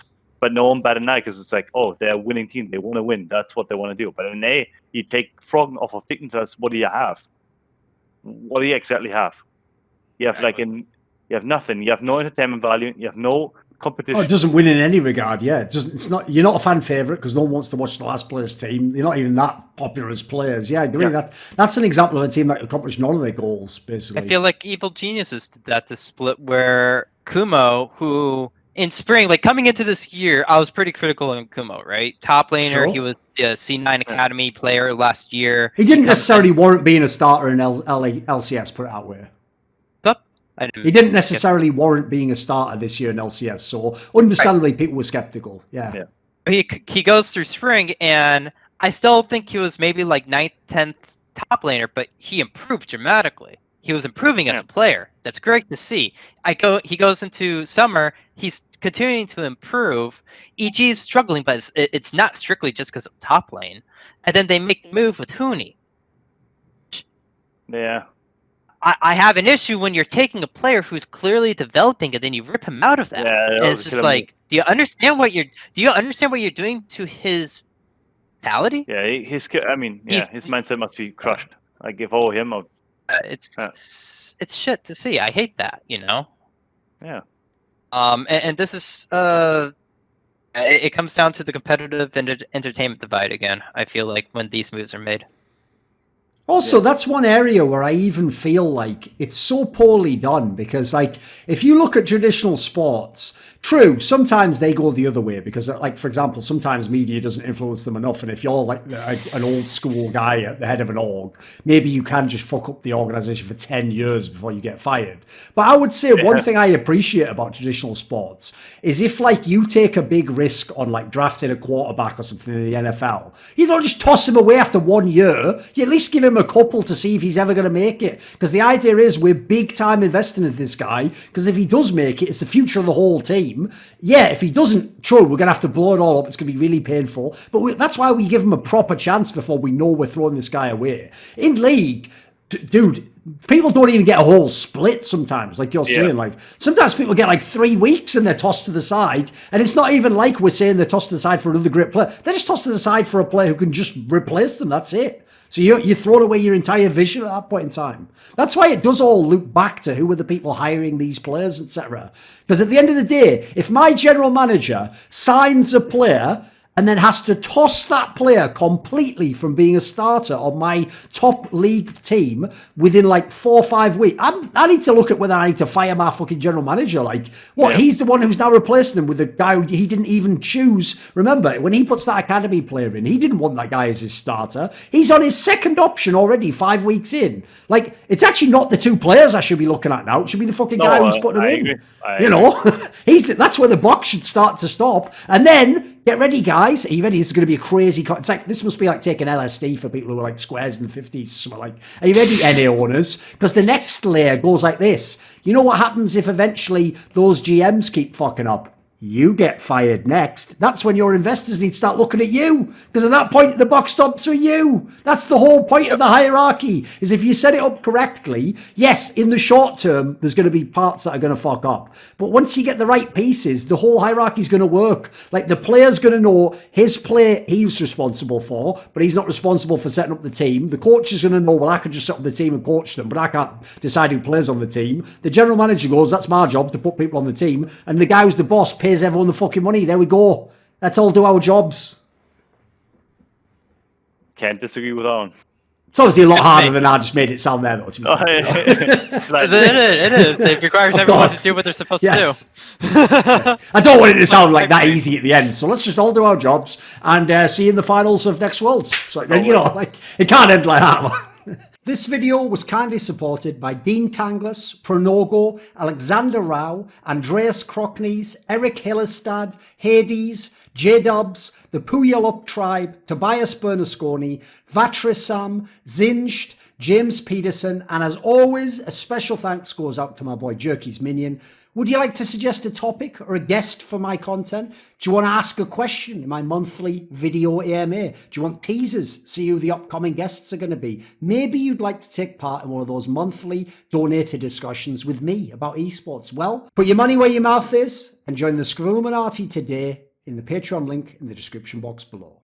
But no one bat an eye because it's like, oh, they're a winning team, they want to win, that's what they want to do. But in A, you take Frog off of Dignitas, what do you have? What do you exactly have? You have you have nothing. You have no entertainment value. You have no competition. Oh, it doesn't win in any regard. Yeah, it doesn't. It's not. You're not a fan favorite because no one wants to watch the last player's team. You're not even that popular as players. Yeah, I agree. That's an example of a team that accomplished none of their goals. Basically, I feel like Evil Geniuses did that. The split where Kumo, who in spring, like coming into this year, I was pretty critical of Kumo. Right, top laner. He was the C9 Academy player last year. He didn't necessarily warrant being a starter in LCS. Put it that way. He didn't necessarily warrant being a starter this year in LCS, so understandably people were skeptical. Yeah. He goes through spring, and I still think he was maybe like 9th, 10th top laner, but he improved dramatically. He was improving as a player. That's great to see. He goes into summer, he's continuing to improve. EG is struggling, but it's not strictly just because of top lane. And then they make the move with Hooney. Yeah. I have an issue when you're taking a player who's clearly developing and then you rip him out of that. And it's just like, do you understand what you're doing to his mentality? Yeah, his mindset must be crushed. Like, if I were him, it's shit to see. I hate that, you know. Yeah. And this is it comes down to the competitive and entertainment divide again. I feel like when these moves are made. Also, that's one area where I even feel like it's so poorly done because, like, if you look at traditional sports, true, sometimes they go the other way because, like, for example, sometimes media doesn't influence them enough. And if you're like an old school guy at the head of an org, maybe you can just fuck up the organization for 10 years before you get fired. But I would say one thing I appreciate about traditional sports is if, like, you take a big risk on, like, drafting a quarterback or something in the NFL, you don't just toss him away after 1 year. You at least give him a couple to see if he's ever going to make it. Because the idea is we're big time investing in this guy, because if he does make it, it's the future of the whole team. Yeah, if he doesn't, true, we're going to have to blow it all up. It's going to be really painful. But that's why we give him a proper chance before we know we're throwing this guy away. In league, dude, people don't even get a whole split sometimes, like you're saying. Like, sometimes people get like 3 weeks and they're tossed to the side. And it's not even like we're saying they're tossed to the side for another great player. They're just tossed to the side for a player who can just replace them. That's it. So you're throwing away your entire vision at that point in time. That's why it does all loop back to who were the people hiring these players, etc. Because at the end of the day, if my general manager signs a player and then has to toss that player completely from being a starter on my top league team within like 4 or 5 weeks, I need to look at whether I need to fire my fucking general manager. Like, what? He's the one who's now replacing him with a guy who he didn't even choose. Remember, when he puts that academy player in, he didn't want that guy as his starter. He's on his second option already 5 weeks in. Like, it's actually not the 2 players I should be looking at now. It should be the fucking guy who's putting him in. You know, that's where the buck should start to stop. And then, get ready, guys. Are you ready? This is going to be a crazy... It's like, this must be like taking LSD for people who are like squares in the 50s. Something like, are you ready, NA owners? Because the next layer goes like this. You know what happens if eventually those GMs keep fucking up? You get fired next. That's when your investors need to start looking at you. Because at that point, the buck stops with you. That's the whole point of the hierarchy, is if you set it up correctly, yes, in the short term, there's going to be parts that are going to fuck up. But once you get the right pieces, the whole hierarchy is going to work. Like, the player's going to know his play he's responsible for, but he's not responsible for setting up the team. The coach is going to know, well, I could just set up the team and coach them, but I can't decide who plays on the team. The general manager goes, that's my job to put people on the team. And the guy who's the boss pays everyone the fucking money. There we go. Let's all do our jobs. Can't disagree with that one. It's obviously a lot harder than I just made it sound there, though. To be It's like, It is. It requires everyone to do what they're supposed to do. Yes. I don't want it to sound like that easy at the end. So let's just all do our jobs and see you in the finals of next Worlds. So then, you know, like, it can't end like that. This video was kindly supported by Dean Tanglis, Pronogo, Alexander Rao, Andreas Kroknes, ErikHillestad, Hades, JDubs, the Puyallup Tribe, Tobias Bernasconi, VatriSam, Xinged, James Pederson, and as always, a special thanks goes out to my boy Jerky's Minion. Would you like to suggest a topic or a guest for my content? Do you want to ask a question in my monthly video AMA? Do you want teasers? See who the upcoming guests are going to be? Maybe you'd like to take part in one of those monthly donated discussions with me about esports. Well, put your money where your mouth is and join the Scrilluminati today in the Patreon link in the description box below.